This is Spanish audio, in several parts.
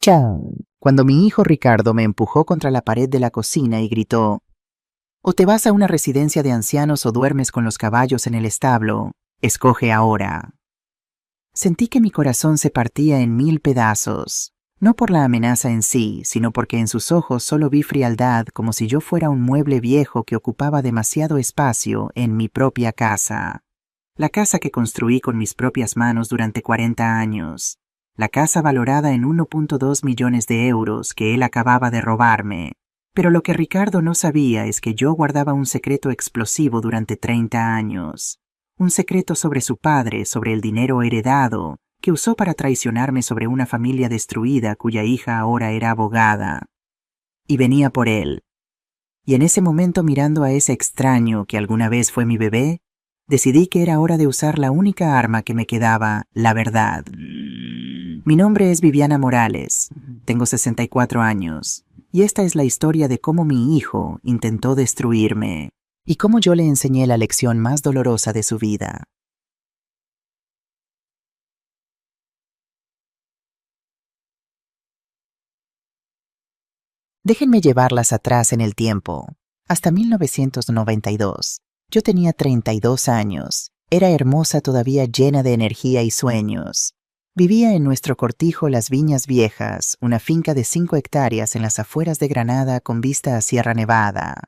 Chao. Cuando mi hijo Ricardo me empujó contra la pared de la cocina y gritó: «O te vas a una residencia de ancianos o duermes con los caballos en el establo. Escoge ahora». Sentí que mi corazón se partía en 1000 pedazos. No por la amenaza en sí, sino porque en sus ojos solo vi frialdad, como si yo fuera un mueble viejo que ocupaba demasiado espacio en mi propia casa. La casa que construí con mis propias manos durante 40 años. La casa valorada en 1.2 millones de euros que él acababa de robarme. Pero lo que Ricardo no sabía es que yo guardaba un secreto explosivo durante 30 años. Un secreto sobre su padre, sobre el dinero heredado, que usó para traicionarme sobre una familia destruida cuya hija ahora era abogada. Y venía por él. Y en ese momento, mirando a ese extraño que alguna vez fue mi bebé, decidí que era hora de usar la única arma que me quedaba, la verdad. Mi nombre es Viviana Morales, tengo 64 años, y esta es la historia de cómo mi hijo intentó destruirme, y cómo yo le enseñé la lección más dolorosa de su vida. Déjenme llevarlas atrás en el tiempo, hasta 1992. Yo tenía 32 años, era hermosa todavía llena de energía y sueños. Vivía en nuestro cortijo Las Viñas Viejas, una finca de 5 hectáreas en las afueras de Granada con vista a Sierra Nevada.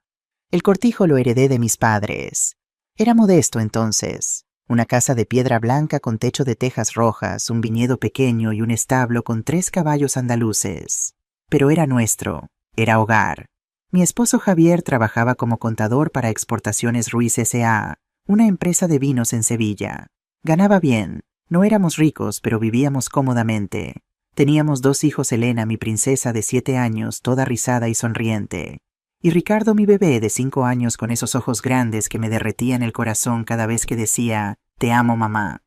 El cortijo lo heredé de mis padres. Era modesto entonces, una casa de piedra blanca con techo de tejas rojas, un viñedo pequeño y un establo con 3 caballos andaluces. Pero era nuestro. Era hogar. Mi esposo Javier trabajaba como contador para Exportaciones Ruiz S.A., una empresa de vinos en Sevilla. Ganaba bien. No éramos ricos, pero vivíamos cómodamente. Teníamos 2 hijos: Elena, mi princesa de 7 años, toda rizada y sonriente, y Ricardo, mi bebé de 5 años, con esos ojos grandes que me derretían el corazón cada vez que decía: «Te amo, mamá».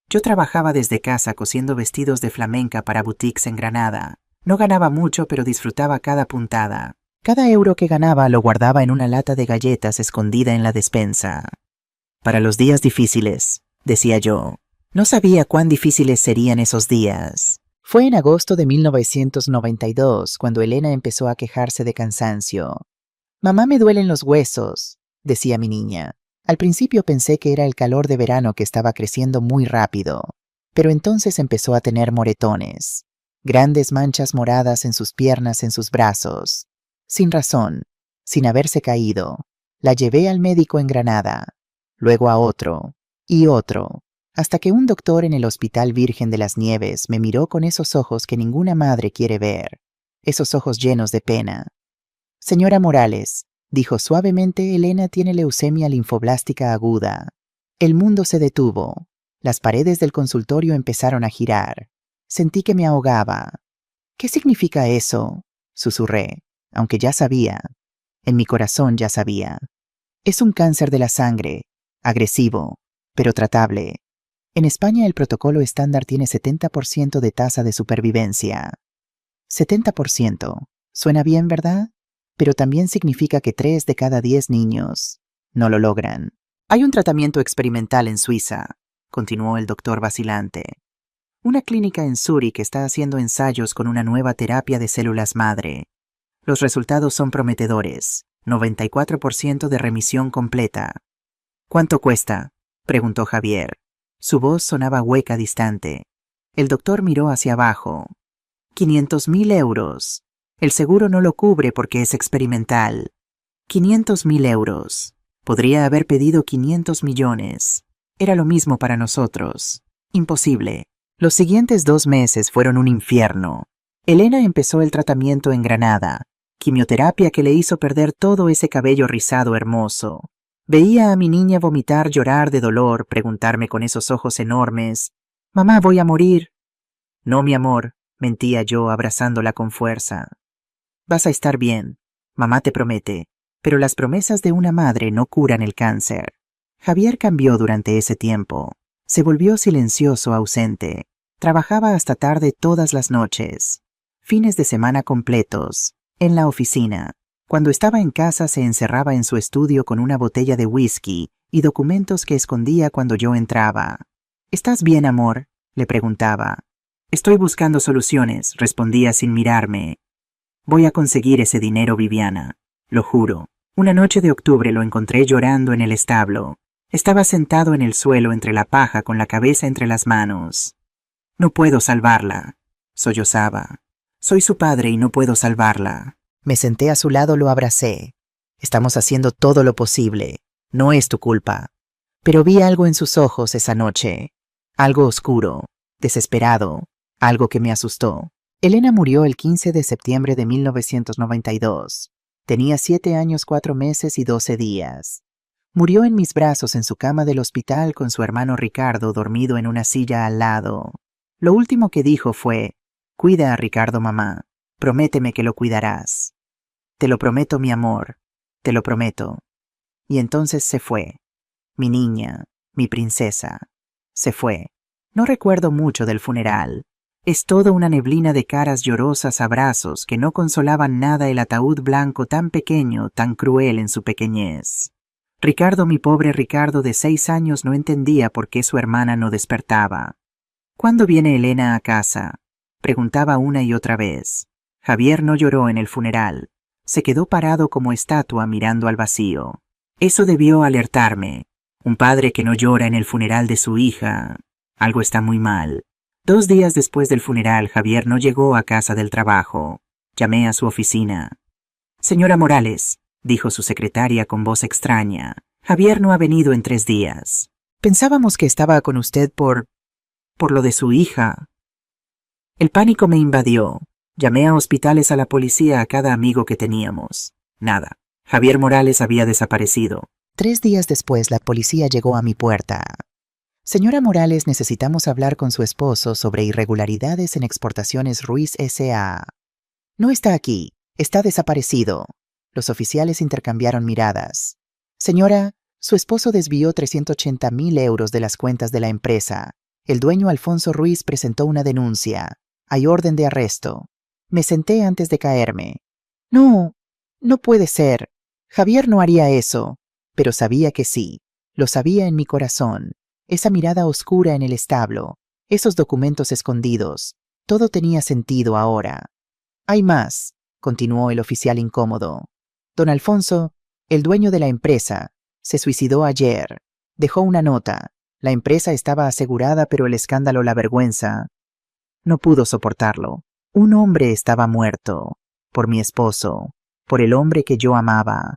Yo trabajaba desde casa cosiendo vestidos de flamenca para boutiques en Granada. No ganaba mucho, pero disfrutaba cada puntada. Cada euro que ganaba lo guardaba en una lata de galletas escondida en la despensa. Para los días difíciles, decía yo. No sabía cuán difíciles serían esos días. Fue en agosto de 1992 cuando Elena empezó a quejarse de cansancio. «Mamá, me duelen los huesos», decía mi niña. Al principio pensé que era el calor de verano que estaba creciendo muy rápido, pero entonces empezó a tener moretones. Grandes manchas moradas en sus piernas, en sus brazos. Sin razón, sin haberse caído. La llevé al médico en Granada, luego a otro, y otro, hasta que un doctor en el Hospital Virgen de las Nieves me miró con esos ojos que ninguna madre quiere ver, esos ojos llenos de pena. «Señora Morales», dijo suavemente, «Elena tiene leucemia linfoblástica aguda». El mundo se detuvo. Las paredes del consultorio empezaron a girar. Sentí que me ahogaba. «¿Qué significa eso?», susurré, aunque ya sabía. En mi corazón ya sabía. «Es un cáncer de la sangre, agresivo, pero tratable. En España el protocolo estándar tiene 70% de tasa de supervivencia». 70%. Suena bien, ¿verdad? Pero también significa que 3 de cada 10 niños no lo logran. «Hay un tratamiento experimental en Suiza», continuó el doctor vacilante. «Una clínica en Zúrich está haciendo ensayos con una nueva terapia de células madre. Los resultados son prometedores. 94% de remisión completa». «¿Cuánto cuesta?», preguntó Javier. Su voz sonaba hueca, distante. El doctor miró hacia abajo. 500.000 euros. El seguro no lo cubre porque es experimental. 500.000 euros. Podría haber pedido 500 millones. Era lo mismo para nosotros. Imposible. Los siguientes 2 meses fueron un infierno. Elena empezó el tratamiento en Granada. Quimioterapia que le hizo perder todo ese cabello rizado hermoso. Veía a mi niña vomitar, llorar de dolor, preguntarme con esos ojos enormes: «Mamá, voy a morir». «No, mi amor», mentía yo, abrazándola con fuerza. «Vas a estar bien. Mamá te promete». Pero las promesas de una madre no curan el cáncer. Javier cambió durante ese tiempo. Se volvió silencioso, ausente. Trabajaba hasta tarde todas las noches. Fines de semana completos. En la oficina. Cuando estaba en casa se encerraba en su estudio con una botella de whisky y documentos que escondía cuando yo entraba. «¿Estás bien, amor?», le preguntaba. Estoy buscando soluciones, respondía sin mirarme. Voy a conseguir ese dinero, Viviana. Lo juro. Una noche de octubre lo encontré llorando en el establo. Estaba sentado en el suelo entre la paja con la cabeza entre las manos. No puedo salvarla, sollozaba. Soy su padre y no puedo salvarla. Me senté a su lado, lo abracé. Estamos haciendo todo lo posible. No es tu culpa. Pero vi algo en sus ojos esa noche. Algo oscuro, desesperado, algo que me asustó. Elena murió el 15 de septiembre de 1992. Tenía 7 años, 4 meses y 12 días. Murió en mis brazos en su cama del hospital con su hermano Ricardo dormido en una silla al lado. Lo último que dijo fue: «Cuida a Ricardo, mamá. Prométeme que lo cuidarás». «Te lo prometo, mi amor. Te lo prometo». Y entonces se fue. Mi niña, mi princesa. Se fue. No recuerdo mucho del funeral. Es toda una neblina de caras llorosas, abrazos que no consolaban nada, el ataúd blanco tan pequeño, tan cruel en su pequeñez. Ricardo, mi pobre Ricardo de 6 años, no entendía por qué su hermana no despertaba. «¿Cuándo viene Elena a casa?», preguntaba una y otra vez. Javier no lloró en el funeral. Se quedó parado como estatua mirando al vacío. Eso debió alertarme. Un padre que no llora en el funeral de su hija. Algo está muy mal. 2 días después del funeral, Javier no llegó a casa del trabajo. Llamé a su oficina. «Señora Morales», dijo su secretaria con voz extraña, «Javier no ha venido en 3 días. Pensábamos que estaba con usted por lo de su hija». El pánico me invadió. Llamé a hospitales, a la policía, a cada amigo que teníamos. Nada. Javier Morales había desaparecido. 3 días después, la policía llegó a mi puerta. «Señora Morales, necesitamos hablar con su esposo sobre irregularidades en Exportaciones Ruiz S.A. No está aquí. Está desaparecido». Los oficiales intercambiaron miradas. «Señora, su esposo desvió 380.000 euros de las cuentas de la empresa. El dueño Alfonso Ruiz presentó una denuncia. Hay orden de arresto». Me senté antes de caerme. «No, no puede ser. Javier no haría eso». Pero sabía que sí. Lo sabía en mi corazón. Esa mirada oscura en el establo. Esos documentos escondidos. Todo tenía sentido ahora. «Hay más», continuó el oficial incómodo. «Don Alfonso, el dueño de la empresa, se suicidó ayer. Dejó una nota. La empresa estaba asegurada, pero el escándalo, la vergüenza. No pudo soportarlo. Un hombre estaba muerto. Por mi esposo. Por el hombre que yo amaba».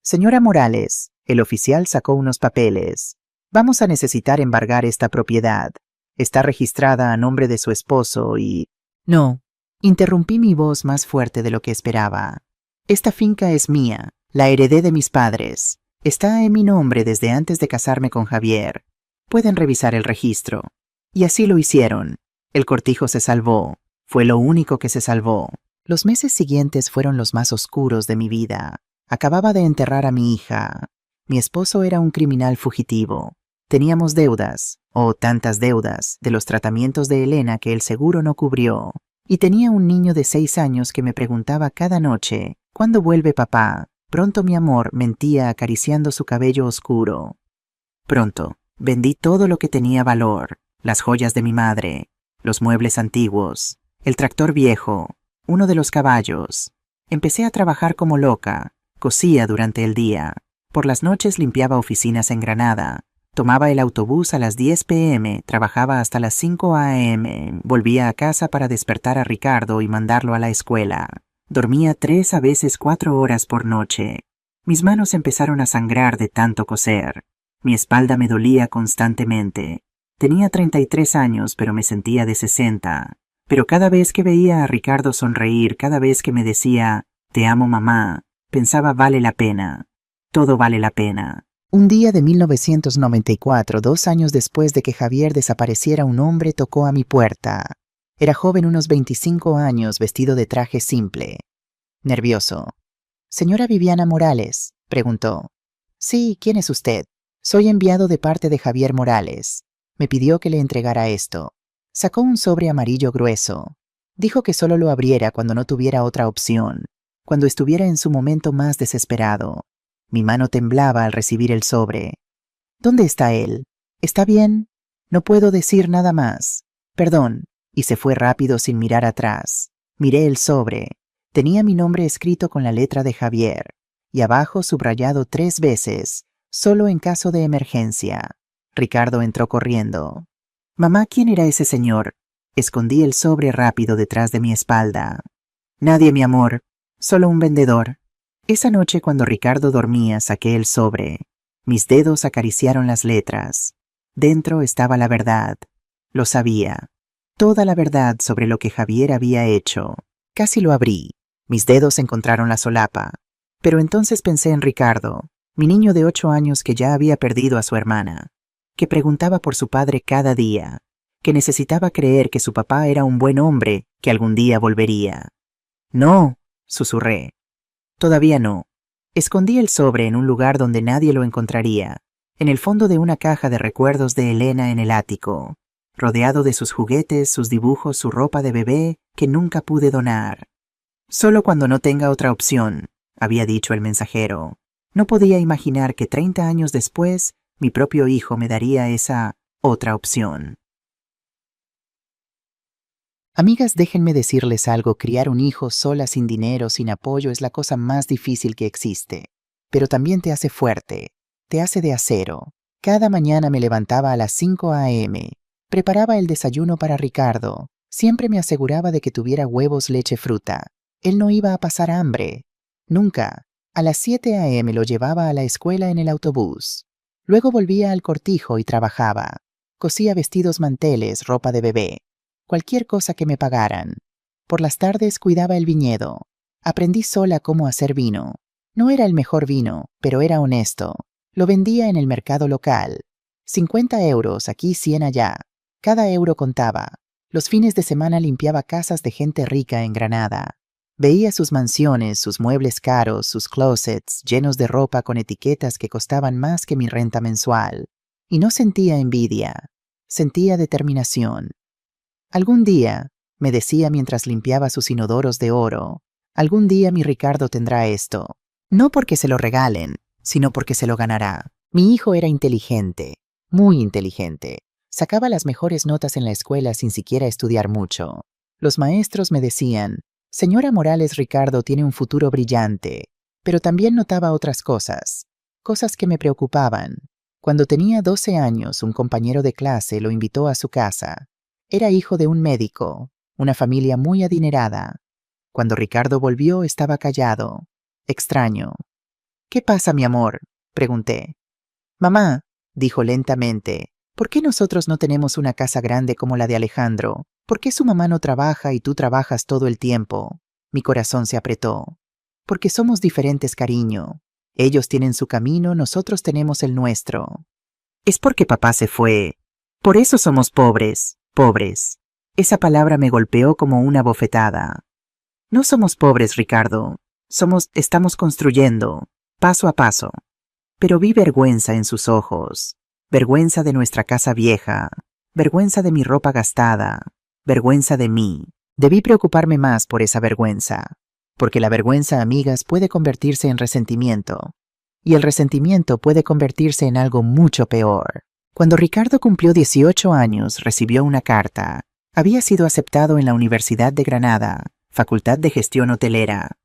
«Señora Morales», el oficial sacó unos papeles. «Vamos a necesitar embargar esta propiedad. Está registrada a nombre de su esposo y...» «No», interrumpí, mi voz más fuerte de lo que esperaba. «Esta finca es mía. La heredé de mis padres. Está en mi nombre desde antes de casarme con Javier. Pueden revisar el registro». Y así lo hicieron. El cortijo se salvó. Fue lo único que se salvó. Los meses siguientes fueron los más oscuros de mi vida. Acababa de enterrar a mi hija. Mi esposo era un criminal fugitivo. Teníamos deudas, tantas deudas, de los tratamientos de Elena que el seguro no cubrió. Y tenía un niño de 6 años que me preguntaba cada noche: «¿Cuándo vuelve papá?». «Pronto, mi amor», mentía acariciando su cabello oscuro. Pronto. Vendí todo lo que tenía valor. Las joyas de mi madre, los muebles antiguos, el tractor viejo, uno de los caballos. Empecé a trabajar como loca. Cosía durante el día. Por las noches limpiaba oficinas en Granada. Tomaba el autobús a las 10 p.m., trabajaba hasta las 5 a.m., volvía a casa para despertar a Ricardo y mandarlo a la escuela. Dormía 3, a veces 4 horas por noche. Mis manos empezaron a sangrar de tanto coser. Mi espalda me dolía constantemente. Tenía 33 años, pero me sentía de 60. Pero cada vez que veía a Ricardo sonreír, cada vez que me decía «Te amo, mamá», pensaba «Vale la pena. Todo vale la pena». Un día de 1994, 2 años después de que Javier desapareciera, un hombre tocó a mi puerta. Era joven, unos 25 años, vestido de traje simple. Nervioso. «¿Señora Viviana Morales?», preguntó. «Sí, ¿quién es usted?». «Soy enviado de parte de Javier Morales. Me pidió que le entregara esto». Sacó un sobre amarillo grueso. Dijo que solo lo abriera cuando no tuviera otra opción, cuando estuviera en su momento más desesperado. Mi mano temblaba al recibir el sobre. «¿Dónde está él? ¿Está bien? No puedo decir nada más. Perdón, y se fue rápido sin mirar atrás. Miré el sobre. Tenía mi nombre escrito con la letra de Javier, y abajo subrayado 3 veces, solo en caso de emergencia. Ricardo entró corriendo. «Mamá, ¿quién era ese señor?» Escondí el sobre rápido detrás de mi espalda. «Nadie, mi amor, solo un vendedor». Esa noche, cuando Ricardo dormía, saqué el sobre. Mis dedos acariciaron las letras. Dentro estaba la verdad. Lo sabía. Toda la verdad sobre lo que Javier había hecho. Casi lo abrí. Mis dedos encontraron la solapa. Pero entonces pensé en Ricardo, mi niño de 8 años que ya había perdido a su hermana, que preguntaba por su padre cada día, que necesitaba creer que su papá era un buen hombre que algún día volvería. «No», susurré. «Todavía no». Escondí el sobre en un lugar donde nadie lo encontraría, en el fondo de una caja de recuerdos de Elena en el ático, rodeado de sus juguetes, sus dibujos, su ropa de bebé que nunca pude donar. «Solo cuando no tenga otra opción», había dicho el mensajero. No podía imaginar que 30 años después mi propio hijo me daría esa otra opción. Amigas, déjenme decirles algo, criar un hijo sola, sin dinero, sin apoyo, es la cosa más difícil que existe. Pero también te hace fuerte, te hace de acero. Cada mañana me levantaba a las 5 a.m., preparaba el desayuno para Ricardo, siempre me aseguraba de que tuviera huevos, leche, fruta. Él no iba a pasar hambre. Nunca. A las 7 a.m. lo llevaba a la escuela en el autobús. Luego volvía al cortijo y trabajaba. Cosía vestidos, manteles, ropa de bebé. Cualquier cosa que me pagaran. Por las tardes cuidaba el viñedo. Aprendí sola cómo hacer vino. No era el mejor vino, pero era honesto. Lo vendía en el mercado local. 50 euros aquí, 100 allá. Cada euro contaba. Los fines de semana limpiaba casas de gente rica en Granada. Veía sus mansiones, sus muebles caros, sus closets llenos de ropa con etiquetas que costaban más que mi renta mensual. Y no sentía envidia. Sentía determinación. Algún día, me decía mientras limpiaba sus inodoros de oro, algún día mi Ricardo tendrá esto. No porque se lo regalen, sino porque se lo ganará. Mi hijo era inteligente, muy inteligente. Sacaba las mejores notas en la escuela sin siquiera estudiar mucho. Los maestros me decían, «Señora Morales, Ricardo tiene un futuro brillante», pero también notaba otras cosas, cosas que me preocupaban. Cuando tenía 12 años, un compañero de clase lo invitó a su casa. Era hijo de un médico, una familia muy adinerada. Cuando Ricardo volvió, estaba callado, extraño. «¿Qué pasa, mi amor?», pregunté. «Mamá», dijo lentamente, «¿por qué nosotros no tenemos una casa grande como la de Alejandro? ¿Por qué su mamá no trabaja y tú trabajas todo el tiempo?» Mi corazón se apretó. «Porque somos diferentes, cariño. Ellos tienen su camino, nosotros tenemos el nuestro. Es porque papá se fue. Por eso somos pobres, pobres». Esa palabra me golpeó como una bofetada. «No somos pobres, Ricardo. Estamos construyendo, paso a paso». Pero vi vergüenza en sus ojos. Vergüenza de nuestra casa vieja. Vergüenza de mi ropa gastada. Vergüenza de mí. Debí preocuparme más por esa vergüenza. Porque la vergüenza, amigas, puede convertirse en resentimiento. Y el resentimiento puede convertirse en algo mucho peor. Cuando Ricardo cumplió 18 años, recibió una carta. Había sido aceptado en la Universidad de Granada, Facultad de Gestión Hotelera.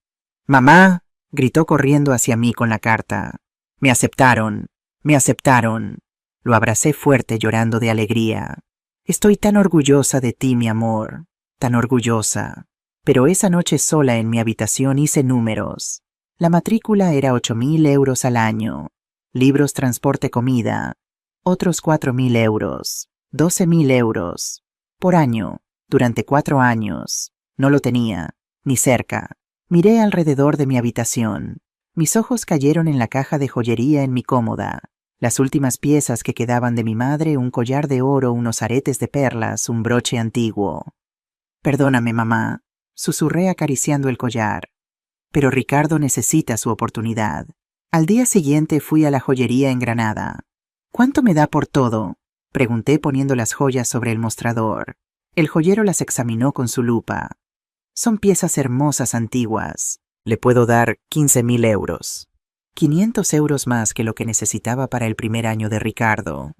«¡Mamá!», gritó corriendo hacia mí con la carta. «Me aceptaron, me aceptaron». Lo abracé fuerte llorando de alegría. «Estoy tan orgullosa de ti, mi amor, tan orgullosa». Pero esa noche sola en mi habitación hice números. La matrícula era 8.000 euros al año. Libros, transporte, comida. Otros 4.000 euros. 12.000 euros. Por año, durante 4 años. No lo tenía, ni cerca. Miré alrededor de mi habitación. Mis ojos cayeron en la caja de joyería en mi cómoda. Las últimas piezas que quedaban de mi madre, un collar de oro, unos aretes de perlas, un broche antiguo. «Perdóname, mamá», susurré acariciando el collar. «Pero Ricardo necesita su oportunidad». Al día siguiente fui a la joyería en Granada. «¿Cuánto me da por todo?», pregunté poniendo las joyas sobre el mostrador. El joyero las examinó con su lupa. «Son piezas hermosas antiguas. Le puedo dar 15.000 euros. 500 euros más que lo que necesitaba para el primer año de Ricardo».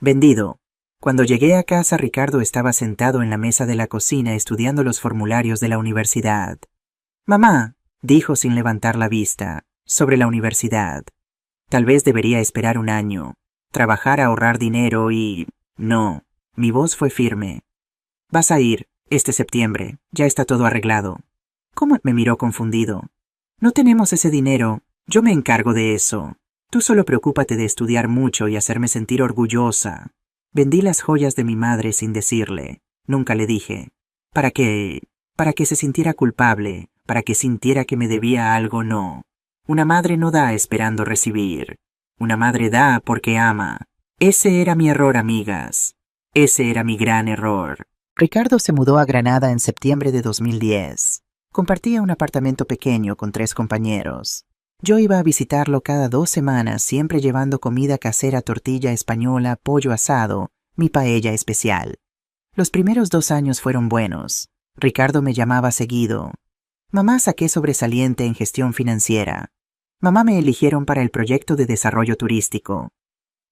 «Vendido», Cuando llegué a casa, Ricardo estaba sentado en la mesa de la cocina estudiando los formularios de la universidad. Mamá, dijo sin levantar la vista, sobre la universidad. Tal vez debería esperar un año, trabajar, ahorrar dinero y... No, mi voz fue firme. Vas a ir, este septiembre, ya está todo arreglado. ¿Cómo? Me miró confundido. No tenemos ese dinero, yo me encargo de eso. Tú solo preocúpate de estudiar mucho y hacerme sentir orgullosa. Vendí las joyas de mi madre sin decirle. Nunca le dije. ¿Para qué? Para que se sintiera culpable, para que sintiera que me debía algo, no. Una madre no da esperando recibir. Una madre da porque ama. Ese era mi error, amigas. Ese era mi gran error. Ricardo se mudó a Granada en septiembre de 2010. Compartía un apartamento pequeño con 3 compañeros. Yo iba a visitarlo cada 2 semanas, siempre llevando comida casera, tortilla española, pollo asado, mi paella especial. Los primeros 2 años fueron buenos. Ricardo me llamaba seguido. Mamá, saqué sobresaliente en gestión financiera. Mamá, me eligieron para el proyecto de desarrollo turístico.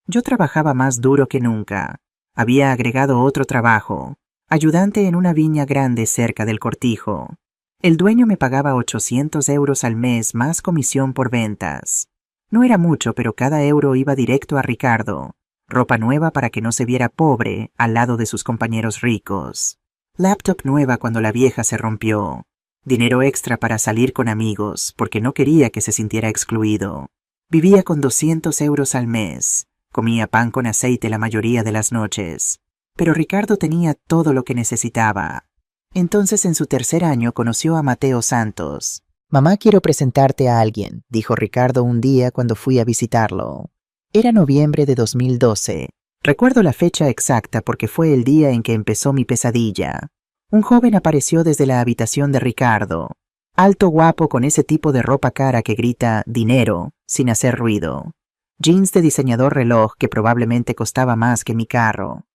Yo trabajaba más duro que nunca. Había agregado otro trabajo, ayudante en una viña grande cerca del Cortijo. El dueño me pagaba 800 euros al mes más comisión por ventas. No era mucho, pero cada euro iba directo a Ricardo. Ropa nueva para que no se viera pobre al lado de sus compañeros ricos. Laptop nueva cuando la vieja se rompió. Dinero extra para salir con amigos, porque no quería que se sintiera excluido. Vivía con 200 euros al mes. Comía pan con aceite la mayoría de las noches. Pero Ricardo tenía todo lo que necesitaba. Entonces, en su tercer año, conoció a Mateo Santos. Mamá, quiero presentarte a alguien, dijo Ricardo un día cuando fui a visitarlo. Era noviembre de 2012. Recuerdo la fecha exacta porque fue el día en que empezó mi pesadilla. Un joven apareció desde la habitación de Ricardo. Alto, guapo, con ese tipo de ropa cara que grita dinero sin hacer ruido. Jeans de diseñador, reloj que probablemente costaba más que mi carro.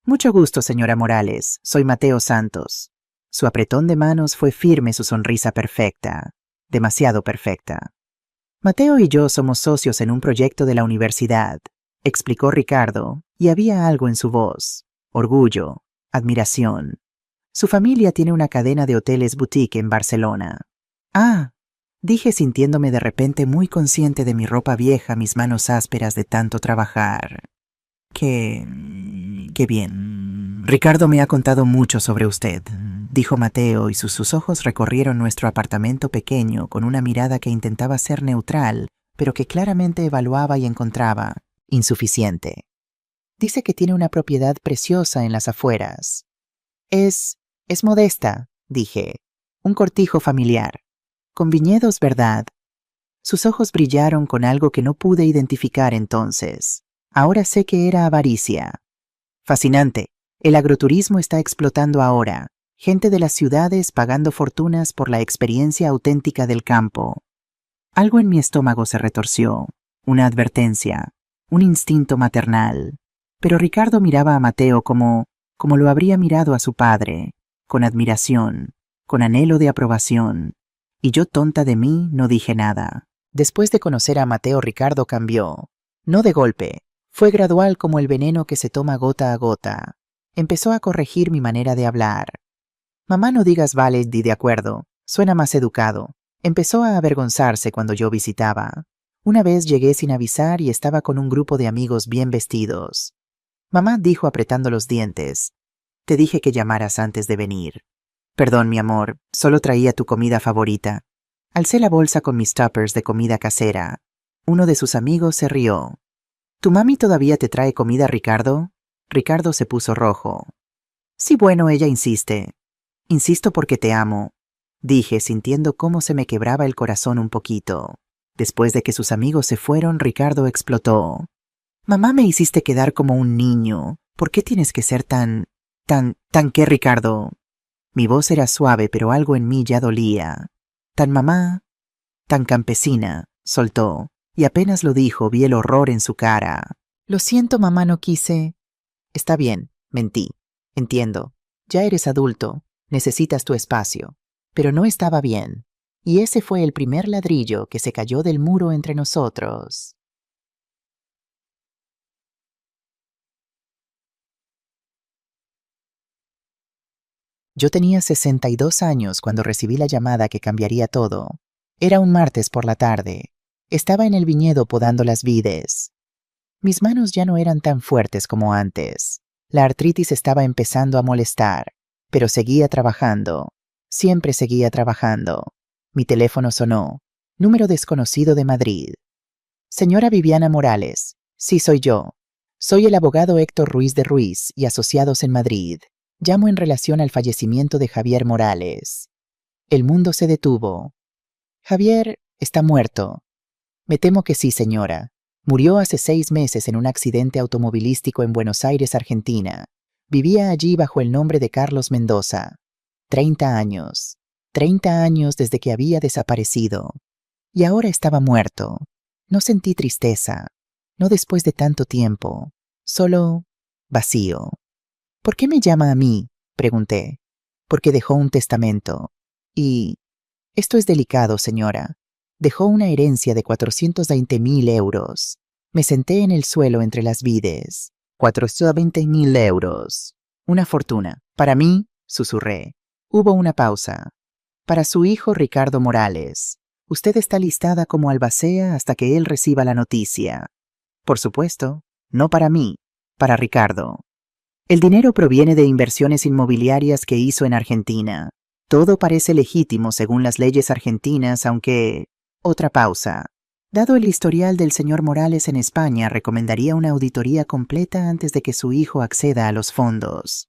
Mucho gusto, señora Morales. Soy Mateo Santos. Su apretón de manos fue firme, su sonrisa perfecta. Demasiado perfecta. Mateo y yo somos socios en un proyecto de la universidad, explicó Ricardo, y había algo en su voz. Orgullo, admiración. Su familia tiene una cadena de hoteles boutique en Barcelona. Ah, dije sintiéndome de repente muy consciente de mi ropa vieja, mis manos ásperas de tanto trabajar. Qué bien. Ricardo me ha contado mucho sobre usted, dijo Mateo, y sus ojos recorrieron nuestro apartamento pequeño con una mirada que intentaba ser neutral, pero que claramente evaluaba y encontraba insuficiente. Dice que tiene una propiedad preciosa en las afueras. Es modesta, dije. Un cortijo familiar. Con viñedos, ¿verdad? Sus ojos brillaron con algo que no pude identificar entonces. Ahora sé que era avaricia. Fascinante. El agroturismo está explotando ahora. Gente de las ciudades pagando fortunas por la experiencia auténtica del campo. Algo en mi estómago se retorció. Una advertencia. Un instinto maternal. Pero Ricardo miraba a Mateo como lo habría mirado a su padre. Con admiración. Con anhelo de aprobación. Y yo, tonta de mí, no dije nada. Después de conocer a Mateo, Ricardo cambió. No de golpe. Fue gradual como el veneno que se toma gota a gota. Empezó a corregir mi manera de hablar. Mamá, no digas vale, di de acuerdo. Suena más educado. Empezó a avergonzarse cuando yo visitaba. Una vez llegué sin avisar y estaba con un grupo de amigos bien vestidos. Mamá dijo apretando los dientes. Te dije que llamaras antes de venir. Perdón, mi amor, solo traía tu comida favorita. Alcé la bolsa con mis tuppers de comida casera. Uno de sus amigos se rió. ¿Tu mami todavía te trae comida, Ricardo? Ricardo se puso rojo. Sí, bueno, ella insiste. Insisto porque te amo, dije, sintiendo cómo se me quebraba el corazón un poquito. Después de que sus amigos se fueron, Ricardo explotó. Mamá, me hiciste quedar como un niño. ¿Por qué tienes que ser tan qué, Ricardo? Mi voz era suave, pero algo en mí ya dolía. Tan mamá, tan campesina, soltó, y apenas lo dijo vi el horror en su cara. Lo siento, mamá, no quise. Está bien, mentí. Entiendo. Ya eres adulto, necesitas tu espacio. Pero no estaba bien. Y ese fue el primer ladrillo que se cayó del muro entre nosotros. Yo tenía 62 años cuando recibí la llamada que cambiaría todo. Era un martes por la tarde. Estaba en el viñedo podando las vides. Mis manos ya no eran tan fuertes como antes. La artritis estaba empezando a molestar, pero seguía trabajando. Siempre seguía trabajando. Mi teléfono sonó. Número desconocido de Madrid. Señora Viviana Morales. Sí, soy yo. Soy el abogado Héctor Ruiz de Ruiz y Asociados en Madrid. Llamo en relación al fallecimiento de Javier Morales. El mundo se detuvo. Javier está muerto. Me temo que sí, señora. Murió hace 6 meses en un accidente automovilístico en Buenos Aires, Argentina. Vivía allí bajo el nombre de Carlos Mendoza. 30 años. 30 años desde que había desaparecido. Y ahora estaba muerto. No sentí tristeza. No después de tanto tiempo. Solo vacío. ¿Por qué me llama a mí?, pregunté. Porque dejó un testamento. Y... esto es delicado, señora. Dejó una herencia de 420.000 euros. Me senté en el suelo entre las vides. 420.000 euros. Una fortuna. Para mí, susurré. Hubo una pausa. Para su hijo Ricardo Morales. Usted está listada como albacea hasta que él reciba la noticia. Por supuesto, no para mí, para Ricardo. El dinero proviene de inversiones inmobiliarias que hizo en Argentina. Todo parece legítimo según las leyes argentinas, aunque... Otra pausa. Dado el historial del señor Morales en España, recomendaría una auditoría completa antes de que su hijo acceda a los fondos.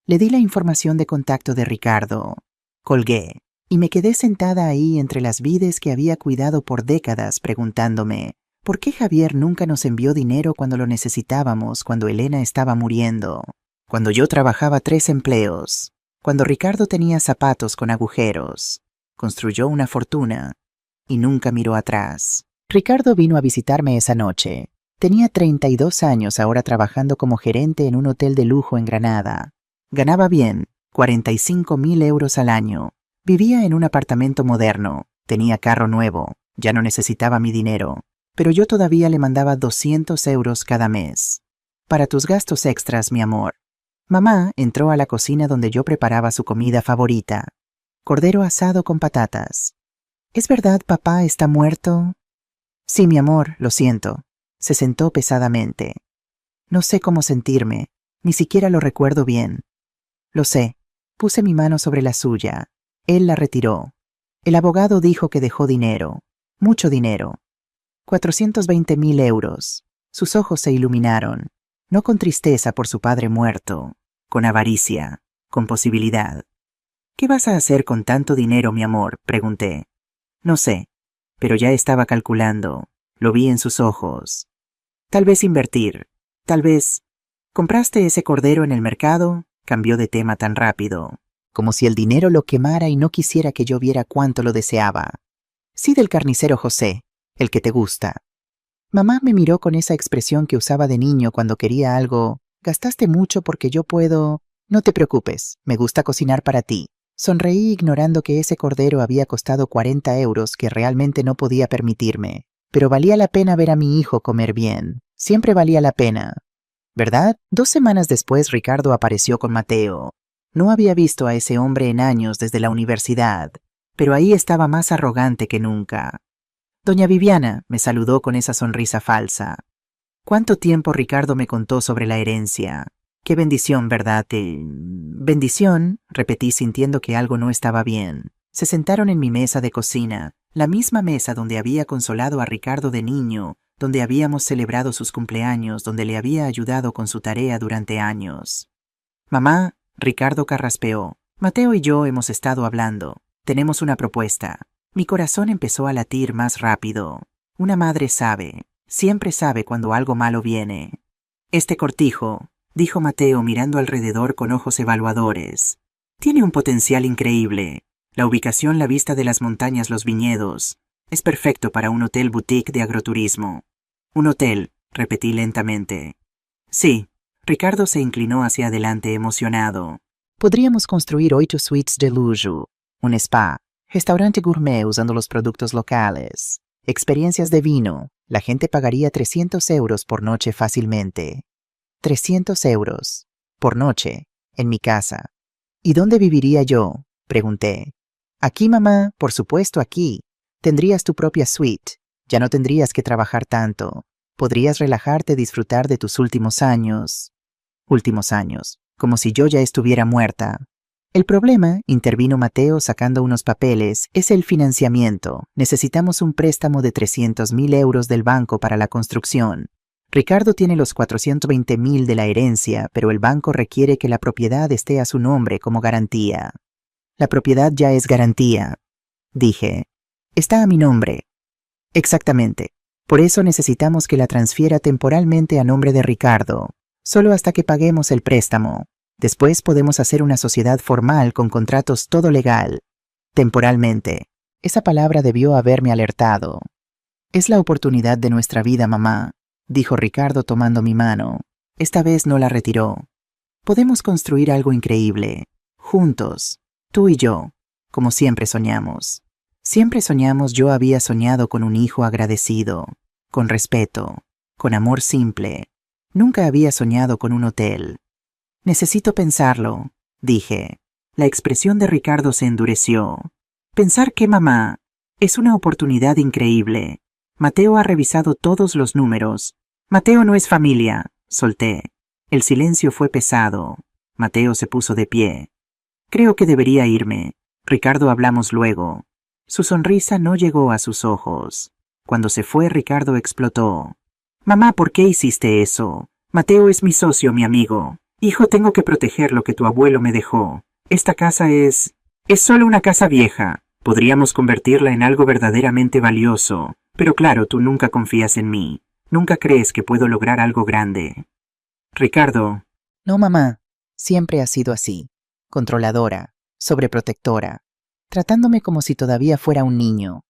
Le di la información de contacto de Ricardo. Colgué, y me quedé sentada ahí entre las vides que había cuidado por décadas, preguntándome, ¿por qué Javier nunca nos envió dinero cuando lo necesitábamos, cuando Elena estaba muriendo? Cuando yo trabajaba 3 empleos, cuando Ricardo tenía zapatos con agujeros, construyó una fortuna y nunca miró atrás. Ricardo vino a visitarme esa noche. Tenía 32 años ahora trabajando como gerente en un hotel de lujo en Granada. Ganaba bien, 45.000 euros al año. Vivía en un apartamento moderno, tenía carro nuevo, ya no necesitaba mi dinero, pero yo todavía le mandaba 200 euros cada mes. Para tus gastos extras, mi amor. Mamá entró a la cocina donde yo preparaba su comida favorita. Cordero asado con patatas. ¿Es verdad, papá está muerto? Sí, mi amor, lo siento. Se sentó pesadamente. No sé cómo sentirme, ni siquiera lo recuerdo bien. Lo sé. Puse mi mano sobre la suya. Él la retiró. El abogado dijo que dejó dinero. Mucho dinero. 420.000 euros. Sus ojos se iluminaron. No con tristeza por su padre muerto, con avaricia, con posibilidad. ¿Qué vas a hacer con tanto dinero, mi amor?, pregunté. No sé, pero ya estaba calculando. Lo vi en sus ojos. Tal vez invertir. Tal vez... ¿Compraste ese cordero en el mercado? Cambió de tema tan rápido. Como si el dinero lo quemara y no quisiera que yo viera cuánto lo deseaba. Sí, del carnicero José, el que te gusta. Mamá me miró con esa expresión que usaba de niño cuando quería algo. Gastaste mucho porque yo puedo... No te preocupes, me gusta cocinar para ti. Sonreí ignorando que ese cordero había costado 40 euros que realmente no podía permitirme. Pero valía la pena ver a mi hijo comer bien. Siempre valía la pena. ¿Verdad? 2 semanas después Ricardo apareció con Mateo. No había visto a ese hombre en años desde la universidad, pero ahí estaba más arrogante que nunca. Doña Viviana, me saludó con esa sonrisa falsa. ¿Cuánto tiempo Ricardo me contó sobre la herencia? Qué bendición, ¿verdad? Bendición, repetí sintiendo que algo no estaba bien. Se sentaron en mi mesa de cocina, la misma mesa donde había consolado a Ricardo de niño, donde habíamos celebrado sus cumpleaños, donde le había ayudado con su tarea durante años. Mamá, Ricardo carraspeó. Mateo y yo hemos estado hablando. Tenemos una propuesta. Mi corazón empezó a latir más rápido. Una madre sabe, siempre sabe cuando algo malo viene. Este cortijo, dijo Mateo mirando alrededor con ojos evaluadores, tiene un potencial increíble. La ubicación, la vista de las montañas, los viñedos. Es perfecto para un hotel boutique de agroturismo. Un hotel, repetí lentamente. Sí. Ricardo se inclinó hacia adelante emocionado. Podríamos construir 8 suites de lujo, un spa, restaurante gourmet usando los productos locales, experiencias de vino. La gente pagaría 300 euros por noche fácilmente. 300 euros por noche en mi casa. ¿Y dónde viviría yo?, pregunté. Aquí, mamá, por supuesto aquí. Tendrías tu propia suite. Ya no tendrías que trabajar tanto. Podrías relajarte y disfrutar de tus últimos años. Últimos años, como si yo ya estuviera muerta. El problema, intervino Mateo sacando unos papeles, es el financiamiento. Necesitamos un préstamo de 300.000 euros del banco para la construcción. Ricardo tiene los 420.000 de la herencia, pero el banco requiere que la propiedad esté a su nombre como garantía. La propiedad ya es garantía, dije. Está a mi nombre. Exactamente. Por eso necesitamos que la transfiera temporalmente a nombre de Ricardo, solo hasta que paguemos el préstamo. Después podemos hacer una sociedad formal con contratos todo legal. Temporalmente. Esa palabra debió haberme alertado. Es la oportunidad de nuestra vida, mamá, dijo Ricardo tomando mi mano. Esta vez no la retiró. Podemos construir algo increíble, juntos, tú y yo, como siempre soñamos. Siempre soñamos. Yo había soñado con un hijo agradecido, con respeto, con amor simple. Nunca había soñado con un hotel. Necesito pensarlo, dije. La expresión de Ricardo se endureció. Pensar qué, mamá. Es una oportunidad increíble. Mateo ha revisado todos los números. Mateo no es familia, solté. El silencio fue pesado. Mateo se puso de pie. Creo que debería irme. Ricardo, hablamos luego. Su sonrisa no llegó a sus ojos. Cuando se fue, Ricardo explotó. Mamá, ¿por qué hiciste eso? Mateo es mi socio, mi amigo. Hijo, tengo que proteger lo que tu abuelo me dejó. Esta casa es solo una casa vieja. Podríamos convertirla en algo verdaderamente valioso. Pero claro, tú nunca confías en mí. Nunca crees que puedo lograr algo grande. Ricardo. No, mamá. Siempre has sido así. Controladora, sobreprotectora, tratándome como si todavía fuera un niño.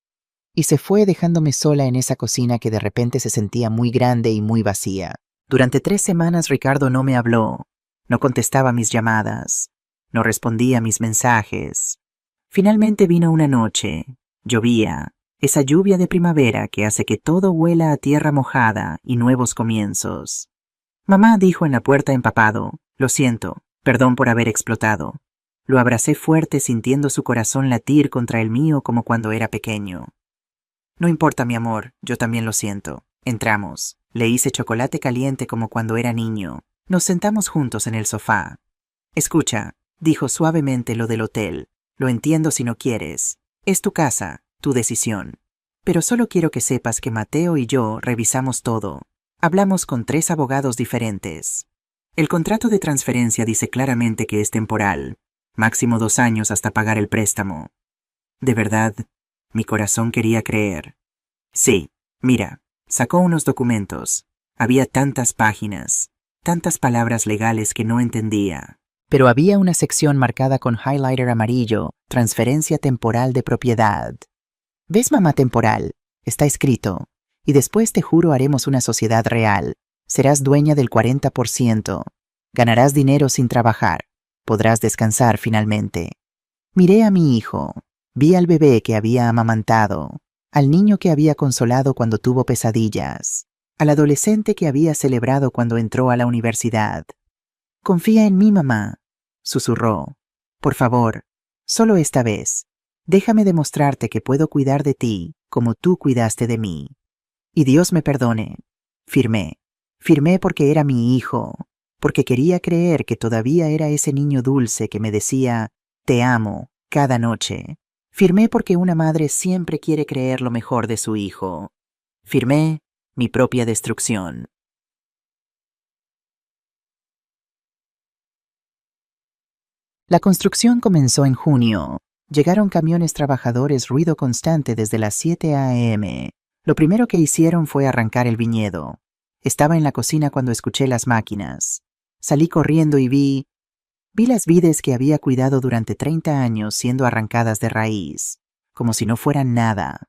Y se fue dejándome sola en esa cocina que de repente se sentía muy grande y muy vacía. Durante 3 semanas Ricardo no me habló. No contestaba mis llamadas. No respondía mis mensajes. Finalmente vino una noche. Llovía. Esa lluvia de primavera que hace que todo huela a tierra mojada y nuevos comienzos. Mamá, dijo en la puerta empapado. Lo siento. Perdón por haber explotado. Lo abracé fuerte sintiendo su corazón latir contra el mío como cuando era pequeño. No importa, mi amor. Yo también lo siento. Entramos. Le hice chocolate caliente como cuando era niño. Nos sentamos juntos en el sofá. Escucha, dijo suavemente lo del hotel. Lo entiendo si no quieres. Es tu casa, tu decisión. Pero solo quiero que sepas que Mateo y yo revisamos todo. Hablamos con 3 abogados diferentes. El contrato de transferencia dice claramente que es temporal. Máximo 2 años hasta pagar el préstamo. De verdad, mi corazón quería creer. Sí, mira, sacó unos documentos. Había tantas páginas, tantas palabras legales que no entendía. Pero había una sección marcada con highlighter amarillo, transferencia temporal de propiedad. ¿Ves, mamá? Temporal. Está escrito. Y después te juro haremos una sociedad real. Serás dueña del 40%. Ganarás dinero sin trabajar. Podrás descansar finalmente. Miré a mi hijo. Vi al bebé que había amamantado. Al niño que había consolado cuando tuvo pesadillas. Al adolescente que había celebrado cuando entró a la universidad. Confía en mí, mamá, susurró. Por favor, solo esta vez. Déjame demostrarte que puedo cuidar de ti como tú cuidaste de mí. Y Dios me perdone. Firmé. Firmé porque era mi hijo, porque quería creer que todavía era ese niño dulce que me decía, te amo, cada noche. Firmé porque una madre siempre quiere creer lo mejor de su hijo. Firmé mi propia destrucción. La construcción comenzó en junio. Llegaron camiones trabajadores, ruido constante desde las 7 a.m. Lo primero que hicieron fue arrancar el viñedo. Estaba en la cocina cuando escuché las máquinas. Salí corriendo y vi las vides que había cuidado durante 30 años siendo arrancadas de raíz, como si no fueran nada.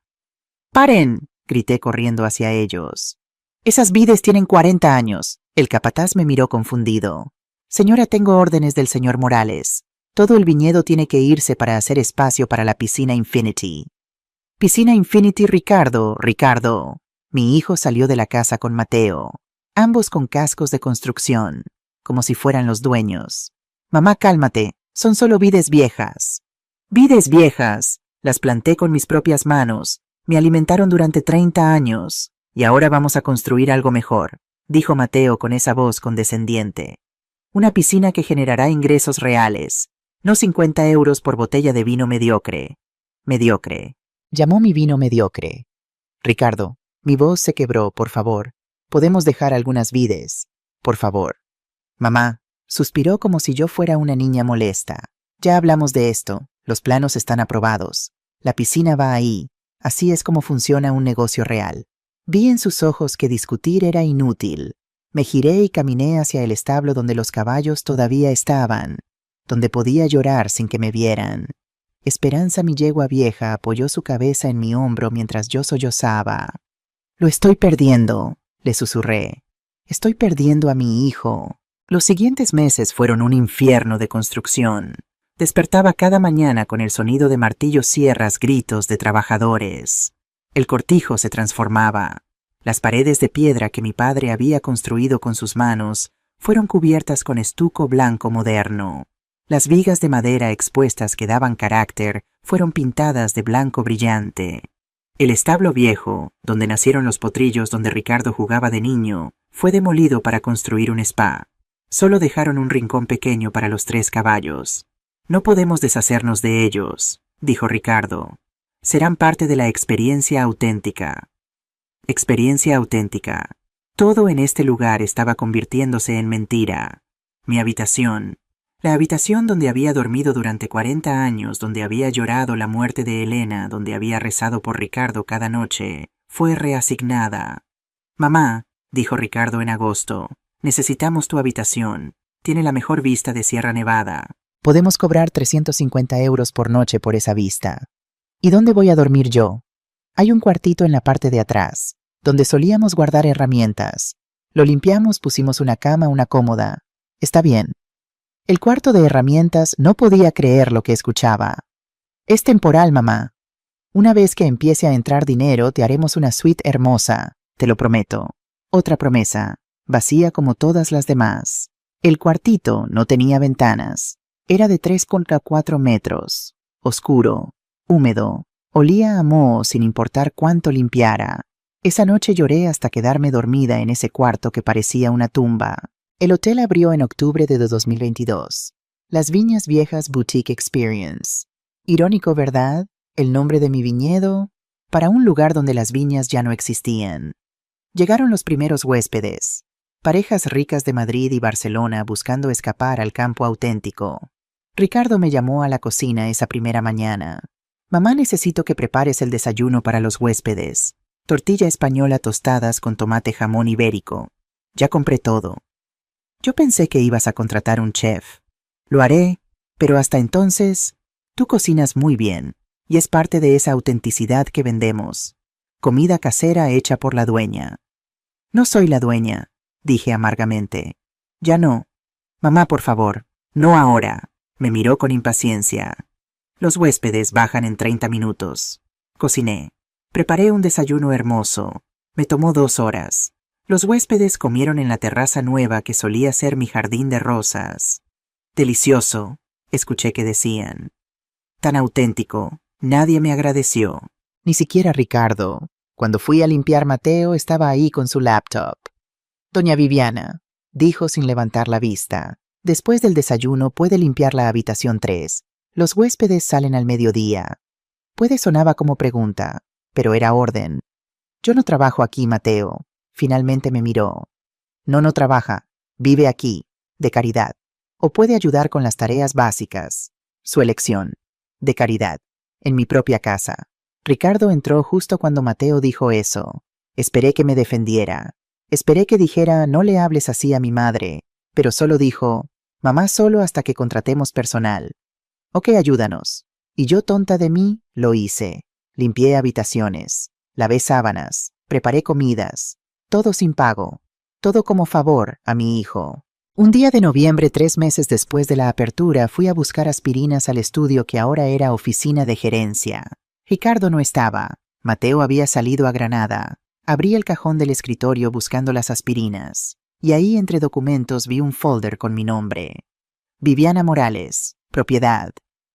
¡Paren!, grité corriendo hacia ellos. Esas vides tienen 40 años. El capataz me miró confundido. Señora, tengo órdenes del señor Morales. Todo el viñedo tiene que irse para hacer espacio para la piscina Infinity. Piscina Infinity, Ricardo. Mi hijo salió de la casa con Mateo, ambos con cascos de construcción, como si fueran los dueños. Mamá, cálmate, Son solo vides viejas. Vides viejas. Las planté con mis propias manos. Me alimentaron durante 30 años. Y ahora vamos a construir algo mejor, dijo Mateo con esa voz condescendiente. Una piscina que generará ingresos reales. No 50 euros por botella de vino mediocre. Mediocre. Llamó mi vino mediocre. Ricardo, mi voz se quebró, por favor. Podemos dejar algunas vides. Por favor. Mamá, suspiró como si yo fuera una niña molesta. Ya hablamos de esto. Los planos están aprobados. La piscina va ahí. Así es como funciona un negocio real. Vi en sus ojos que discutir era inútil. Me giré y caminé hacia el establo donde los caballos todavía estaban, donde podía llorar sin que me vieran. Esperanza, mi yegua vieja, apoyó su cabeza en mi hombro mientras yo sollozaba. Lo estoy perdiendo, le susurré. Estoy perdiendo a mi hijo. Los siguientes meses fueron un infierno de construcción. Despertaba cada mañana con el sonido de martillos, sierras, gritos de trabajadores. El cortijo se transformaba. Las paredes de piedra que mi padre había construido con sus manos fueron cubiertas con estuco blanco moderno. Las vigas de madera expuestas que daban carácter fueron pintadas de blanco brillante. El establo viejo, donde nacieron los potrillos donde Ricardo jugaba de niño, fue demolido para construir un spa. Solo dejaron un rincón pequeño para los 3 caballos. No podemos deshacernos de ellos, dijo Ricardo. Serán parte de la experiencia auténtica. Experiencia auténtica. Todo en este lugar estaba convirtiéndose en mentira. Mi habitación. La habitación donde había dormido durante 40 años, donde había llorado la muerte de Elena, donde había rezado por Ricardo cada noche, fue reasignada. Mamá, dijo Ricardo en agosto, necesitamos tu habitación. Tiene la mejor vista de Sierra Nevada. Podemos cobrar 350 euros por noche por esa vista. ¿Y dónde voy a dormir yo? Hay un cuartito en la parte de atrás, donde solíamos guardar herramientas. Lo limpiamos, pusimos una cama, una cómoda. Está bien. El cuarto de herramientas no podía creer lo que escuchaba. Es temporal, mamá. Una vez que empiece a entrar dinero, te haremos una suite hermosa, te lo prometo. Otra promesa, vacía como todas las demás. El cuartito no tenía ventanas. Era de 3,4 metros. Oscuro, húmedo. Olía a moho sin importar cuánto limpiara. Esa noche lloré hasta quedarme dormida en ese cuarto que parecía una tumba. El hotel abrió en octubre de 2022. Las Viñas Viejas Boutique Experience. Irónico, ¿verdad? El nombre de mi viñedo, para un lugar donde las viñas ya no existían. Llegaron los primeros huéspedes. Parejas ricas de Madrid y Barcelona buscando escapar al campo auténtico. Ricardo me llamó a la cocina esa primera mañana. Mamá, necesito que prepares el desayuno para los huéspedes. Tortilla española tostadas con tomate jamón ibérico. Ya compré todo. Yo pensé que ibas a contratar un chef. Lo haré, pero hasta entonces, tú cocinas muy bien, y es parte de esa autenticidad que vendemos. Comida casera hecha por la dueña. No soy la dueña, dije amargamente. Ya no. Mamá, por favor, no ahora. Me miró con impaciencia. Los huéspedes bajan en 30 minutos. Cociné. Preparé un desayuno hermoso. Me tomó 2 horas. Los huéspedes comieron en la terraza nueva que solía ser mi jardín de rosas. Delicioso, escuché que decían. Tan auténtico. Nadie me agradeció. Ni siquiera Ricardo. Cuando fui a limpiar, Mateo estaba ahí con su laptop. Doña Viviana, dijo sin levantar la vista. Después del desayuno puede limpiar la habitación 3. Los huéspedes salen al mediodía. Puede sonaba como pregunta, pero era orden. Yo no trabajo aquí, Mateo. Finalmente me miró. No trabaja. Vive aquí, de caridad. O puede ayudar con las tareas básicas. Su elección. De caridad. En mi propia casa. Ricardo entró justo cuando Mateo dijo eso. Esperé que me defendiera. Esperé que dijera, no le hables así a mi madre. Pero solo dijo, mamá, solo hasta que contratemos personal. Ok, ayúdanos. Y yo, tonta de mí, lo hice. Limpié habitaciones. Lavé sábanas. Preparé comidas. Todo sin pago. Todo como favor a mi hijo. Un día de noviembre, 3 meses después de la apertura, fui a buscar aspirinas al estudio que ahora era oficina de gerencia. Ricardo no estaba. Mateo había salido a Granada. Abrí el cajón del escritorio buscando las aspirinas. Y ahí, entre documentos, vi un folder con mi nombre. Viviana Morales. Propiedad.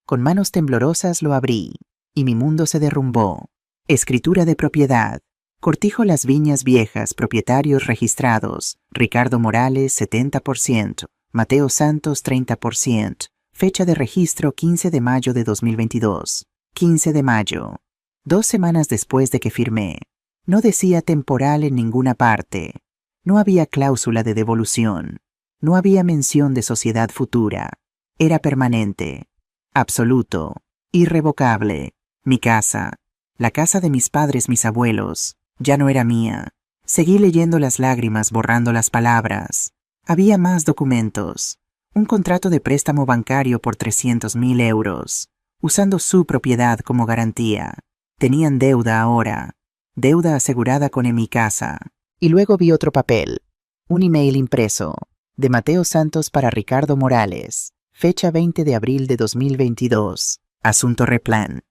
Con manos temblorosas lo abrí, y mi mundo se derrumbó. Escritura de propiedad. Cortijo Las Viñas Viejas, propietarios registrados. Ricardo Morales, 70%. Mateo Santos, 30%. Fecha de registro 15 de mayo de 2022. 15 de mayo. 2 semanas después de que firmé. No decía temporal en ninguna parte. No había cláusula de devolución. No había mención de sociedad futura. Era permanente. Absoluto. Irrevocable. Mi casa. La casa de mis padres, mis abuelos. Ya no era mía. Seguí leyendo las lágrimas, borrando las palabras. Había más documentos. Un contrato de préstamo bancario por 300.000 euros, usando su propiedad como garantía. Tenían deuda ahora. Deuda asegurada con mi casa. Y luego vi otro papel. Un email impreso. De Mateo Santos para Ricardo Morales. Fecha 20 de abril de 2022. Asunto Replan.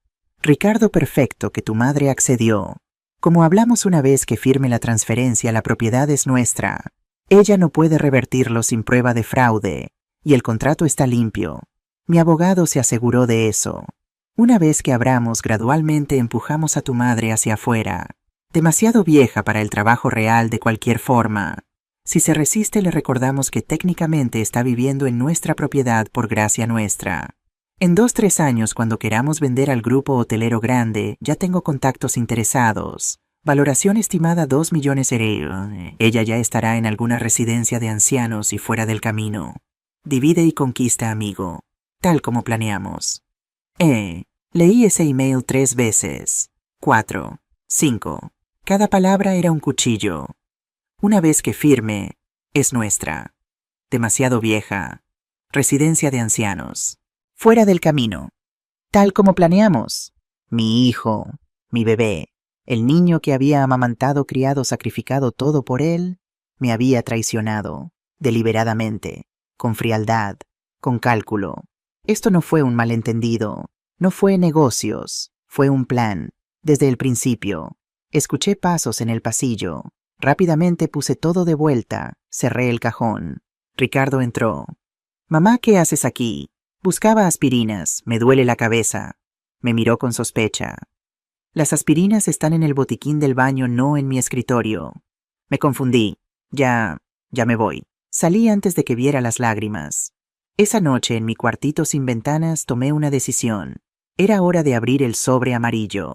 Ricardo, perfecto que tu madre accedió. Como hablamos una vez que firme la transferencia, la propiedad es nuestra. Ella no puede revertirlo sin prueba de fraude, y el contrato está limpio. Mi abogado se aseguró de eso. Una vez que abramos, gradualmente empujamos a tu madre hacia afuera. Demasiado vieja para el trabajo real de cualquier forma. Si se resiste, le recordamos que técnicamente está viviendo en nuestra propiedad por gracia nuestra. En 2-3 años, cuando queramos vender al grupo hotelero grande, ya tengo contactos interesados. Valoración estimada 2 millones de euros. Ella ya estará en alguna residencia de ancianos y fuera del camino. Divide y conquista, amigo. Tal como planeamos. Leí ese email 3 veces. 4. 5. Cada palabra era un cuchillo. Una vez que firme, es nuestra. Demasiado vieja. Residencia de ancianos. Fuera del camino. Tal como planeamos. Mi hijo, mi bebé, el niño que había amamantado, criado, sacrificado todo por él, me había traicionado, deliberadamente, con frialdad, con cálculo. Esto no fue un malentendido, no fue negocios, fue un plan, desde el principio. Escuché pasos en el pasillo. Rápidamente puse todo de vuelta, cerré el cajón. Ricardo entró. «Mamá, ¿qué haces aquí?» Buscaba aspirinas, me duele la cabeza. Me miró con sospecha. Las aspirinas están en el botiquín del baño, no en mi escritorio. Me confundí. Ya me voy. Salí antes de que viera las lágrimas. Esa noche, en mi cuartito sin ventanas, tomé una decisión. Era hora de abrir el sobre amarillo.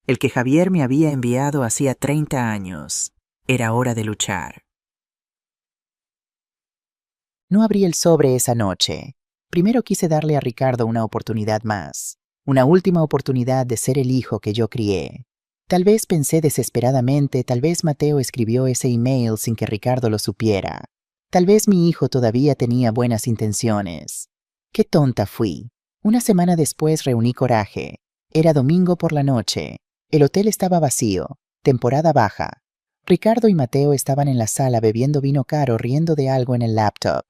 El que Javier me había enviado hacía 30 años. Era hora de luchar. No abrí el sobre esa noche. Primero quise darle a Ricardo una oportunidad más. Una última oportunidad de ser el hijo que yo crié. Tal vez pensé desesperadamente, tal vez Mateo escribió ese email sin que Ricardo lo supiera. Tal vez mi hijo todavía tenía buenas intenciones. ¡Qué tonta fui! Una semana después reuní coraje. Era domingo por la noche. El hotel estaba vacío. Temporada baja. Ricardo y Mateo estaban en la sala bebiendo vino caro, riendo de algo en el laptop.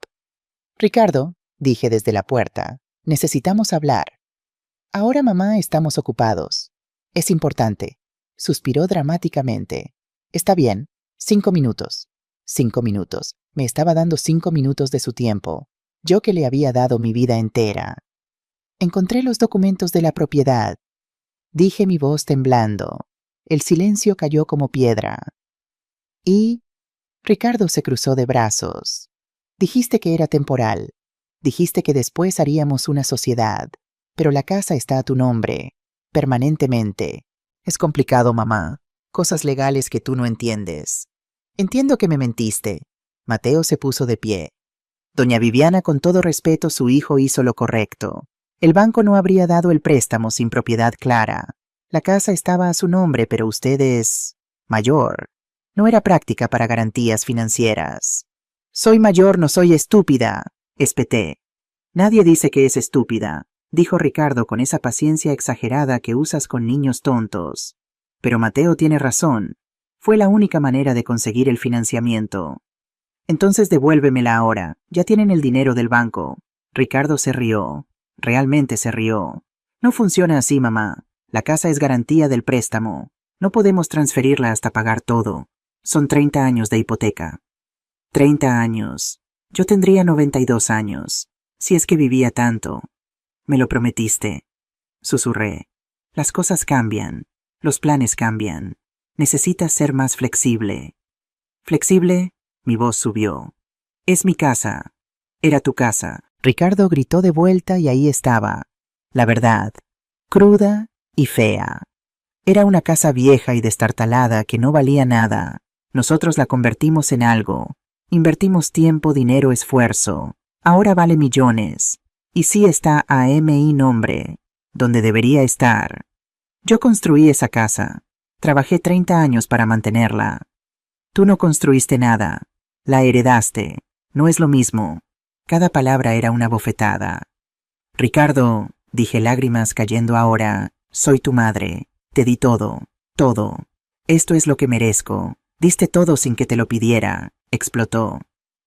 «Ricardo», dije desde la puerta, «necesitamos hablar». «Ahora, mamá, estamos ocupados». «Es importante», suspiró dramáticamente. «Está bien, 5 minutos». 5 minutos. Me estaba dando 5 minutos de su tiempo. Yo que le había dado mi vida entera. «Encontré los documentos de la propiedad», dije, mi voz temblando. El silencio cayó como piedra. «¿Y?» Ricardo se cruzó de brazos. «Dijiste que era temporal. Dijiste que después haríamos una sociedad. Pero la casa está a tu nombre. Permanentemente. Es complicado, mamá. Cosas legales que tú no entiendes. Entiendo que me mentiste». Mateo se puso de pie. «Doña Viviana, con todo respeto, su hijo hizo lo correcto. El banco no habría dado el préstamo sin propiedad clara. La casa estaba a su nombre, pero usted es mayor. No era práctica para garantías financieras». «Soy mayor, no soy estúpida», espeté. «Nadie dice que es estúpida», dijo Ricardo con esa paciencia exagerada que usas con niños tontos. «Pero Mateo tiene razón. Fue la única manera de conseguir el financiamiento». «Entonces devuélvemela ahora. Ya tienen el dinero del banco». Ricardo se rió. Realmente se rió. «No funciona así, mamá. La casa es garantía del préstamo. No podemos transferirla hasta pagar todo. Son 30 años de hipoteca». 30 años. Yo tendría 92 años. Si es que vivía tanto. Me lo prometiste. Susurré. Las cosas cambian. Los planes cambian. Necesitas ser más flexible. ¿Flexible? Mi voz subió. Es mi casa. Era tu casa. Ricardo gritó de vuelta y ahí estaba. La verdad. Cruda y fea. Era una casa vieja y destartalada que no valía nada. Nosotros la convertimos en algo. Invertimos tiempo, dinero, esfuerzo. Ahora vale millones. Y sí está a mi nombre, donde debería estar. Yo construí esa casa. Trabajé 30 años para mantenerla. Tú no construiste nada. La heredaste. No es lo mismo. Cada palabra era una bofetada. Ricardo, dije, lágrimas cayendo ahora, soy tu madre. Te di todo, todo. Esto es lo que merezco. Diste todo sin que te lo pidiera. Explotó.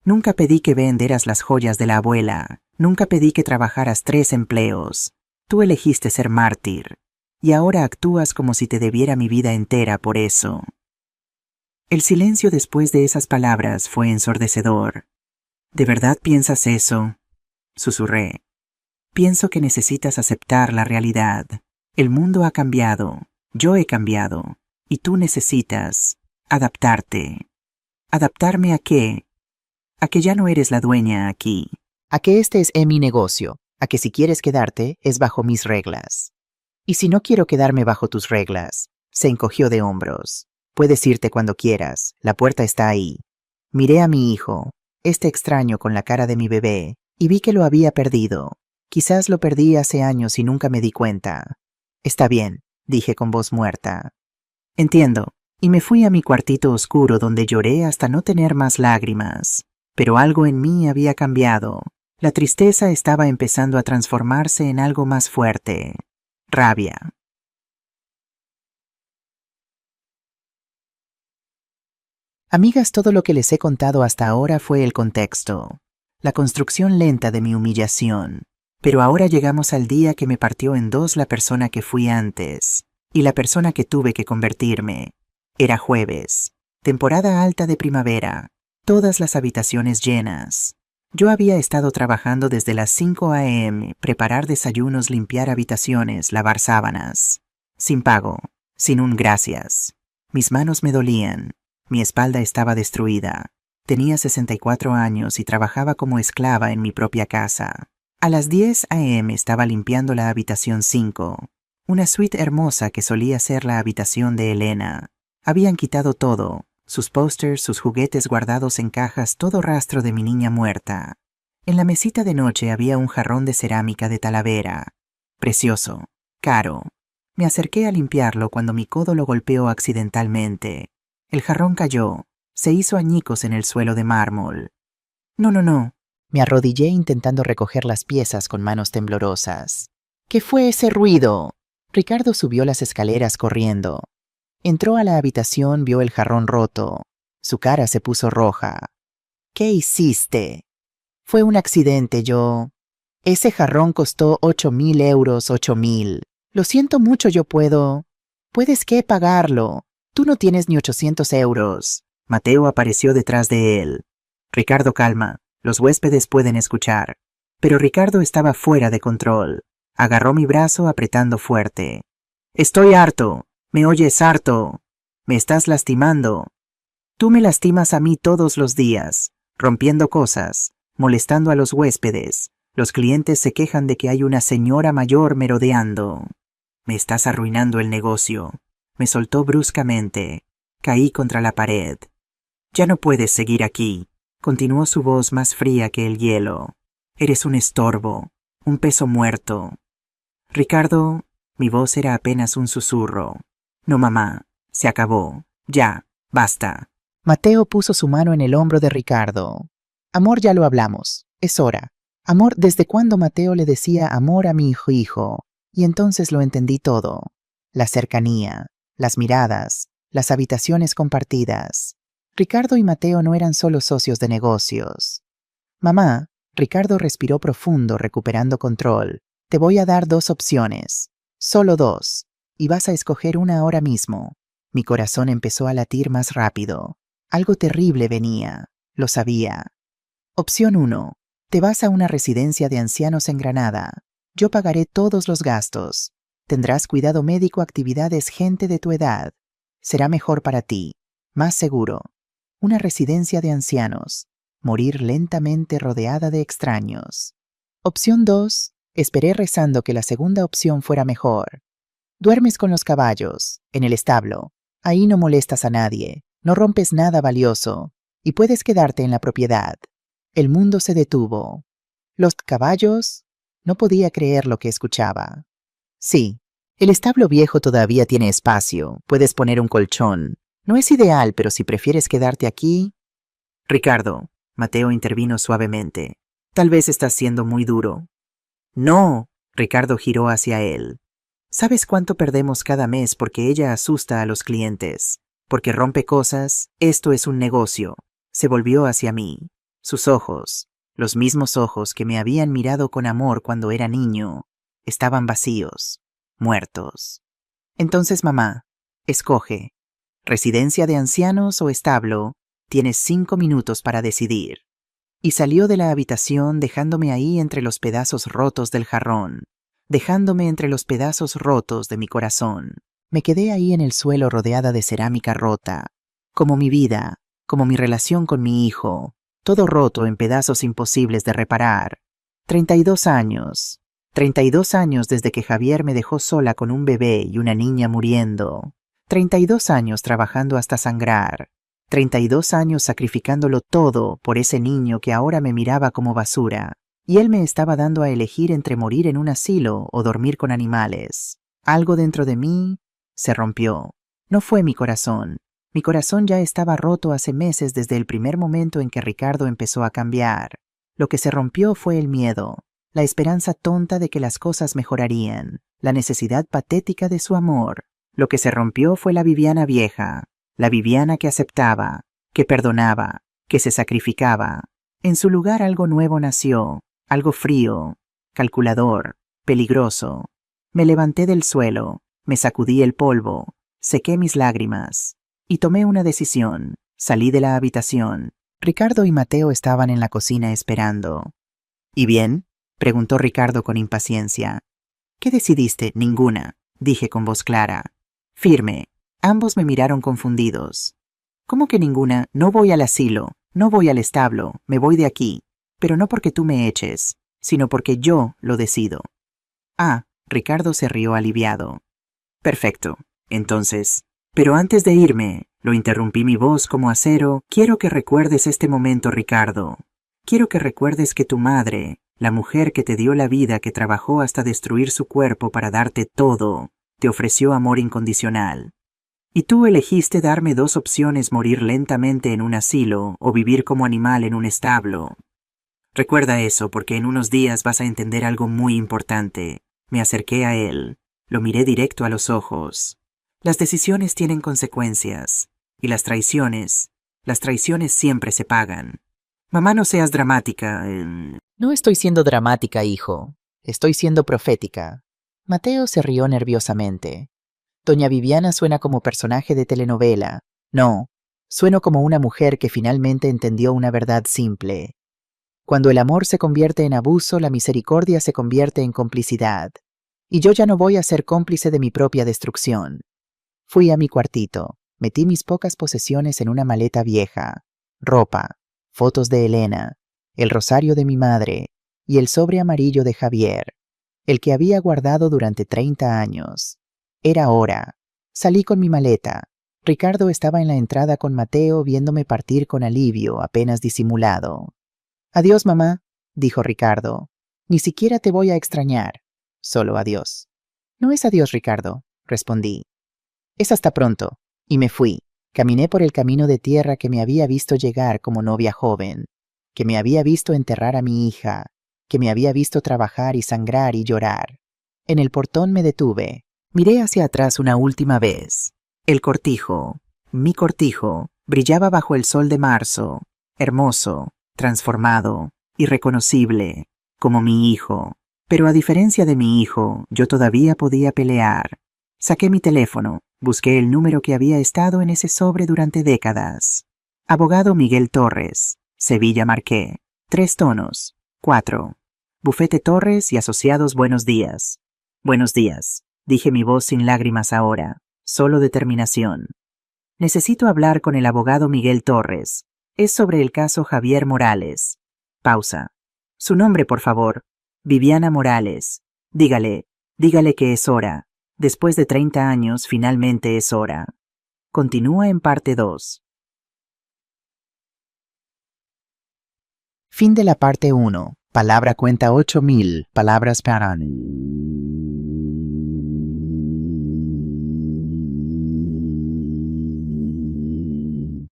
Nunca pedí que venderas las joyas de la abuela. Nunca pedí que trabajaras 3 empleos. Tú elegiste ser mártir. Y ahora actúas como si te debiera mi vida entera por eso. El silencio después de esas palabras fue ensordecedor. ¿De verdad piensas eso? Susurré. Pienso que necesitas aceptar la realidad. El mundo ha cambiado. Yo he cambiado. Y tú necesitas adaptarte. ¿Adaptarme a qué? A que ya no eres la dueña aquí. A que este es mi negocio. A que si quieres quedarte es bajo mis reglas. Y si no quiero quedarme bajo tus reglas, se encogió de hombros. Puedes irte cuando quieras. La puerta está ahí. Miré a mi hijo, este extraño con la cara de mi bebé, y vi que lo había perdido. Quizás lo perdí hace años y nunca me di cuenta. Está bien, dije con voz muerta. Entiendo, y me fui a mi cuartito oscuro donde lloré hasta no tener más lágrimas. Pero algo en mí había cambiado. La tristeza estaba empezando a transformarse en algo más fuerte. Rabia. Amigas, todo lo que les he contado hasta ahora fue el contexto, la construcción lenta de mi humillación. Pero ahora llegamos al día que me partió en dos la persona que fui antes y la persona que tuve que convertirme. Era jueves, temporada alta de primavera, todas las habitaciones llenas. Yo había estado trabajando desde las 5 a.m., preparar desayunos, limpiar habitaciones, lavar sábanas. Sin pago, sin un gracias. Mis manos me dolían. Mi espalda estaba destruida. Tenía 64 años y trabajaba como esclava en mi propia casa. A las 10 a.m. estaba limpiando la habitación 5, una suite hermosa que solía ser la habitación de Elena. Habían quitado todo, sus pósters, sus juguetes guardados en cajas, todo rastro de mi niña muerta. En la mesita de noche había un jarrón de cerámica de Talavera. Precioso, caro. Me acerqué a limpiarlo cuando mi codo lo golpeó accidentalmente. El jarrón cayó, se hizo añicos en el suelo de mármol. No. Me arrodillé intentando recoger las piezas con manos temblorosas. ¿Qué fue ese ruido? Ricardo subió las escaleras corriendo. Entró a la habitación, vio el jarrón roto. Su cara se puso roja. ¿Qué hiciste? Fue un accidente, yo. Ese jarrón costó 8.000 euros, 8.000. Lo siento mucho, yo puedo. ¿Puedes qué pagarlo? Tú no tienes ni 800 euros. Mateo apareció detrás de él. Ricardo, calma. Los huéspedes pueden escuchar. Pero Ricardo estaba fuera de control. Agarró mi brazo apretando fuerte. Estoy harto. ¿Me oyes harto? Me estás lastimando. Tú me lastimas a mí todos los días, rompiendo cosas, molestando a los huéspedes. Los clientes se quejan de que hay una señora mayor merodeando. Me estás arruinando el negocio. Me soltó bruscamente. Caí contra la pared. Ya no puedes seguir aquí. Continuó su voz más fría que el hielo. Eres un estorbo, un peso muerto. Ricardo, mi voz era apenas un susurro. No, mamá, se acabó. Ya, basta. Mateo puso su mano en el hombro de Ricardo. Amor, ya lo hablamos. Es hora. Amor, ¿desde cuándo Mateo le decía amor a mi hijo? Y entonces lo entendí todo. La cercanía, las miradas, las habitaciones compartidas. Ricardo y Mateo no eran solo socios de negocios. Mamá, Ricardo respiró profundo, recuperando control. Te voy a dar 2 opciones. Solo 2. Y vas a escoger una ahora mismo. Mi corazón empezó a latir más rápido. Algo terrible venía. Lo sabía. Opción 1. Te vas a una residencia de ancianos en Granada. Yo pagaré todos los gastos. Tendrás cuidado médico, actividades, gente de tu edad. Será mejor para ti, más seguro. Una residencia de ancianos. Morir lentamente rodeada de extraños. Opción 2. Esperé rezando que la segunda opción fuera mejor. Duermes con los caballos, en el establo. Ahí no molestas a nadie, no rompes nada valioso, y puedes quedarte en la propiedad. El mundo se detuvo. ¿Los caballos? No podía creer lo que escuchaba. Sí, el establo viejo todavía tiene espacio, puedes poner un colchón. No es ideal, pero si prefieres quedarte aquí... Ricardo, Mateo intervino suavemente. Tal vez estás siendo muy duro. No, Ricardo giró hacia él. ¿Sabes cuánto perdemos cada mes porque ella asusta a los clientes? Porque rompe cosas, esto es un negocio. Se volvió hacia mí. Sus ojos, los mismos ojos que me habían mirado con amor cuando era niño, estaban vacíos, muertos. Entonces, mamá, escoge. ¿Residencia de ancianos o establo? Tienes 5 minutos para decidir. Y salió de la habitación dejándome ahí entre los pedazos rotos del jarrón, dejándome entre los pedazos rotos de mi corazón. Me quedé ahí en el suelo rodeada de cerámica rota, como mi vida, como mi relación con mi hijo, todo roto en pedazos imposibles de reparar. 32 años. 32 años desde que Javier me dejó sola con un bebé y una niña muriendo. 32 años trabajando hasta sangrar. 32 años sacrificándolo todo por ese niño que ahora me miraba como basura, y él me estaba dando a elegir entre morir en un asilo o dormir con animales. Algo dentro de mí se rompió. No fue mi corazón. Mi corazón ya estaba roto hace meses desde el primer momento en que Ricardo empezó a cambiar. Lo que se rompió fue el miedo, la esperanza tonta de que las cosas mejorarían, la necesidad patética de su amor. Lo que se rompió fue la Viviana vieja. La Viviana que aceptaba, que perdonaba, que se sacrificaba. En su lugar algo nuevo nació, algo frío, calculador, peligroso. Me levanté del suelo, me sacudí el polvo, sequé mis lágrimas y tomé una decisión. Salí de la habitación. Ricardo y Mateo estaban en la cocina esperando. ¿Y bien?, preguntó Ricardo con impaciencia. ¿Qué decidiste? Ninguna, dije con voz clara, firme. Ambos me miraron confundidos. ¿Cómo que ninguna? No voy al asilo, no voy al establo, me voy de aquí. Pero no porque tú me eches, sino porque yo lo decido. Ah, Ricardo se rió aliviado. Perfecto, entonces. Pero antes de irme, lo interrumpí mi voz como acero, quiero que recuerdes este momento, Ricardo. Quiero que recuerdes que tu madre, la mujer que te dio la vida, que trabajó hasta destruir su cuerpo para darte todo, te ofreció amor incondicional. Y tú elegiste darme 2 opciones: morir lentamente en un asilo o vivir como animal en un establo. Recuerda eso, porque en unos días vas a entender algo muy importante. Me acerqué a él, lo miré directo a los ojos. Las decisiones tienen consecuencias, y las traiciones siempre se pagan. Mamá, no seas dramática. No estoy siendo dramática, hijo. Estoy siendo profética. Mateo se rió nerviosamente. Doña Viviana suena como personaje de telenovela. No, sueno como una mujer que finalmente entendió una verdad simple. Cuando el amor se convierte en abuso, la misericordia se convierte en complicidad. Y yo ya no voy a ser cómplice de mi propia destrucción. Fui a mi cuartito, metí mis pocas posesiones en una maleta vieja, ropa, fotos de Elena, el rosario de mi madre y el sobre amarillo de Javier, el que había guardado durante 30 años. Era hora. Salí con mi maleta. Ricardo estaba en la entrada con Mateo viéndome partir con alivio apenas disimulado. Adiós, mamá, dijo Ricardo. Ni siquiera te voy a extrañar. Solo adiós. No es adiós, Ricardo, respondí. Es hasta pronto. Y me fui. Caminé por el camino de tierra que me había visto llegar como novia joven, que me había visto enterrar a mi hija, que me había visto trabajar y sangrar y llorar. En el portón me detuve. Miré hacia atrás una última vez. El cortijo, mi cortijo, brillaba bajo el sol de marzo, hermoso, transformado, irreconocible, como mi hijo. Pero a diferencia de mi hijo, yo todavía podía pelear. Saqué mi teléfono, busqué el número que había estado en ese sobre durante décadas. Abogado Miguel Torres, Sevilla Marqué, 3 tonos, 4. Bufete Torres y asociados, buenos días. Buenos días, dije mi voz sin lágrimas ahora, solo determinación. Necesito hablar con el abogado Miguel Torres. Es sobre el caso Javier Morales. Pausa. Su nombre, por favor. Viviana Morales. Dígale que es hora. Después de 30 años, finalmente es hora. Continúa en parte 2. Fin de la parte 1. Palabra cuenta 8000 palabras para...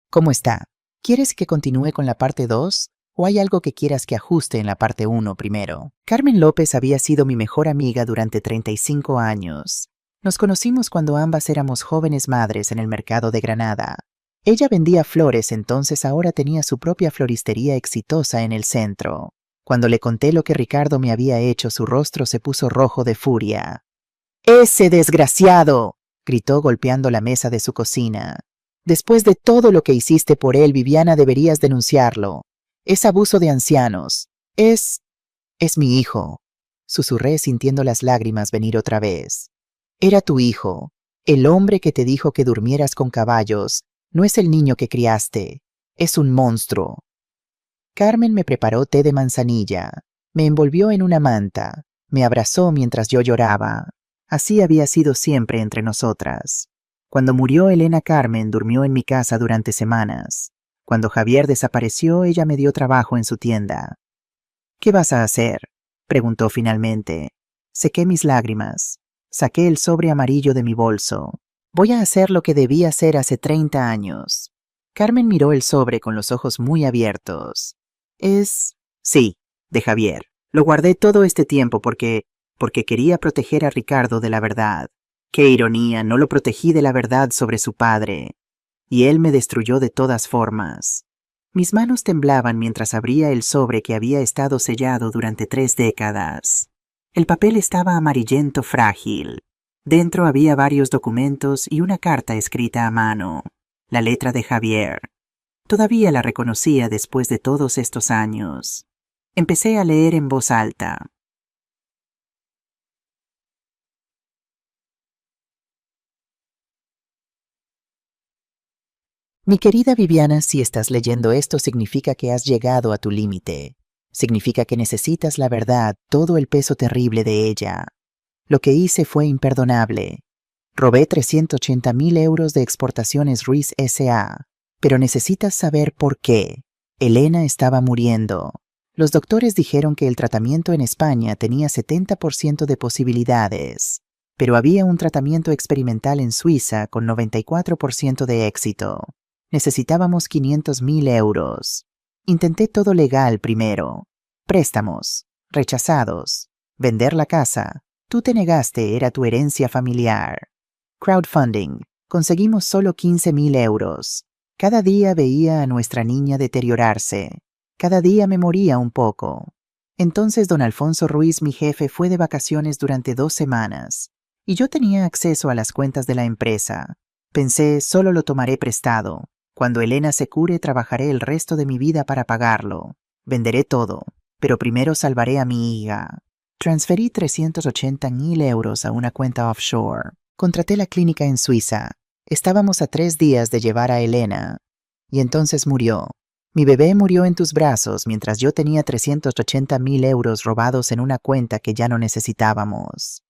¿Cómo está? ¿Quieres que continúe con la parte 2? ¿O hay algo que quieras que ajuste en la parte 1 primero? Carmen López había sido mi mejor amiga durante 35 años. Nos conocimos cuando ambas éramos jóvenes madres en el mercado de Granada. Ella vendía flores, entonces ahora tenía su propia floristería exitosa en el centro. Cuando le conté lo que Ricardo me había hecho, su rostro se puso rojo de furia. ¡Ese desgraciado!, gritó golpeando la mesa de su cocina. Después de todo lo que hiciste por él, Viviana, deberías denunciarlo. Es abuso de ancianos. Es mi hijo, susurré sintiendo las lágrimas venir otra vez. Era tu hijo, el hombre que te dijo que durmieras con caballos. No es el niño que criaste, es un monstruo. Carmen me preparó té de manzanilla, me envolvió en una manta, me abrazó mientras yo lloraba. Así había sido siempre entre nosotras. Cuando murió Elena, Carmen durmió en mi casa durante semanas. Cuando Javier desapareció, ella me dio trabajo en su tienda. ¿Qué vas a hacer?, preguntó finalmente. Sequé mis lágrimas. Saqué el sobre amarillo de mi bolso. Voy a hacer lo que debí hacer hace 30 años. Carmen miró el sobre con los ojos muy abiertos. Sí, de Javier. Lo guardé todo este tiempo porque quería proteger a Ricardo de la verdad. ¡Qué ironía! No lo protegí de la verdad sobre su padre. Y él me destruyó de todas formas. Mis manos temblaban mientras abría el sobre que había estado sellado durante 3 décadas. El papel estaba amarillento frágil. Dentro había varios documentos y una carta escrita a mano. La letra de Javier. Todavía la reconocía después de todos estos años. Empecé a leer en voz alta. Mi querida Viviana, si estás leyendo esto, significa que has llegado a tu límite. Significa que necesitas la verdad, todo el peso terrible de ella. Lo que hice fue imperdonable. Robé 380.000 euros de Exportaciones Ruiz S.A., pero necesitas saber por qué. Elena estaba muriendo. Los doctores dijeron que el tratamiento en España tenía 70% de posibilidades, pero había un tratamiento experimental en Suiza con 94% de éxito. Necesitábamos 500.000 euros. Intenté todo legal primero. Préstamos. Rechazados. Vender la casa. Tú te negaste, era tu herencia familiar. Crowdfunding. Conseguimos solo 15.000 euros. Cada día veía a nuestra niña deteriorarse. Cada día me moría un poco. Entonces don Alfonso Ruiz, mi jefe, fue de vacaciones durante 2 semanas. Y yo tenía acceso a las cuentas de la empresa. Pensé, solo lo tomaré prestado. Cuando Elena se cure, trabajaré el resto de mi vida para pagarlo. Venderé todo, pero primero salvaré a mi hija. Transferí 380.000 euros a una cuenta offshore. Contraté la clínica en Suiza. Estábamos a 3 días de llevar a Elena. Y entonces murió. Mi bebé murió en tus brazos mientras yo tenía 380.000 euros robados en una cuenta que ya no necesitábamos.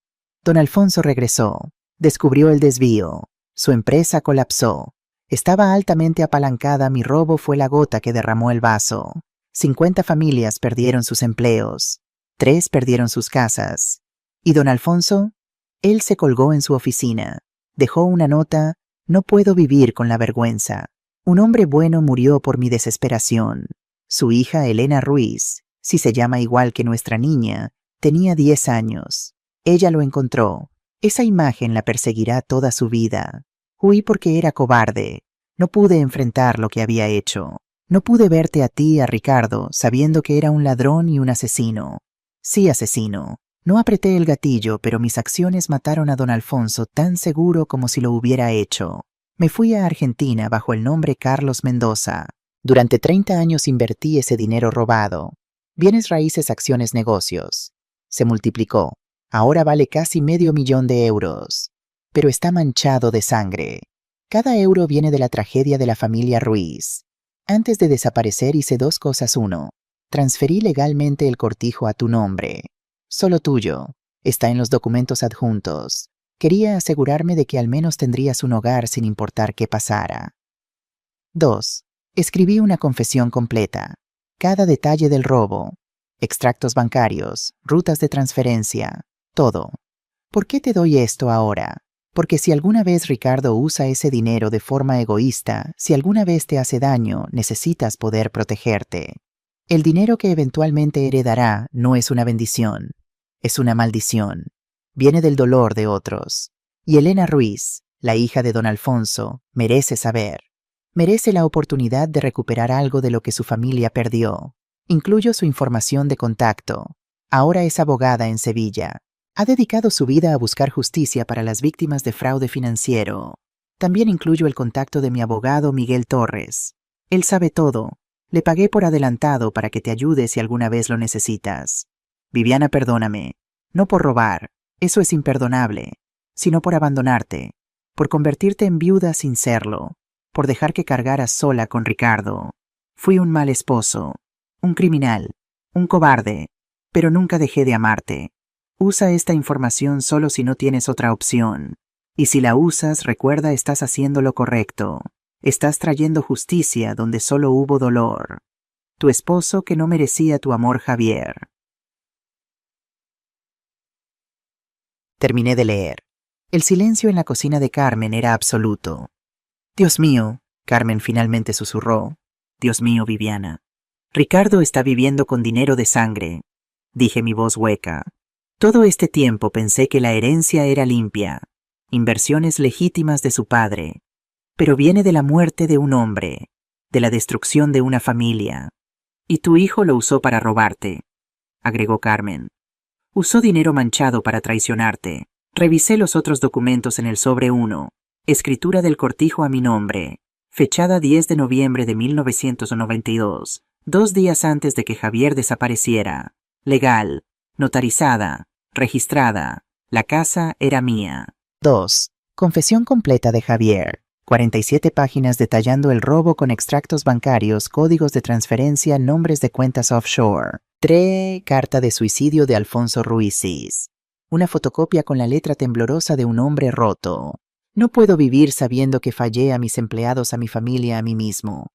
Don Alfonso regresó. Descubrió el desvío. Su empresa colapsó. Estaba altamente apalancada, mi robo fue la gota que derramó el vaso. 50 familias perdieron sus empleos. 3 perdieron sus casas. ¿Y don Alfonso? Él se colgó en su oficina. Dejó una nota: no puedo vivir con la vergüenza. Un hombre bueno murió por mi desesperación. Su hija Elena Ruiz, si se llama igual que nuestra niña, tenía 10 años. Ella lo encontró. Esa imagen la perseguirá toda su vida. Huí porque era cobarde. No pude enfrentar lo que había hecho. No pude verte a ti y a Ricardo sabiendo que era un ladrón y un asesino. Sí, asesino. No apreté el gatillo, pero mis acciones mataron a don Alfonso tan seguro como si lo hubiera hecho. Me fui a Argentina bajo el nombre Carlos Mendoza. Durante 30 años invertí ese dinero robado. Bienes raíces, acciones, negocios. Se multiplicó. Ahora vale casi $500,000. Pero está manchado de sangre. Cada euro viene de la tragedia de la familia Ruiz. Antes de desaparecer hice dos cosas. Uno, transferí legalmente el cortijo a tu nombre. Solo tuyo. Está en los documentos adjuntos. Quería asegurarme de que al menos tendrías un hogar sin importar qué pasara. 2. Escribí una confesión completa. Cada detalle del robo. Extractos bancarios, rutas de transferencia, todo. ¿Por qué te doy esto ahora? Porque si alguna vez Ricardo usa ese dinero de forma egoísta, si alguna vez te hace daño, necesitas poder protegerte. El dinero que eventualmente heredará no es una bendición, es una maldición. Viene del dolor de otros. Y Elena Ruiz, la hija de don Alfonso, merece saber. Merece la oportunidad de recuperar algo de lo que su familia perdió. Incluyo su información de contacto. Ahora es abogada en Sevilla. Ha dedicado su vida a buscar justicia para las víctimas de fraude financiero. También incluyo el contacto de mi abogado Miguel Torres. Él sabe todo. Le pagué por adelantado para que te ayude si alguna vez lo necesitas. Viviana, perdóname. No por robar, eso es imperdonable, sino por abandonarte, por convertirte en viuda sin serlo, por dejar que cargaras sola con Ricardo. Fui un mal esposo, un criminal, un cobarde, pero nunca dejé de amarte. Usa esta información solo si no tienes otra opción. Y si la usas, recuerda, estás haciendo lo correcto. Estás trayendo justicia donde solo hubo dolor. Tu esposo que no merecía tu amor, Javier. Terminé de leer. El silencio en la cocina de Carmen era absoluto. Dios mío, Carmen finalmente susurró. Dios mío, Viviana. Ricardo está viviendo con dinero de sangre, dije mi voz hueca. Todo este tiempo pensé que la herencia era limpia, inversiones legítimas de su padre, pero viene de la muerte de un hombre, de la destrucción de una familia. Y tu hijo lo usó para robarte, agregó Carmen. Usó dinero manchado para traicionarte. Revisé los otros documentos en el sobre 1, escritura del cortijo a mi nombre, fechada 10 de noviembre de 1992, 2 días antes de que Javier desapareciera. Legal, notarizada, registrada. La casa era mía. 2. Confesión completa de Javier. 47 páginas detallando el robo con extractos bancarios, códigos de transferencia, nombres de cuentas offshore. 3. Carta de suicidio de Alfonso Ruiz. Una fotocopia con la letra temblorosa de un hombre roto. No puedo vivir sabiendo que fallé a mis empleados, a mi familia, a mí mismo.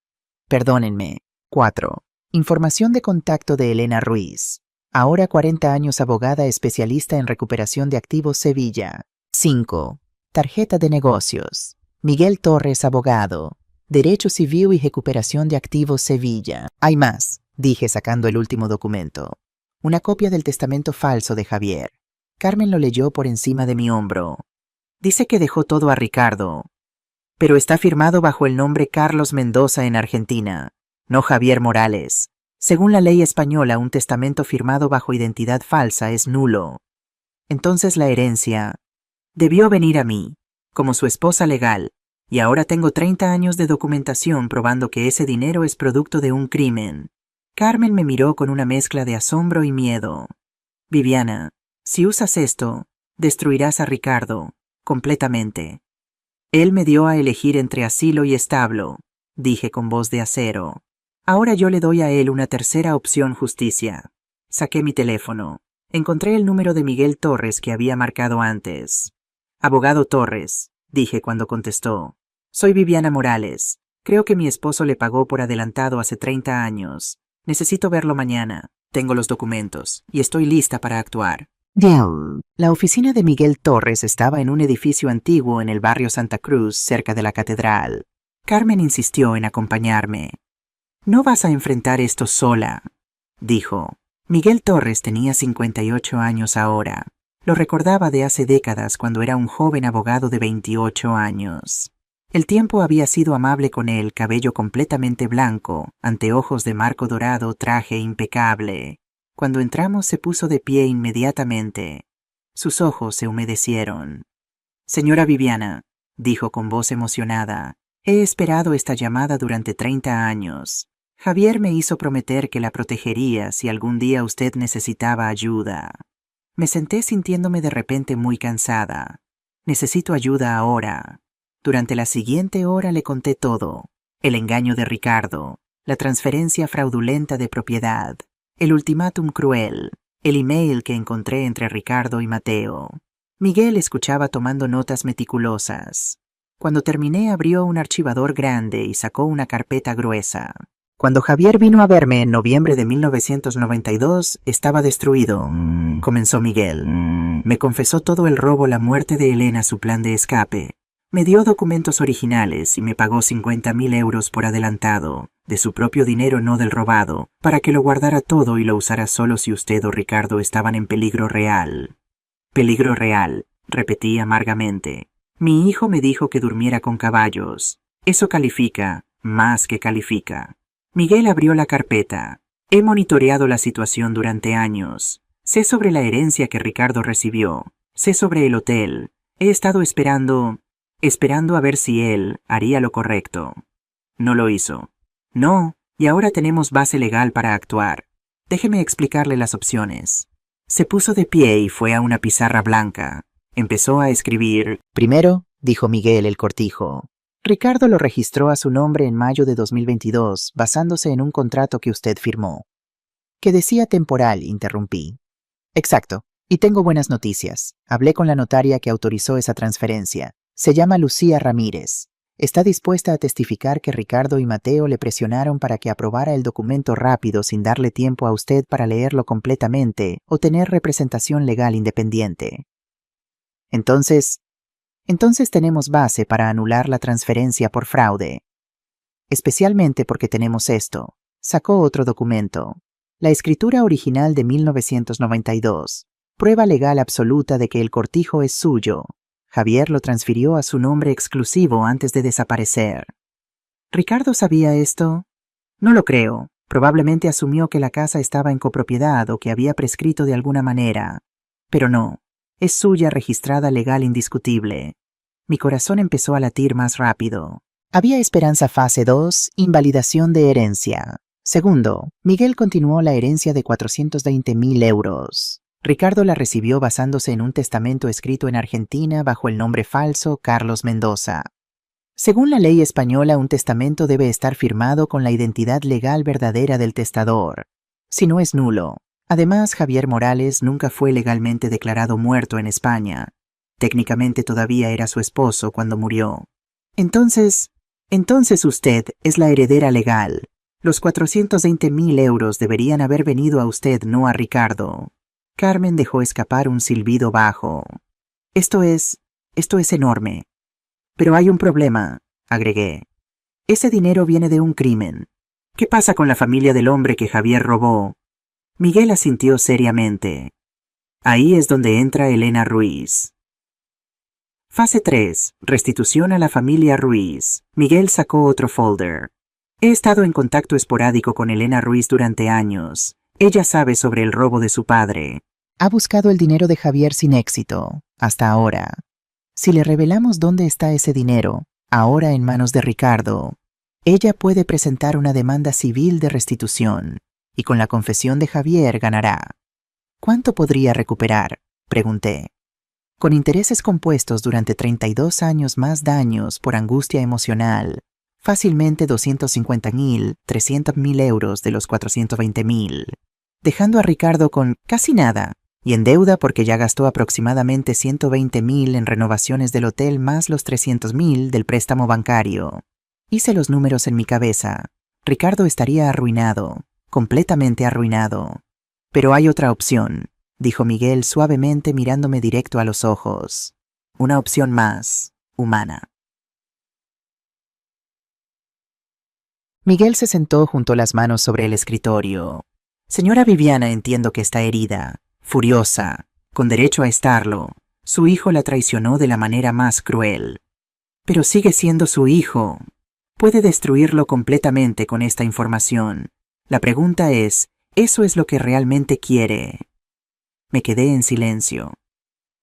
Perdónenme. 4. Información de contacto de Elena Ruiz. Ahora 40 años, abogada especialista en recuperación de activos, Sevilla. 5. Tarjeta de negocios. Miguel Torres, abogado. Derecho civil y recuperación de activos, Sevilla. Hay más, dije sacando el último documento. Una copia del testamento falso de Javier. Carmen lo leyó por encima de mi hombro. Dice que dejó todo a Ricardo, pero está firmado bajo el nombre Carlos Mendoza en Argentina, no Javier Morales. Según la ley española, un testamento firmado bajo identidad falsa es nulo. Entonces la herencia debió venir a mí, como su esposa legal, y ahora tengo 30 años de documentación probando que ese dinero es producto de un crimen. Carmen me miró con una mezcla de asombro y miedo. Viviana, si usas esto, destruirás a Ricardo, completamente. Él me dio a elegir entre asilo y establo, dije con voz de acero. Ahora yo le doy a él una tercera opción: justicia. Saqué mi teléfono. Encontré el número de Miguel Torres que había marcado antes. Abogado Torres, dije cuando contestó. Soy Viviana Morales. Creo que mi esposo le pagó por adelantado hace 30 años. Necesito verlo mañana. Tengo los documentos y estoy lista para actuar. La oficina de Miguel Torres estaba en un edificio antiguo en el barrio Santa Cruz, cerca de la catedral. Carmen insistió en acompañarme. No vas a enfrentar esto sola, dijo. Miguel Torres tenía 58 años ahora. Lo recordaba de hace décadas cuando era un joven abogado de 28 años. El tiempo había sido amable con él, cabello completamente blanco, anteojos de marco dorado, traje impecable. Cuando entramos se puso de pie inmediatamente. Sus ojos se humedecieron. Señora Viviana, dijo con voz emocionada, he esperado esta llamada durante 30 años. Javier me hizo prometer que la protegería si algún día usted necesitaba ayuda. Me senté sintiéndome de repente muy cansada. Necesito ayuda ahora. Durante la siguiente hora le conté todo. El engaño de Ricardo, la transferencia fraudulenta de propiedad, el ultimátum cruel, el email que encontré entre Ricardo y Mateo. Miguel escuchaba tomando notas meticulosas. Cuando terminé abrió un archivador grande y sacó una carpeta gruesa. Cuando Javier vino a verme en noviembre de 1992, estaba destruido, comenzó Miguel. Me confesó todo el robo, la muerte de Elena, su plan de escape. Me dio documentos originales y me pagó 50.000 euros por adelantado, de su propio dinero, no del robado, para que lo guardara todo y lo usara solo si usted o Ricardo estaban en peligro real. Peligro real, repetí amargamente. Mi hijo me dijo que durmiera con caballos. Eso califica, más que califica. Miguel abrió la carpeta. He monitoreado la situación durante años. Sé sobre la herencia que Ricardo recibió. Sé sobre el hotel. He estado esperando a ver si él haría lo correcto. No lo hizo. No, y ahora tenemos base legal para actuar. Déjeme explicarle las opciones. Se puso de pie y fue a una pizarra blanca. Empezó a escribir. Primero, dijo Miguel el Cortijo. Ricardo lo registró a su nombre en mayo de 2022, basándose en un contrato que usted firmó. Que decía temporal, interrumpí. Exacto, y tengo buenas noticias. Hablé con la notaria que autorizó esa transferencia. Se llama Lucía Ramírez. Está dispuesta a testificar que Ricardo y Mateo le presionaron para que aprobara el documento rápido sin darle tiempo a usted para leerlo completamente o tener representación legal independiente. Entonces tenemos base para anular la transferencia por fraude. Especialmente porque tenemos esto. Sacó otro documento. La escritura original de 1992. Prueba legal absoluta de que el cortijo es suyo. Javier lo transfirió a su nombre exclusivo antes de desaparecer. ¿Ricardo sabía esto? No lo creo. Probablemente asumió que la casa estaba en copropiedad o que había prescrito de alguna manera. Pero no. Es suya, registrada, legal, indiscutible. Mi corazón empezó a latir más rápido. Había esperanza. Fase 2, invalidación de herencia. Segundo, Miguel continuó la herencia de 420.000 euros. Ricardo la recibió basándose en un testamento escrito en Argentina bajo el nombre falso Carlos Mendoza. Según la ley española, un testamento debe estar firmado con la identidad legal verdadera del testador. Si no, es nulo. Además, Javier Morales nunca fue legalmente declarado muerto en España. Técnicamente todavía era su esposo cuando murió. Entonces usted es la heredera legal. Los 420.000 euros deberían haber venido a usted, no a Ricardo. Carmen dejó escapar un silbido bajo. Esto es enorme. Pero hay un problema, agregué. Ese dinero viene de un crimen. ¿Qué pasa con la familia del hombre que Javier robó? Miguel asintió seriamente. Ahí es donde entra Elena Ruiz. Fase 3. Restitución a la familia Ruiz. Miguel sacó otro folder. He estado en contacto esporádico con Elena Ruiz durante años. Ella sabe sobre el robo de su padre. Ha buscado el dinero de Javier sin éxito, hasta ahora. Si le revelamos dónde está ese dinero, ahora en manos de Ricardo, ella puede presentar una demanda civil de restitución, y con la confesión de Javier ganará. ¿Cuánto podría recuperar?, pregunté. Con intereses compuestos durante 32 años, más daños por angustia emocional, fácilmente 250.000, 300.000 euros de los 420.000, dejando a Ricardo con casi nada y en deuda porque ya gastó aproximadamente 120.000 en renovaciones del hotel más los 300.000 del préstamo bancario. Hice los números en mi cabeza. Ricardo estaría arruinado, completamente arruinado. Pero hay otra opción, dijo Miguel suavemente mirándome directo a los ojos. Una opción más, humana. Miguel se sentó junto las manos sobre el escritorio. Señora Viviana, entiendo que está herida, furiosa, con derecho a estarlo. Su hijo la traicionó de la manera más cruel. Pero sigue siendo su hijo. Puede destruirlo completamente con esta información. La pregunta es, ¿eso es lo que realmente quiere? Me quedé en silencio.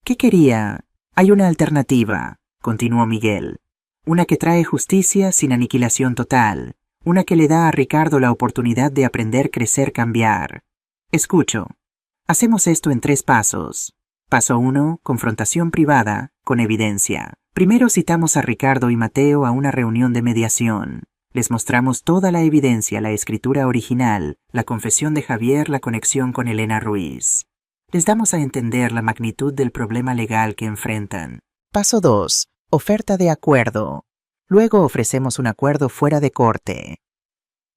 ¿Qué quería? Hay una alternativa, continuó Miguel. Una que trae justicia sin aniquilación total. Una que le da a Ricardo la oportunidad de aprender, crecer, cambiar. Escucho. Hacemos esto en 3 pasos. Paso 1. Confrontación privada, con evidencia. Primero citamos a Ricardo y Mateo a una reunión de mediación. Les mostramos toda la evidencia, la escritura original, la confesión de Javier, la conexión con Elena Ruiz. Les damos a entender la magnitud del problema legal que enfrentan. Paso 2. Oferta de acuerdo. Luego ofrecemos un acuerdo fuera de corte.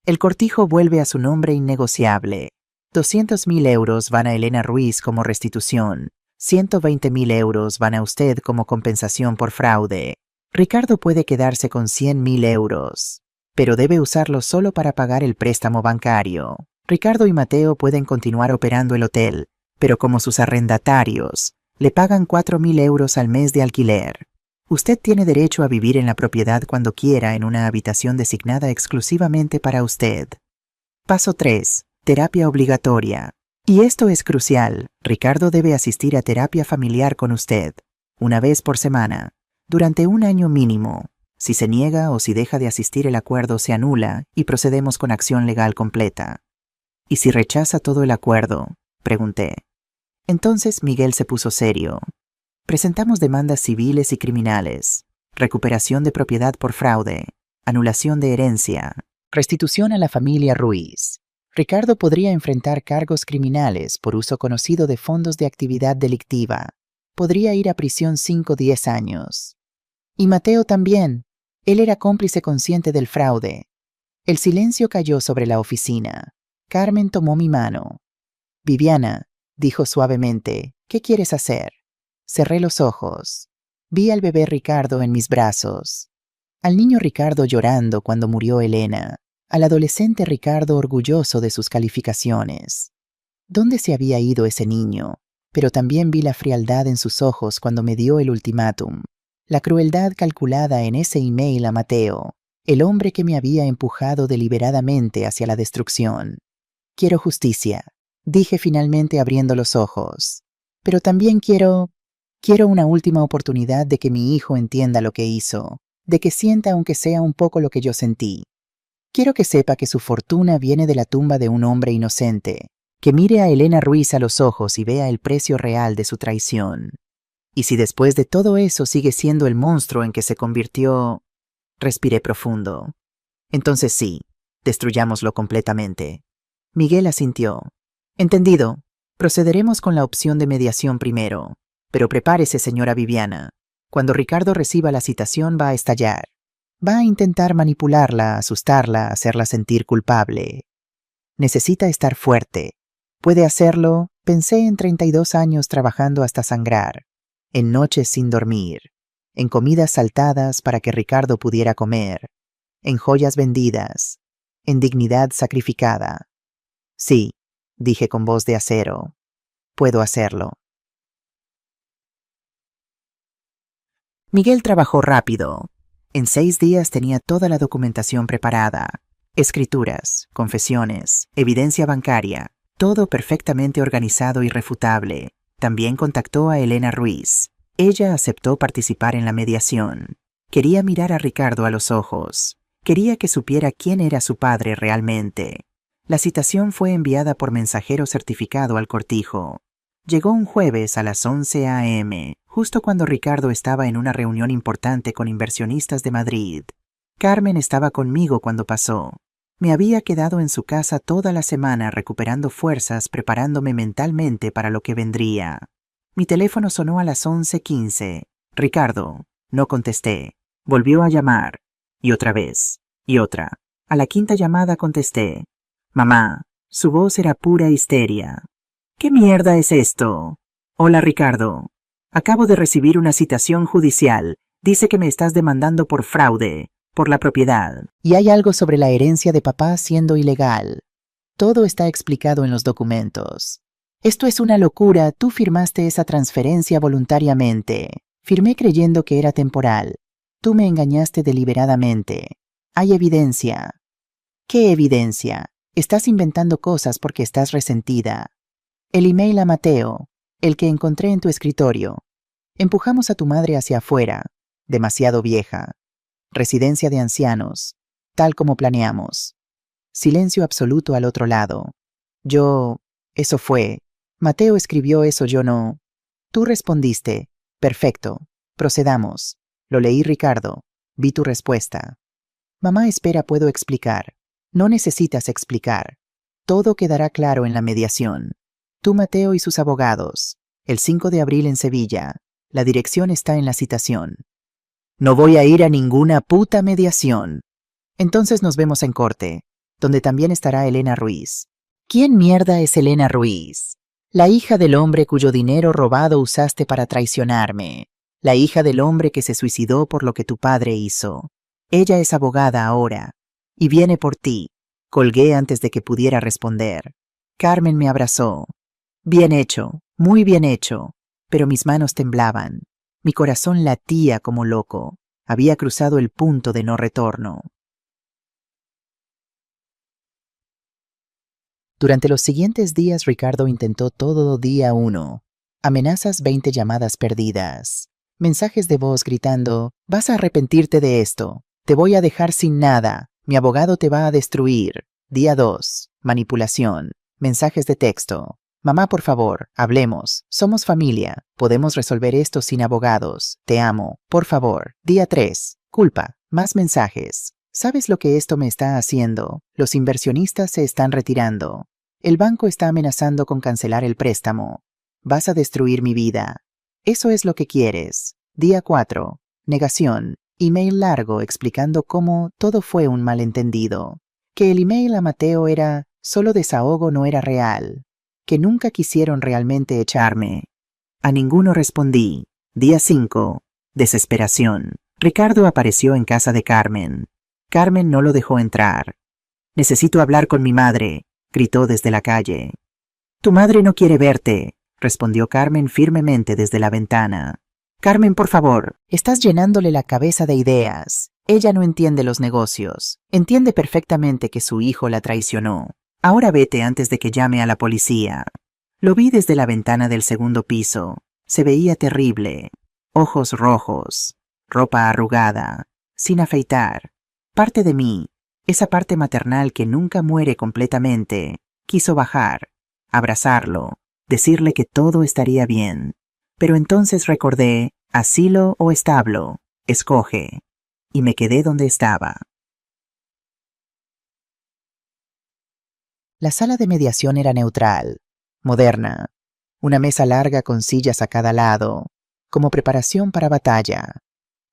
El cortijo vuelve a su nombre innegociable. 200.000 euros van a Elena Ruiz como restitución. 120.000 euros van a usted como compensación por fraude. Ricardo puede quedarse con 100.000 euros, pero debe usarlo solo para pagar el préstamo bancario. Ricardo y Mateo pueden continuar operando el hotel, pero como sus arrendatarios, le pagan 4.000 euros al mes de alquiler. Usted tiene derecho a vivir en la propiedad cuando quiera en una habitación designada exclusivamente para usted. Paso 3. Terapia obligatoria. Y esto es crucial. Ricardo debe asistir a terapia familiar con usted, una vez por semana, durante 1 año mínimo. Si se niega o si deja de asistir, el acuerdo se anula y procedemos con acción legal completa. ¿Y si rechaza todo el acuerdo?, pregunté. Entonces Miguel se puso serio. Presentamos demandas civiles y criminales, recuperación de propiedad por fraude, anulación de herencia, restitución a la familia Ruiz. Ricardo podría enfrentar cargos criminales por uso conocido de fondos de actividad delictiva. Podría ir a prisión 5 o 10 años. Y Mateo también. Él era cómplice consciente del fraude. El silencio cayó sobre la oficina. Carmen tomó mi mano. Viviana, dijo suavemente, ¿qué quieres hacer? Cerré los ojos. Vi al bebé Ricardo en mis brazos. Al niño Ricardo llorando cuando murió Elena. Al adolescente Ricardo orgulloso de sus calificaciones. ¿Dónde se había ido ese niño? Pero también vi la frialdad en sus ojos cuando me dio el ultimátum. La crueldad calculada en ese email a Mateo, el hombre que me había empujado deliberadamente hacia la destrucción. Quiero justicia, dije finalmente abriendo los ojos. Pero también quiero una última oportunidad de que mi hijo entienda lo que hizo, de que sienta aunque sea un poco lo que yo sentí. Quiero que sepa que su fortuna viene de la tumba de un hombre inocente, que mire a Elena Ruiz a los ojos y vea el precio real de su traición. Y si después de todo eso sigue siendo el monstruo en que se convirtió... Respiré profundo. Entonces sí, destruyámoslo completamente. Miguel asintió. Entendido. Procederemos con la opción de mediación primero. Pero prepárese, señora Viviana. Cuando Ricardo reciba la citación va a estallar. Va a intentar manipularla, asustarla, hacerla sentir culpable. Necesita estar fuerte. Puede hacerlo, pensé, en 32 años trabajando hasta sangrar, en noches sin dormir, en comidas saltadas para que Ricardo pudiera comer, en joyas vendidas, en dignidad sacrificada. Sí, dije con voz de acero, puedo hacerlo. Miguel trabajó rápido. En 6 días tenía toda la documentación preparada. Escrituras, confesiones, evidencia bancaria, todo perfectamente organizado y refutable. También contactó a Elena Ruiz. Ella aceptó participar en la mediación. Quería mirar a Ricardo a los ojos. Quería que supiera quién era su padre realmente. La citación fue enviada por mensajero certificado al cortijo. Llegó un jueves a las 11 a.m., justo cuando Ricardo estaba en una reunión importante con inversionistas de Madrid. Carmen estaba conmigo cuando pasó. Me había quedado en su casa toda la semana recuperando fuerzas, preparándome mentalmente para lo que vendría. Mi teléfono sonó a las 11:15. Ricardo. No contesté. Volvió a llamar. Y otra vez. Y otra. A la 5ª llamada contesté. Mamá. Su voz era pura histeria. ¿Qué mierda es esto? Hola, Ricardo. Acabo de recibir una citación judicial. Dice que me estás demandando por fraude, por la propiedad. Y hay algo sobre la herencia de papá siendo ilegal. Todo está explicado en los documentos. Esto es una locura. Tú firmaste esa transferencia voluntariamente. Firmé creyendo que era temporal. Tú me engañaste deliberadamente. Hay evidencia. ¿Qué evidencia? Estás inventando cosas porque estás resentida. El email a Mateo, el que encontré en tu escritorio. Empujamos a tu madre hacia afuera, demasiado vieja. Residencia de ancianos. tal como planeamos. Silencio absoluto al otro lado. Eso fue. Mateo escribió eso, yo no. Tú respondiste. Perfecto. Procedamos. Lo leí, Ricardo. Vi tu respuesta. Mamá, espera, puedo explicar. No necesitas explicar. Todo quedará claro en la mediación. Tú, Mateo, y sus abogados. El 5 de abril en Sevilla. La dirección está en la citación. No voy a ir a ninguna puta mediación. Entonces nos vemos en corte, donde también estará Elena Ruiz. ¿Quién mierda es Elena Ruiz? La hija del hombre cuyo dinero robado usaste para traicionarme. La hija del hombre que se suicidó por lo que tu padre hizo. Ella es abogada ahora, y viene por ti. Colgué antes de que pudiera responder. Carmen me abrazó. Bien hecho, muy bien hecho, pero mis manos temblaban. Mi corazón latía como loco. Había cruzado el punto de no retorno. Durante los siguientes días, Ricardo intentó todo día 1. Amenazas, 20 llamadas perdidas. Mensajes de voz gritando, vas a arrepentirte de esto. Te voy a dejar sin nada. Mi abogado te va a destruir. Día 2. Manipulación. Mensajes de texto. Mamá, por favor, hablemos. Somos familia. Podemos resolver esto sin abogados. Te amo. Por favor. Día 3. Culpa. Más mensajes. ¿Sabes lo que esto me está haciendo? Los inversionistas se están retirando. El banco está amenazando con cancelar el préstamo. Vas a destruir mi vida. Eso es lo que quieres. Día 4. Negación. Email largo explicando cómo todo fue un malentendido. Que el email a Mateo era solo desahogo, no era real. Que nunca quisieron realmente echarme. A ninguno respondí. Día 5. Desesperación. Ricardo apareció en casa de Carmen. Carmen no lo dejó entrar. Necesito hablar con mi madre, gritó desde la calle. Tu madre no quiere verte, respondió Carmen firmemente desde la ventana. Carmen, por favor, estás llenándole la cabeza de ideas. Ella no entiende los negocios. Entiende perfectamente que su hijo la traicionó. Ahora vete antes de que llame a la policía. Lo vi desde la ventana del segundo piso. Se veía terrible. Ojos rojos, ropa arrugada, sin afeitar. Parte de mí, esa parte maternal que nunca muere completamente, quiso bajar, abrazarlo, decirle que todo estaría bien. Pero entonces recordé, asilo o establo, escoge, y me quedé donde estaba. La sala de mediación era neutral, moderna, una mesa larga con sillas a cada lado, como preparación para batalla.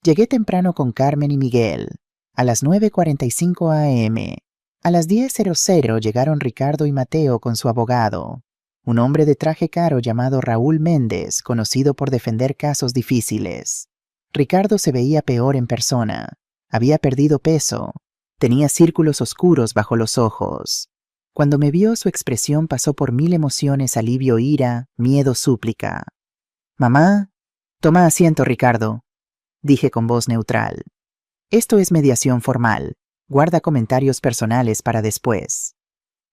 Llegué temprano con Carmen y Miguel, a las 9:45 a.m. A las 10:00 llegaron Ricardo y Mateo con su abogado, un hombre de traje caro llamado Raúl Méndez, conocido por defender casos difíciles. Ricardo se veía peor en persona. Había perdido peso. Tenía círculos oscuros bajo los ojos. Cuando me vio, su expresión pasó por 1000 emociones: alivio, ira, miedo, súplica. Mamá, toma asiento, Ricardo, dije con voz neutral. Esto es mediación formal. Guarda comentarios personales para después.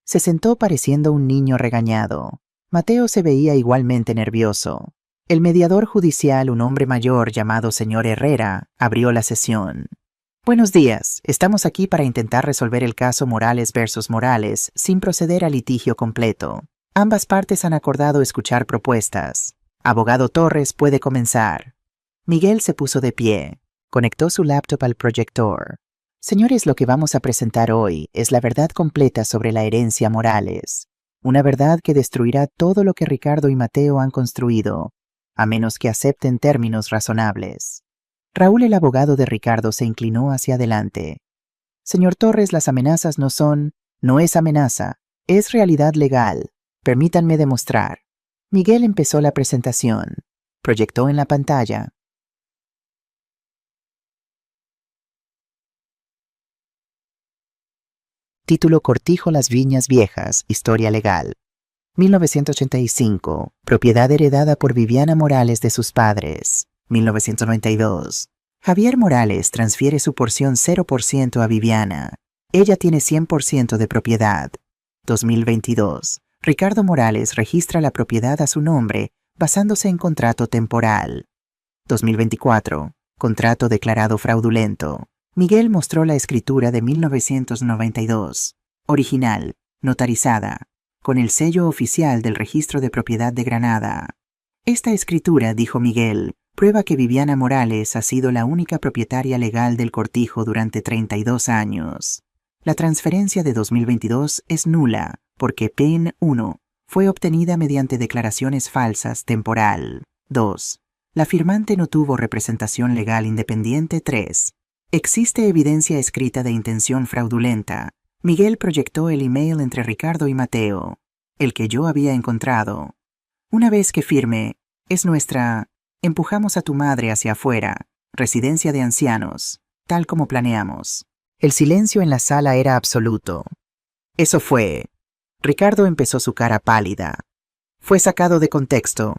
Se sentó pareciendo un niño regañado. Mateo se veía igualmente nervioso. El mediador judicial, un hombre mayor llamado señor Herrera, abrió la sesión. Buenos días. Estamos aquí para intentar resolver el caso Morales versus Morales sin proceder a litigio completo. Ambas partes han acordado escuchar propuestas. Abogado Torres puede comenzar. Miguel se puso de pie. Conectó su laptop al proyector. Señores, lo que vamos a presentar hoy es la verdad completa sobre la herencia Morales. Una verdad que destruirá todo lo que Ricardo y Mateo han construido, a menos que acepten términos razonables. Raúl, el abogado de Ricardo, se inclinó hacia adelante. Señor Torres, las amenazas no es amenaza, es realidad legal. Permítanme demostrar. Miguel empezó la presentación. Proyectó en la pantalla. Título cortijo: Las Viñas Viejas, historia legal. 1985. Propiedad heredada por Viviana Morales de sus padres. 1992. Javier Morales transfiere su porción 0% a Viviana. Ella tiene 100% de propiedad. 2022. Ricardo Morales registra la propiedad a su nombre basándose en contrato temporal. 2024. Contrato declarado fraudulento. Miguel mostró la escritura de 1992, original, notarizada, con el sello oficial del Registro de Propiedad de Granada. Esta escritura, dijo Miguel, prueba que Viviana Morales ha sido la única propietaria legal del cortijo durante 32 años. La transferencia de 2022 es nula, porque PIN 1 fue obtenida mediante declaraciones falsas temporal. 2. La firmante no tuvo representación legal independiente. 3. Existe evidencia escrita de intención fraudulenta. Miguel proyectó el email entre Ricardo y Mateo, el que yo había encontrado. Una vez que firme, es nuestra, empujamos a tu madre hacia afuera, residencia de ancianos, tal como planeamos. El silencio en la sala era absoluto. Eso fue. Ricardo empezó su cara pálida. Fue sacado de contexto.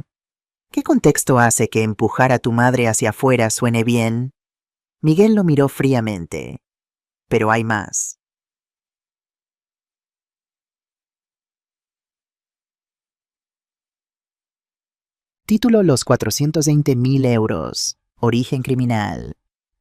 ¿Qué contexto hace que empujar a tu madre hacia afuera suene bien? Miguel lo miró fríamente. Pero hay más. Título: Los 420.000 euros. Origen criminal.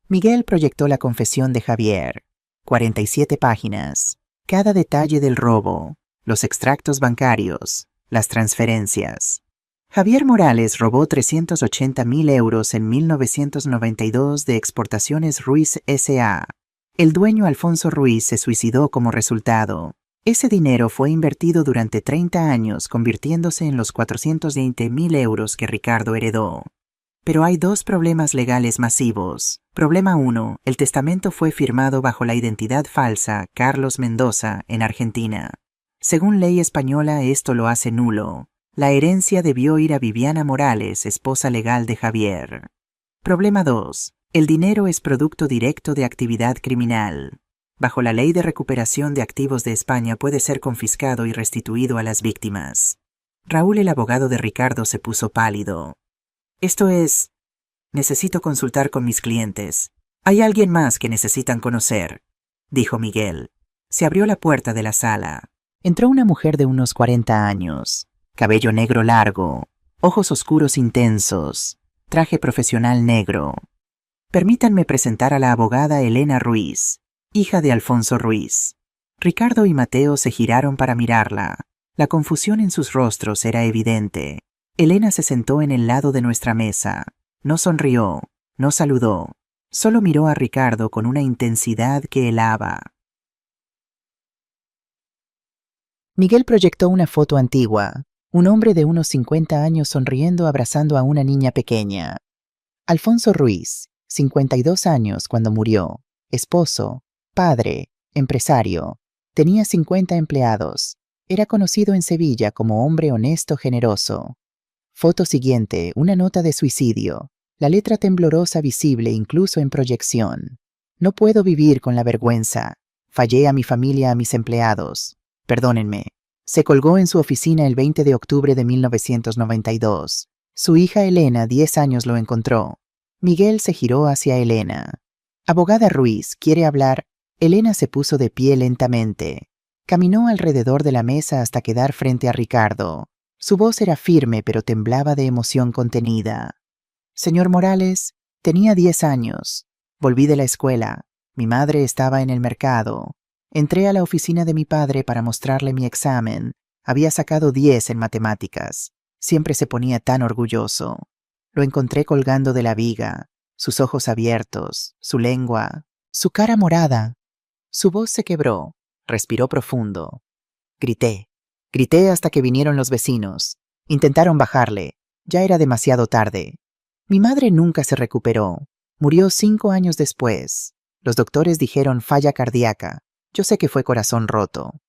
Miguel proyectó la confesión de Javier. 47 páginas. Cada detalle del robo, los extractos bancarios, las transferencias. Javier Morales robó 380.000 euros en 1992 de Exportaciones Ruiz S.A. El dueño Alfonso Ruiz se suicidó como resultado. Ese dinero fue invertido durante 30 años, convirtiéndose en los 420.000 euros que Ricardo heredó. Pero hay dos problemas legales masivos. Problema 1. El testamento fue firmado bajo la identidad falsa Carlos Mendoza en Argentina. Según ley española, esto lo hace nulo. La herencia debió ir a Viviana Morales, esposa legal de Javier. Problema 2. El dinero es producto directo de actividad criminal. Bajo la Ley de Recuperación de Activos de España puede ser confiscado y restituido a las víctimas. Raúl, el abogado de Ricardo, se puso pálido. Esto es... Necesito consultar con mis clientes. Hay alguien más que necesitan conocer, dijo Miguel. Se abrió la puerta de la sala. Entró una mujer de unos 40 años. Cabello negro largo, ojos oscuros intensos, traje profesional negro. Permítanme presentar a la abogada Elena Ruiz, hija de Alfonso Ruiz. Ricardo y Mateo se giraron para mirarla. La confusión en sus rostros era evidente. Elena se sentó en el lado de nuestra mesa. No sonrió, no saludó. Solo miró a Ricardo con una intensidad que helaba. Miguel proyectó una foto antigua. Un hombre de unos 50 años sonriendo abrazando a una niña pequeña. Alfonso Ruiz, 52 años cuando murió. Esposo, padre, empresario. Tenía 50 empleados. Era conocido en Sevilla como hombre honesto, generoso. Foto siguiente, una nota de suicidio. La letra temblorosa visible incluso en proyección. No puedo vivir con la vergüenza. Fallé a mi familia, a mis empleados. Perdónenme. Se colgó en su oficina el 20 de octubre de 1992. Su hija Elena, 10 años, lo encontró. Miguel se giró hacia Elena. Abogada Ruiz, ¿quiere hablar? Elena se puso de pie lentamente. Caminó alrededor de la mesa hasta quedar frente a Ricardo. Su voz era firme pero temblaba de emoción contenida. Señor Morales, tenía 10 años. Volví de la escuela. Mi madre estaba en el mercado. Entré a la oficina de mi padre para mostrarle mi examen. Había sacado 10 en matemáticas. Siempre se ponía tan orgulloso. Lo encontré colgando de la viga, sus ojos abiertos, su lengua, su cara morada. Su voz se quebró. Respiró profundo. Grité. Grité hasta que vinieron los vecinos. Intentaron bajarle. Ya era demasiado tarde. Mi madre nunca se recuperó. Murió 5 años después. Los doctores dijeron falla cardíaca. Yo sé que fue corazón roto.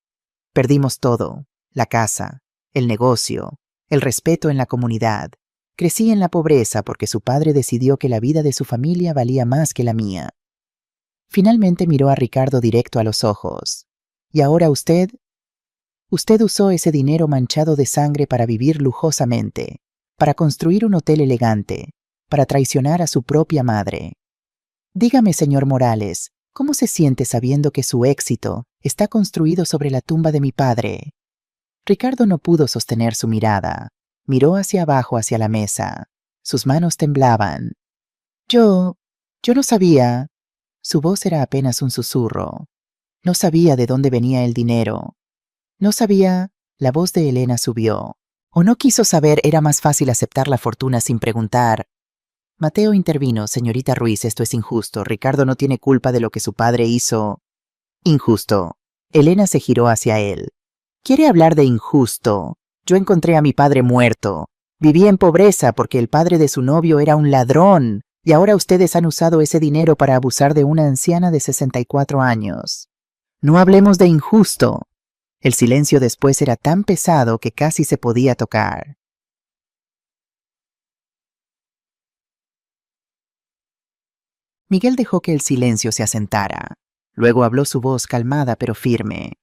Perdimos todo. La casa, el negocio, el respeto en la comunidad. Crecí en la pobreza porque su padre decidió que la vida de su familia valía más que la mía. Finalmente miró a Ricardo directo a los ojos. ¿Y ahora usted? Usted usó ese dinero manchado de sangre para vivir lujosamente, para construir un hotel elegante, para traicionar a su propia madre. Dígame, señor Morales, ¿cómo se siente sabiendo que su éxito está construido sobre la tumba de mi padre? Ricardo no pudo sostener su mirada. Miró hacia abajo, hacia la mesa. Sus manos temblaban. Yo no sabía. Su voz era apenas un susurro. No sabía de dónde venía el dinero. No sabía. La voz de Elena subió. O no quiso saber, era más fácil aceptar la fortuna sin preguntar. Mateo intervino. Señorita Ruiz, esto es injusto. Ricardo no tiene culpa de lo que su padre hizo. Injusto. Elena se giró hacia él. ¿Quiere hablar de injusto? Yo encontré a mi padre muerto. Vivía en pobreza porque el padre de su novio era un ladrón. Y ahora ustedes han usado ese dinero para abusar de una anciana de 64 años. No hablemos de injusto. El silencio después era tan pesado que casi se podía tocar. Miguel dejó que el silencio se asentara. Luego habló su voz calmada pero firme.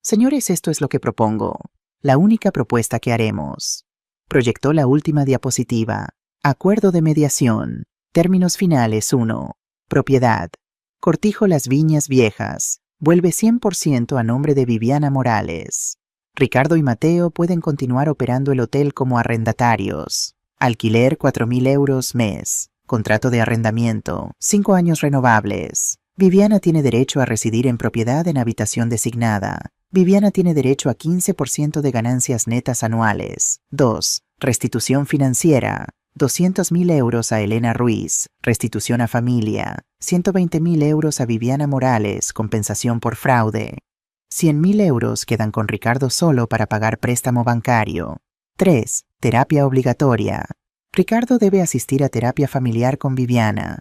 Señores, esto es lo que propongo. La única propuesta que haremos. Proyectó la última diapositiva. Acuerdo de mediación. Términos finales 1. Propiedad. Cortijo Las Viñas Viejas. Vuelve 100% a nombre de Viviana Morales. Ricardo y Mateo pueden continuar operando el hotel como arrendatarios. Alquiler 4.000 euros mes. Contrato de arrendamiento. 5 años renovables. Viviana tiene derecho a residir en propiedad en habitación designada. Viviana tiene derecho a 15% de ganancias netas anuales. 2. Restitución financiera. 200.000 euros a Elena Ruiz, restitución a familia. 120.000 euros a Viviana Morales, compensación por fraude. 100.000 euros quedan con Ricardo solo para pagar préstamo bancario. 3. Terapia obligatoria. Ricardo debe asistir a terapia familiar con Viviana.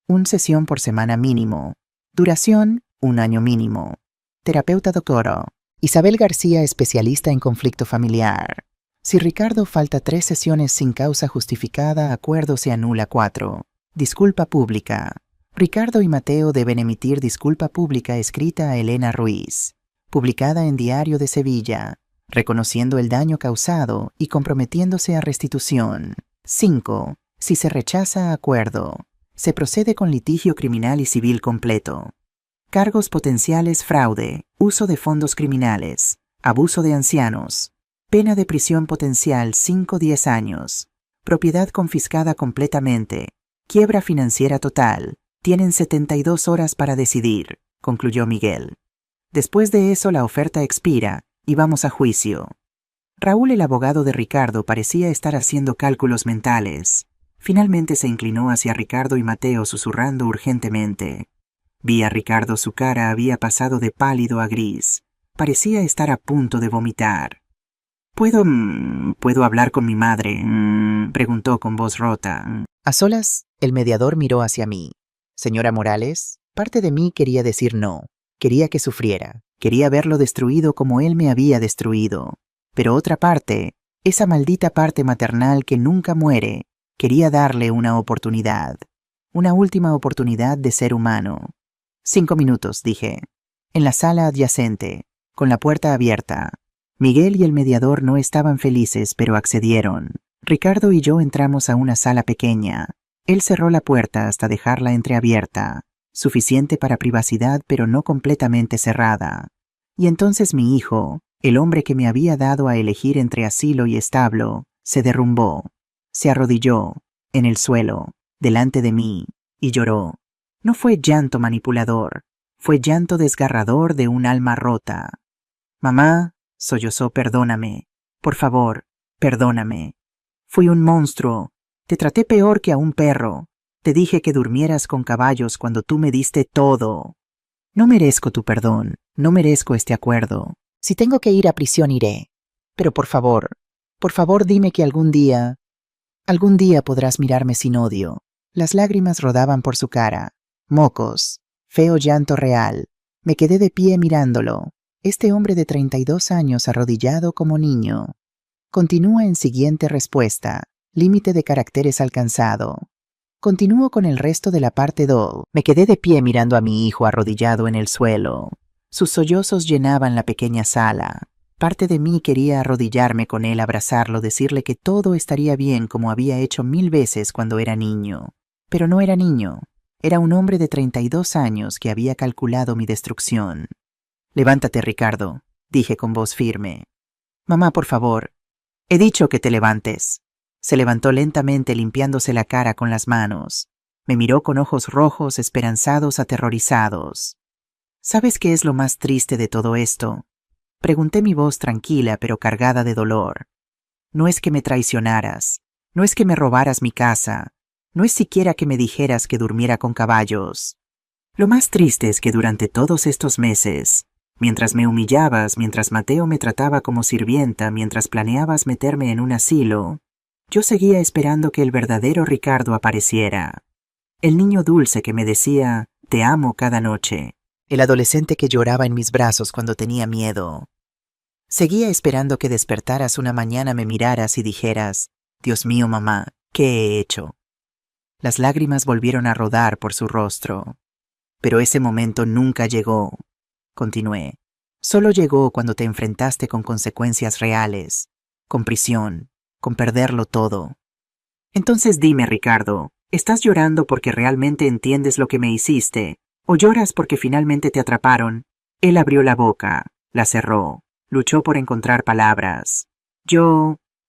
1 sesión por semana mínimo. Duración, 1 año mínimo. Terapeuta doctora. Isabel García, especialista en conflicto familiar. Si Ricardo falta 3 sesiones sin causa justificada, acuerdo se anula 4. Disculpa pública. Ricardo y Mateo deben emitir disculpa pública escrita a Elena Ruiz, publicada en Diario de Sevilla, reconociendo el daño causado y comprometiéndose a restitución. 5. Si se rechaza acuerdo, se procede con litigio criminal y civil completo. Cargos potenciales: fraude, uso de fondos criminales, abuso de ancianos. Pena de prisión potencial 5-10 años. Propiedad confiscada completamente. Quiebra financiera total. Tienen 72 horas para decidir, concluyó Miguel. Después de eso la oferta expira y vamos a juicio. Raúl, el abogado de Ricardo, parecía estar haciendo cálculos mentales. Finalmente se inclinó hacia Ricardo y Mateo susurrando urgentemente. Vi a Ricardo, su cara había pasado de pálido a gris. Parecía estar a punto de vomitar. ¿Puedo hablar con mi madre? Preguntó con voz rota. A solas, el mediador miró hacia mí. Señora Morales, parte de mí quería decir no. Quería que sufriera. Quería verlo destruido como él me había destruido. Pero otra parte, esa maldita parte maternal que nunca muere, quería darle una oportunidad. Una última oportunidad de ser humano. 5 minutos, dije. En la sala adyacente, con la puerta abierta. Miguel y el mediador no estaban felices, pero accedieron. Ricardo y yo entramos a una sala pequeña. Él cerró la puerta hasta dejarla entreabierta, suficiente para privacidad pero no completamente cerrada. Y entonces mi hijo, el hombre que me había dado a elegir entre asilo y establo, se derrumbó. Se arrodilló, en el suelo, delante de mí, y lloró. No fue llanto manipulador, fue llanto desgarrador de un alma rota. Mamá, sollozó, perdóname. Por favor, perdóname. Fui un monstruo. Te traté peor que a un perro. Te dije que durmieras con caballos cuando tú me diste todo. No merezco tu perdón. No merezco este acuerdo. Si tengo que ir a prisión, iré. Pero por favor dime que algún día podrás mirarme sin odio. Las lágrimas rodaban por su cara. Mocos. Feo llanto real. Me quedé de pie mirándolo. Este hombre de 32 años arrodillado como niño. Continúa en siguiente respuesta. Límite de caracteres alcanzado. Continúo con el resto de la parte 2. Me quedé de pie mirando a mi hijo arrodillado en el suelo. Sus sollozos llenaban la pequeña sala. Parte de mí quería arrodillarme con él, abrazarlo, decirle que todo estaría bien como había hecho 1000 veces cuando era niño. Pero no era niño. Era un hombre de 32 años que había calculado mi destrucción. Levántate, Ricardo, dije con voz firme. Mamá, por favor. He dicho que te levantes. Se levantó lentamente limpiándose la cara con las manos. Me miró con ojos rojos, esperanzados, aterrorizados. ¿Sabes qué es lo más triste de todo esto? Pregunté, mi voz tranquila pero cargada de dolor. No es que me traicionaras, no es que me robaras mi casa, no es siquiera que me dijeras que durmiera con caballos. Lo más triste es que durante todos estos meses, mientras me humillabas, mientras Mateo me trataba como sirvienta, mientras planeabas meterme en un asilo, yo seguía esperando que el verdadero Ricardo apareciera. El niño dulce que me decía, te amo cada noche. El adolescente que lloraba en mis brazos cuando tenía miedo. Seguía esperando que despertaras una mañana, me miraras y dijeras, Dios mío, mamá, ¿qué he hecho? Las lágrimas volvieron a rodar por su rostro. Pero ese momento nunca llegó. Continué. Solo llegó cuando te enfrentaste con consecuencias reales, con prisión, con perderlo todo. Entonces dime, Ricardo, ¿estás llorando porque realmente entiendes lo que me hiciste? ¿O lloras porque finalmente te atraparon? Él abrió la boca, la cerró, luchó por encontrar palabras.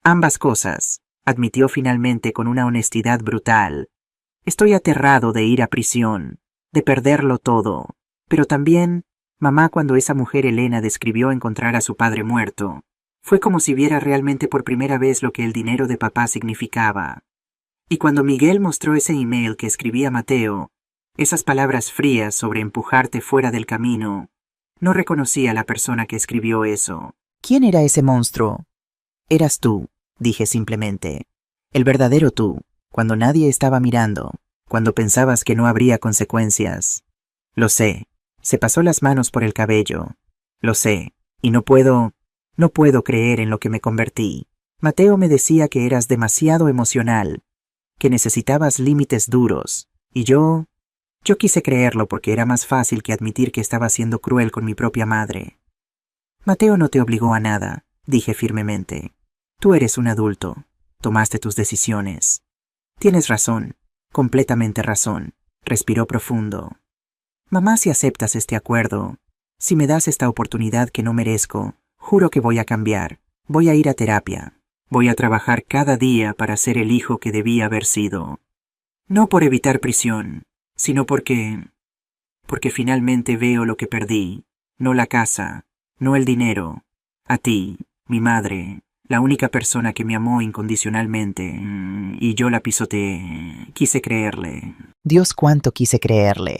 Ambas cosas, admitió finalmente con una honestidad brutal. Estoy aterrado de ir a prisión, de perderlo todo. Pero también, mamá, cuando esa mujer Elena describió encontrar a su padre muerto, fue como si viera realmente por primera vez lo que el dinero de papá significaba. Y cuando Miguel mostró ese email que escribía Mateo, esas palabras frías sobre empujarte fuera del camino, no reconocí a la persona que escribió eso. ¿Quién era ese monstruo? Eras tú, dije simplemente. El verdadero tú, cuando nadie estaba mirando, cuando pensabas que no habría consecuencias. Lo sé, se pasó las manos por el cabello. Lo sé, y no puedo creer en lo que me convertí. Mateo me decía que eras demasiado emocional, que necesitabas límites duros, y yo quise creerlo porque era más fácil que admitir que estaba siendo cruel con mi propia madre. Mateo no te obligó a nada, dije firmemente. Tú eres un adulto, tomaste tus decisiones. Tienes razón, completamente razón, respiró profundo. Mamá, si aceptas este acuerdo, si me das esta oportunidad que no merezco, juro que voy a cambiar, voy a ir a terapia, voy a trabajar cada día para ser el hijo que debía haber sido. No por evitar prisión, sino porque finalmente veo lo que perdí, no la casa, no el dinero, a ti, mi madre, la única persona que me amó incondicionalmente, y yo la pisoteé. Quise creerle. Dios, cuánto quise creerle,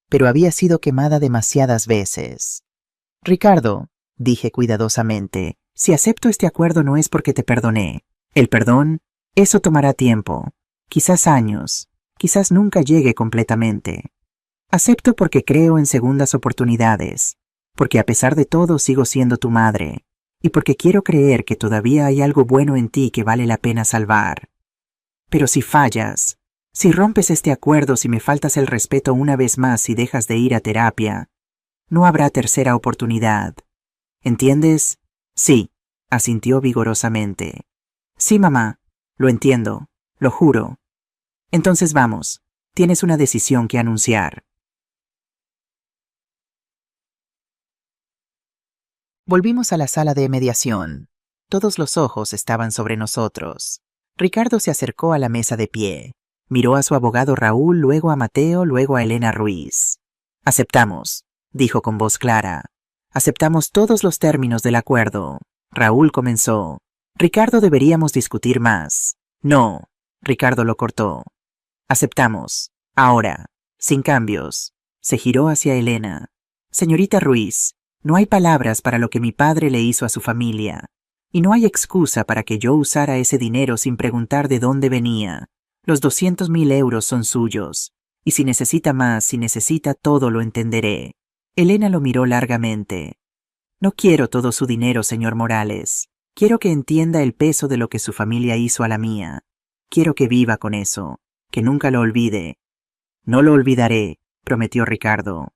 pero había sido quemada demasiadas veces. Ricardo, dije cuidadosamente, si acepto este acuerdo no es porque te perdoné. El perdón, eso tomará tiempo, quizás años, quizás nunca llegue completamente. Acepto porque creo en segundas oportunidades, porque a pesar de todo sigo siendo tu madre, y porque quiero creer que todavía hay algo bueno en ti que vale la pena salvar. Pero si fallas, si rompes este acuerdo, si me faltas el respeto una vez más y dejas de ir a terapia, no habrá tercera oportunidad. ¿Entiendes? Sí, asintió vigorosamente. Sí, mamá, lo entiendo, lo juro. Entonces vamos, tienes una decisión que anunciar. Volvimos a la sala de mediación. Todos los ojos estaban sobre nosotros. Ricardo se acercó a la mesa de pie. Miró a su abogado Raúl, luego a Mateo, luego a Elena Ruiz. Aceptamos, dijo con voz clara. Aceptamos todos los términos del acuerdo. Raúl comenzó. Ricardo, deberíamos discutir más. No, Ricardo lo cortó. Aceptamos. Ahora, sin cambios. Se giró hacia Elena. Señorita Ruiz, no hay palabras para lo que mi padre le hizo a su familia. Y no hay excusa para que yo usara ese dinero sin preguntar de dónde venía. Los 200.000 euros son suyos. Y si necesita más, si necesita todo, lo entenderé. Elena lo miró largamente. No quiero todo su dinero, señor Morales. Quiero que entienda el peso de lo que su familia hizo a la mía. Quiero que viva con eso, que nunca lo olvide. No lo olvidaré, prometió Ricardo.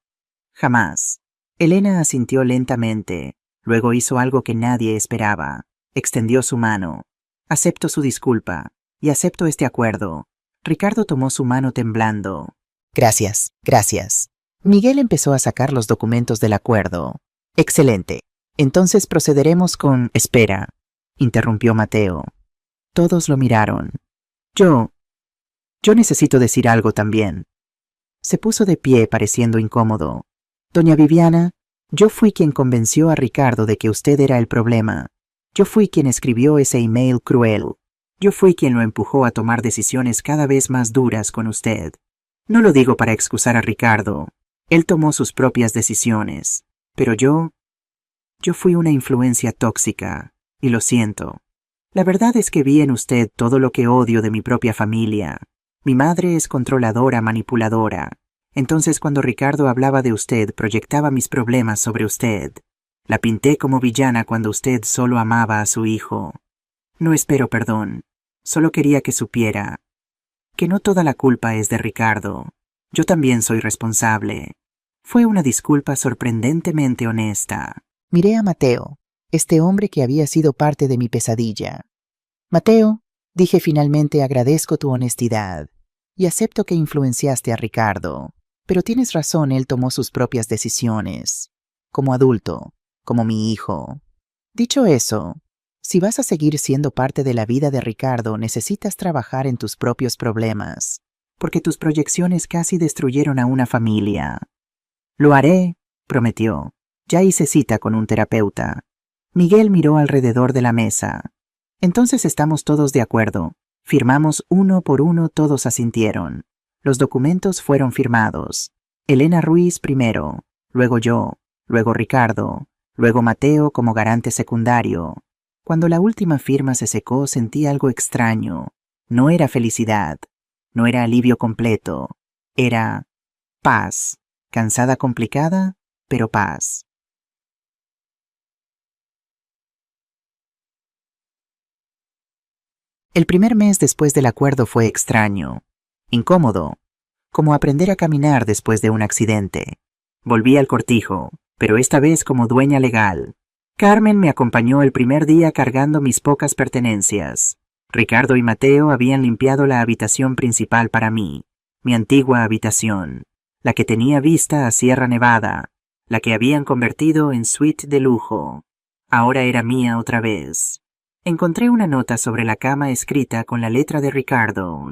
Jamás. Elena asintió lentamente, luego hizo algo que nadie esperaba. Extendió su mano. Acepto su disculpa, y acepto este acuerdo. Ricardo tomó su mano temblando. Gracias, gracias. Miguel empezó a sacar los documentos del acuerdo. Excelente. Entonces procederemos con... Espera, interrumpió Mateo. Todos lo miraron. Yo Yo necesito decir algo también. Se puso de pie pareciendo incómodo. Doña Viviana, yo fui quien convenció a Ricardo de que usted era el problema. Yo fui quien escribió ese email cruel. Yo fui quien lo empujó a tomar decisiones cada vez más duras con usted. No lo digo para excusar a Ricardo. Él tomó sus propias decisiones. Pero yo fui una influencia tóxica, y lo siento. La verdad es que vi en usted todo lo que odio de mi propia familia. Mi madre es controladora, manipuladora. Entonces cuando Ricardo hablaba de usted, proyectaba mis problemas sobre usted. La pinté como villana cuando usted solo amaba a su hijo. No espero perdón. Solo quería que supiera que no toda la culpa es de Ricardo. Yo también soy responsable. Fue una disculpa sorprendentemente honesta. Miré a Mateo, este hombre que había sido parte de mi pesadilla. Mateo, dije finalmente, agradezco tu honestidad y acepto que influenciaste a Ricardo, pero tienes razón, él tomó sus propias decisiones, como adulto, como mi hijo. Dicho eso, si vas a seguir siendo parte de la vida de Ricardo, necesitas trabajar en tus propios problemas, porque tus proyecciones casi destruyeron a una familia. Lo haré, prometió. Ya hice cita con un terapeuta. Miguel miró alrededor de la mesa. Entonces estamos todos de acuerdo. Firmamos uno por uno, todos asintieron. Los documentos fueron firmados. Elena Ruiz primero, luego yo, luego Ricardo, luego Mateo como garante secundario. Cuando la última firma se secó, sentí algo extraño. No era felicidad, no era alivio completo, era paz. Cansada, complicada, pero paz. El primer mes después del acuerdo fue extraño, incómodo, como aprender a caminar después de un accidente. Volví al cortijo, pero esta vez como dueña legal. Carmen me acompañó el primer día cargando mis pocas pertenencias. Ricardo y Mateo habían limpiado la habitación principal para mí, mi antigua habitación, la que tenía vista a Sierra Nevada, la que habían convertido en suite de lujo. Ahora era mía otra vez. Encontré una nota sobre la cama escrita con la letra de Ricardo.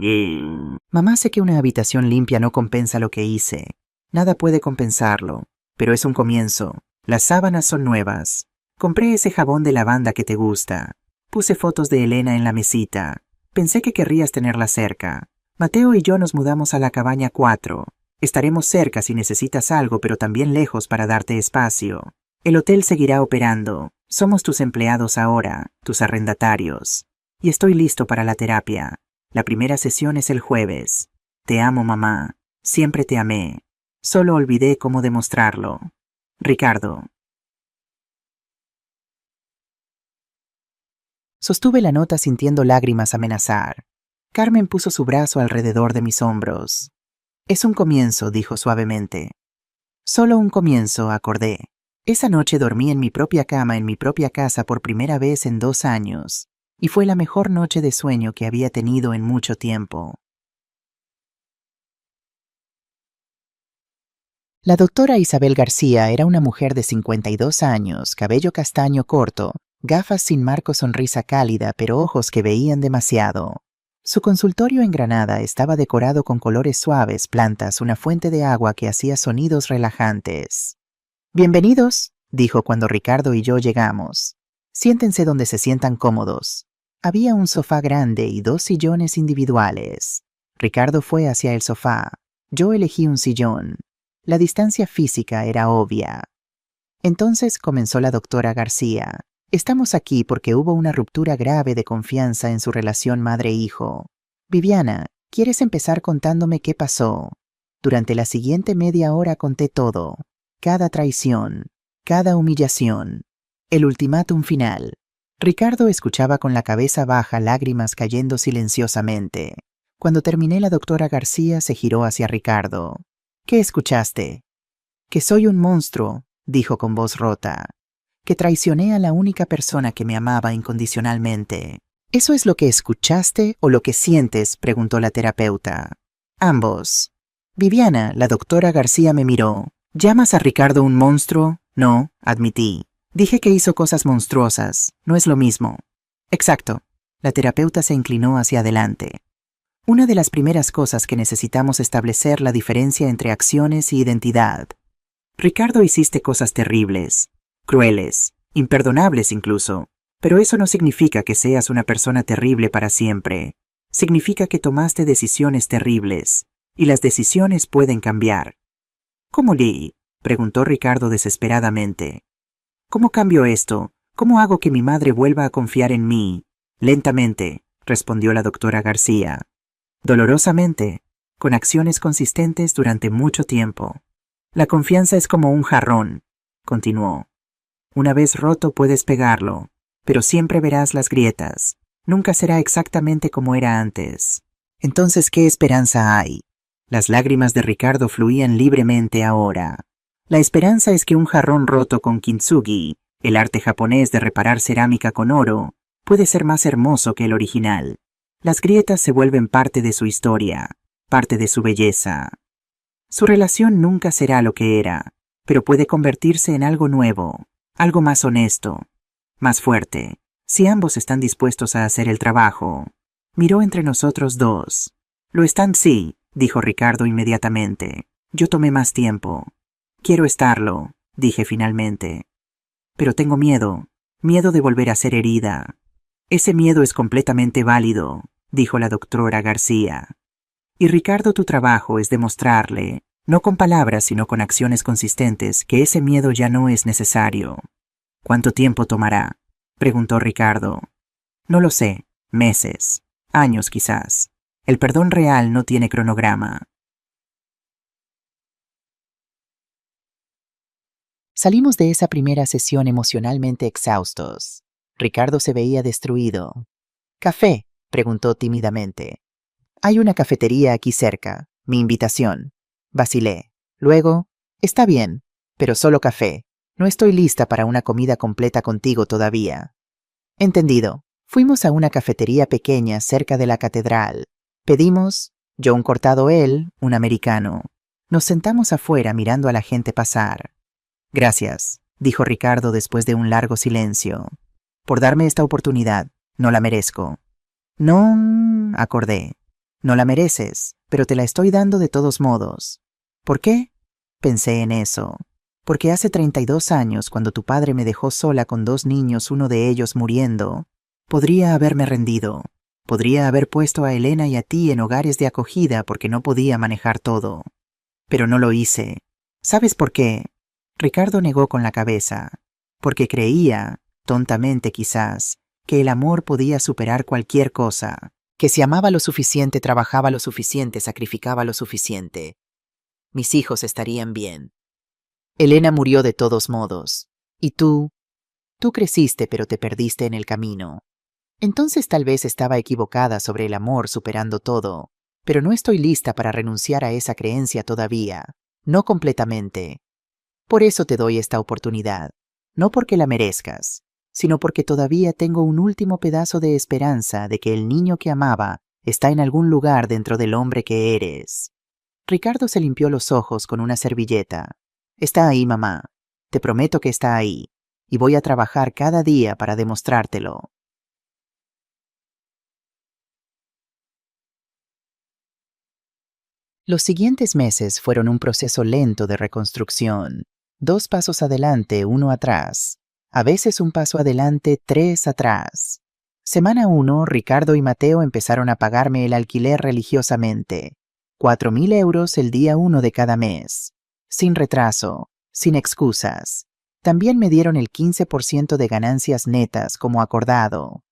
Mamá, sé que una habitación limpia no compensa lo que hice. Nada puede compensarlo, pero es un comienzo. Las sábanas son nuevas. Compré ese jabón de lavanda que te gusta. Puse fotos de Elena en la mesita. Pensé que querrías tenerla cerca. Mateo y yo nos mudamos a la cabaña 4. Estaremos cerca si necesitas algo, pero también lejos para darte espacio. El hotel seguirá operando. Somos tus empleados ahora, tus arrendatarios. Y estoy listo para la terapia. La primera sesión es el jueves. Te amo, mamá. Siempre te amé. Solo olvidé cómo demostrarlo. Ricardo. Sostuve la nota sintiendo lágrimas amenazar. Carmen puso su brazo alrededor de mis hombros. Es un comienzo, dijo suavemente. Solo un comienzo, acordé. Esa noche dormí en mi propia cama en mi propia casa por primera vez en 2 años, y fue la mejor noche de sueño que había tenido en mucho tiempo. La doctora Isabel García era una mujer de 52 años, cabello castaño corto, gafas sin marco, sonrisa cálida, pero ojos que veían demasiado. Su consultorio en Granada estaba decorado con colores suaves, plantas, una fuente de agua que hacía sonidos relajantes. Bienvenidos, dijo cuando Ricardo y yo llegamos. Siéntense donde se sientan cómodos. Había un sofá grande y 2 sillones individuales. Ricardo fue hacia el sofá. Yo elegí un sillón. La distancia física era obvia. Entonces comenzó la doctora García. Estamos aquí porque hubo una ruptura grave de confianza en su relación madre-hijo. Viviana, ¿quieres empezar contándome qué pasó? Durante la siguiente media hora conté todo. Cada traición, cada humillación, el ultimátum final. Ricardo escuchaba con la cabeza baja, lágrimas cayendo silenciosamente. Cuando terminé, la doctora García se giró hacia Ricardo. ¿Qué escuchaste? Que soy un monstruo, dijo con voz rota. Que traicioné a la única persona que me amaba incondicionalmente. ¿Eso es lo que escuchaste o lo que sientes?, preguntó la terapeuta. Ambos. Viviana, la doctora García me miró. ¿Llamas a Ricardo un monstruo? No, admití. Dije que hizo cosas monstruosas. No es lo mismo. Exacto. La terapeuta se inclinó hacia adelante. Una de las primeras cosas que necesitamos establecer la diferencia entre acciones y identidad. Ricardo, hiciste cosas terribles, crueles, imperdonables incluso, pero eso no significa que seas una persona terrible para siempre. Significa que tomaste decisiones terribles, y las decisiones pueden cambiar. ¿Cómo, Lee? Preguntó Ricardo desesperadamente. ¿Cómo cambio esto? ¿Cómo hago que mi madre vuelva a confiar en mí? Lentamente, respondió la doctora García. Dolorosamente, con acciones consistentes durante mucho tiempo. La confianza es como un jarrón, continuó. Una vez roto puedes pegarlo, pero siempre verás las grietas. Nunca será exactamente como era antes. Entonces, ¿qué esperanza hay? Las lágrimas de Ricardo fluían libremente ahora. La esperanza es que un jarrón roto con kintsugi, el arte japonés de reparar cerámica con oro, puede ser más hermoso que el original. Las grietas se vuelven parte de su historia, parte de su belleza. Su relación nunca será lo que era, pero puede convertirse en algo nuevo, algo más honesto, más fuerte, si ambos están dispuestos a hacer el trabajo. Miró entre nosotros dos. Lo están, sí, dijo Ricardo inmediatamente. Yo tomé más tiempo. Quiero estarlo, dije finalmente. Pero tengo miedo, miedo de volver a ser herida. Ese miedo es completamente válido, dijo la doctora García. Y Ricardo, tu trabajo es demostrarle, no con palabras sino con acciones consistentes, que ese miedo ya no es necesario. ¿Cuánto tiempo tomará? Preguntó Ricardo. No lo sé, meses, años quizás. El perdón real no tiene cronograma. Salimos de esa primera sesión emocionalmente exhaustos. Ricardo se veía destruido. ¿Café? Preguntó tímidamente. Hay una cafetería aquí cerca. Mi invitación. Vacilé. Luego, está bien, pero solo café. No estoy lista para una comida completa contigo todavía. Entendido. Fuimos a una cafetería pequeña cerca de la catedral. Pedimos, yo un cortado, él, un americano. Nos sentamos afuera mirando a la gente pasar. Gracias, dijo Ricardo después de un largo silencio, por darme esta oportunidad. No la merezco. No, acordé. No la mereces, pero te la estoy dando de todos modos. ¿Por qué? Pensé en eso. Porque hace 32 años, cuando tu padre me dejó sola con 2 niños, uno de ellos muriendo, podría haberme rendido. Podría haber puesto a Elena y a ti en hogares de acogida porque no podía manejar todo. Pero no lo hice. ¿Sabes por qué? Ricardo negó con la cabeza. Porque creía, tontamente quizás, que el amor podía superar cualquier cosa. Que si amaba lo suficiente, trabajaba lo suficiente, sacrificaba lo suficiente. Mis hijos estarían bien. Elena murió de todos modos. Y tú creciste, pero te perdiste en el camino. Entonces tal vez estaba equivocada sobre el amor superando todo, pero no estoy lista para renunciar a esa creencia todavía, no completamente. Por eso te doy esta oportunidad, no porque la merezcas, sino porque todavía tengo un último pedazo de esperanza de que el niño que amaba está en algún lugar dentro del hombre que eres. Ricardo se limpió los ojos con una servilleta. Está ahí, mamá. Te prometo que está ahí, y voy a trabajar cada día para demostrártelo. Los siguientes meses fueron un proceso lento de reconstrucción. 2 pasos adelante, 1 atrás. A veces un paso adelante, 3 atrás. Semana 1, Ricardo y Mateo empezaron a pagarme el alquiler religiosamente. 4.000 euros el día 1 de cada mes. Sin retraso, sin excusas. También me dieron el 15% de ganancias netas como acordado.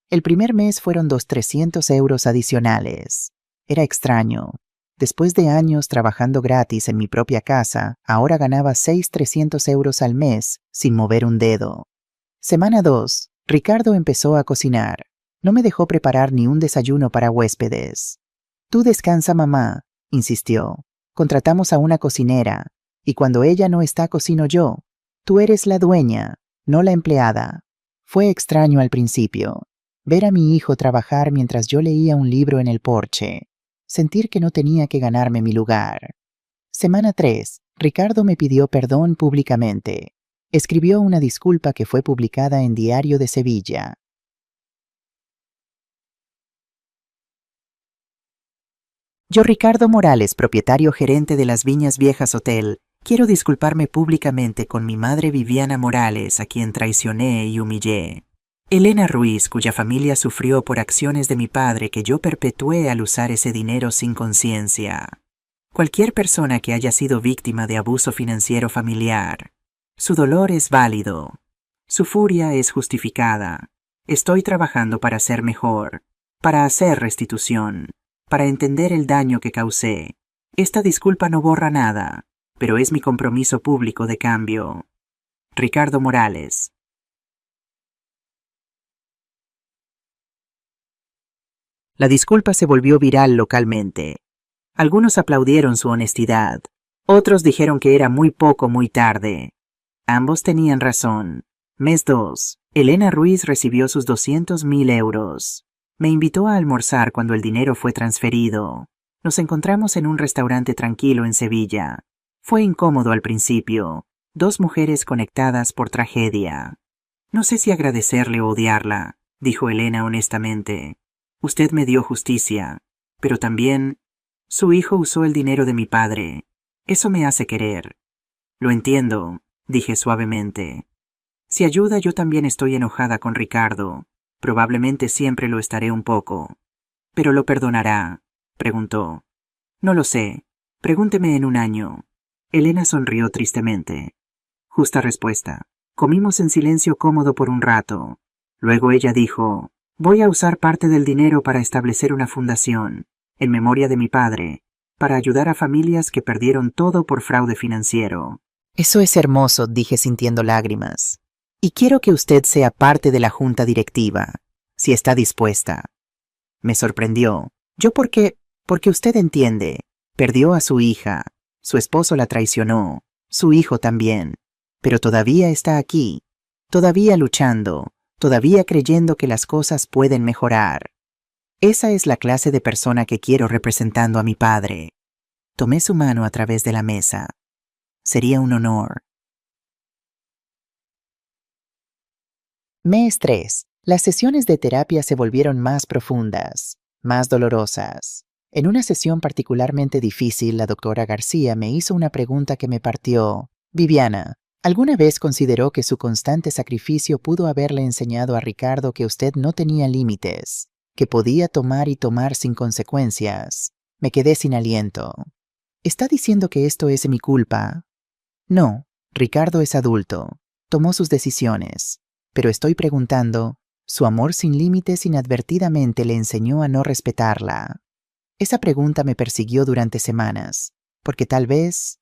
El primer mes fueron 300 euros adicionales. Era extraño. Después de años trabajando gratis en mi propia casa, ahora ganaba 600 euros al mes, sin mover un dedo. Semana 2. Ricardo empezó a cocinar. No me dejó preparar ni un desayuno para huéspedes. Tú descansa, mamá, insistió. Contratamos a una cocinera, y cuando ella no está, cocino yo. Tú eres la dueña, no la empleada. Fue extraño al principio, ver a mi hijo trabajar mientras yo leía un libro en el porche. Sentir que no tenía que ganarme mi lugar. Semana 3. Ricardo me pidió perdón públicamente. Escribió una disculpa que fue publicada en Diario de Sevilla. Yo, Ricardo Morales, propietario gerente de las Viñas Viejas Hotel, quiero disculparme públicamente con mi madre Viviana Morales, a quien traicioné y humillé. Elena Ruiz, cuya familia sufrió por acciones de mi padre que yo perpetué al usar ese dinero sin conciencia. Cualquier persona que haya sido víctima de abuso financiero familiar, su dolor es válido. Su furia es justificada. Estoy trabajando para ser mejor, para hacer restitución, para entender el daño que causé. Esta disculpa no borra nada, pero es mi compromiso público de cambio. Ricardo Morales. La disculpa se volvió viral localmente. Algunos aplaudieron su honestidad. Otros dijeron que era muy poco muy tarde. Ambos tenían razón. Mes 2. Elena Ruiz recibió sus 200.000 euros. Me invitó a almorzar cuando el dinero fue transferido. Nos encontramos en un restaurante tranquilo en Sevilla. Fue incómodo al principio. Dos mujeres conectadas por tragedia. No sé si agradecerle o odiarla, dijo Elena honestamente. Usted me dio justicia, pero también su hijo usó el dinero de mi padre. Eso me hace querer. Lo entiendo, dije suavemente. Si ayuda, yo también estoy enojada con Ricardo. Probablemente siempre lo estaré un poco. ¿Pero lo perdonará?, preguntó. No lo sé. Pregúnteme en un año. Elena sonrió tristemente. Justa respuesta. Comimos en silencio cómodo por un rato. Luego ella dijo: voy a usar parte del dinero para establecer una fundación, en memoria de mi padre, para ayudar a familias que perdieron todo por fraude financiero. Eso es hermoso, dije sintiendo lágrimas. Y quiero que usted sea parte de la junta directiva, si está dispuesta. Me sorprendió. Yo porque usted entiende. Perdió a su hija, su esposo la traicionó, su hijo también, pero todavía está aquí, todavía luchando, todavía creyendo que las cosas pueden mejorar. Esa es la clase de persona que quiero representando a mi padre. Tomé su mano a través de la mesa. Sería un honor. Mes 3. Las sesiones de terapia se volvieron más profundas, más dolorosas. En una sesión particularmente difícil, la doctora García me hizo una pregunta que me partió. Viviana, ¿alguna vez consideró que su constante sacrificio pudo haberle enseñado a Ricardo que usted no tenía límites, que podía tomar y tomar sin consecuencias? Me quedé sin aliento. ¿Está diciendo que esto es mi culpa? No, Ricardo es adulto, tomó sus decisiones, pero estoy preguntando, ¿su amor sin límites inadvertidamente le enseñó a no respetarla? Esa pregunta me persiguió durante semanas, porque tal vez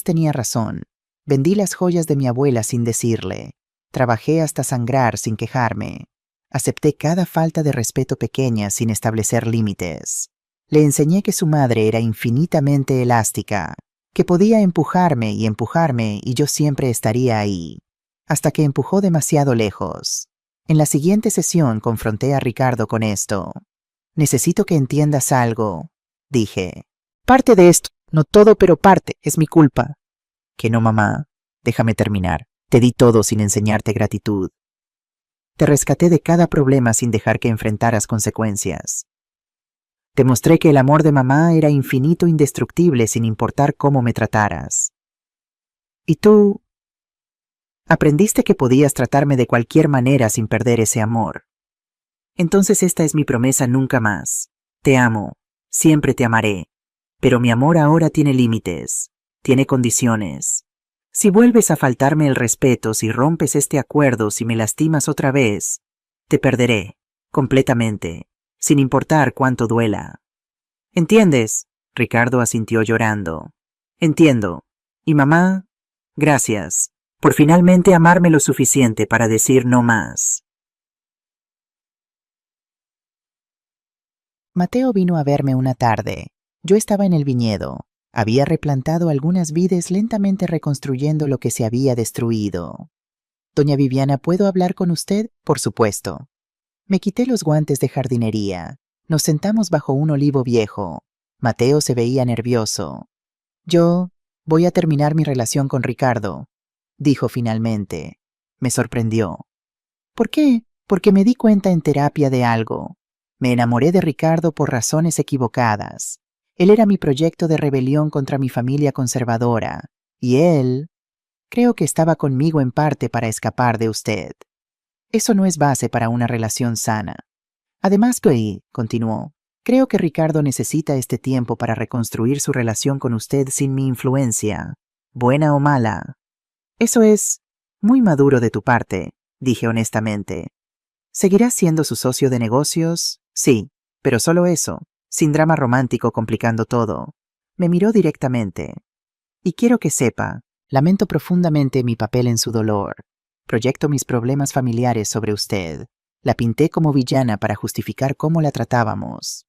tenía razón. Vendí las joyas de mi abuela sin decirle. Trabajé hasta sangrar sin quejarme. Acepté cada falta de respeto pequeña sin establecer límites. Le enseñé que su madre era infinitamente elástica, que podía empujarme y yo siempre estaría ahí, hasta que empujó demasiado lejos. En la siguiente sesión confronté a Ricardo con esto. Necesito que entiendas algo, dije. Parte de esto, no todo, pero parte, es mi culpa. Que no, mamá. Déjame terminar. Te di todo sin enseñarte gratitud. Te rescaté de cada problema sin dejar que enfrentaras consecuencias. Te mostré que el amor de mamá era infinito, indestructible, sin importar cómo me trataras. Y tú aprendiste que podías tratarme de cualquier manera sin perder ese amor. Entonces esta es mi promesa: nunca más. Te amo, siempre te amaré. Pero mi amor ahora tiene límites, tiene condiciones. Si vuelves a faltarme el respeto, si rompes este acuerdo, si me lastimas otra vez, te perderé, completamente, sin importar cuánto duela. ¿Entiendes? Ricardo asintió llorando. Entiendo. Y mamá, gracias, por finalmente amarme lo suficiente para decir no más. Mateo vino a verme una tarde. Yo estaba en el viñedo. Había replantado algunas vides, lentamente reconstruyendo lo que se había destruido. Doña Viviana, ¿puedo hablar con usted? Por supuesto. Me quité los guantes de jardinería. Nos sentamos bajo un olivo viejo. Mateo se veía nervioso. Yo voy a terminar mi relación con Ricardo, dijo finalmente. Me sorprendió. ¿Por qué? Porque me di cuenta en terapia de algo. Me enamoré de Ricardo por razones equivocadas. Él era mi proyecto de rebelión contra mi familia conservadora, y él, creo que estaba conmigo en parte para escapar de usted. Eso no es base para una relación sana. Además, Guy, continuó, creo que Ricardo necesita este tiempo para reconstruir su relación con usted sin mi influencia, buena o mala. Eso es muy maduro de tu parte, dije honestamente. ¿Seguirás siendo su socio de negocios? Sí, pero solo eso, sin drama romántico complicando todo. Me miró directamente. Y quiero que sepa, lamento profundamente mi papel en su dolor. Proyecto mis problemas familiares sobre usted. La pinté como villana para justificar cómo la tratábamos.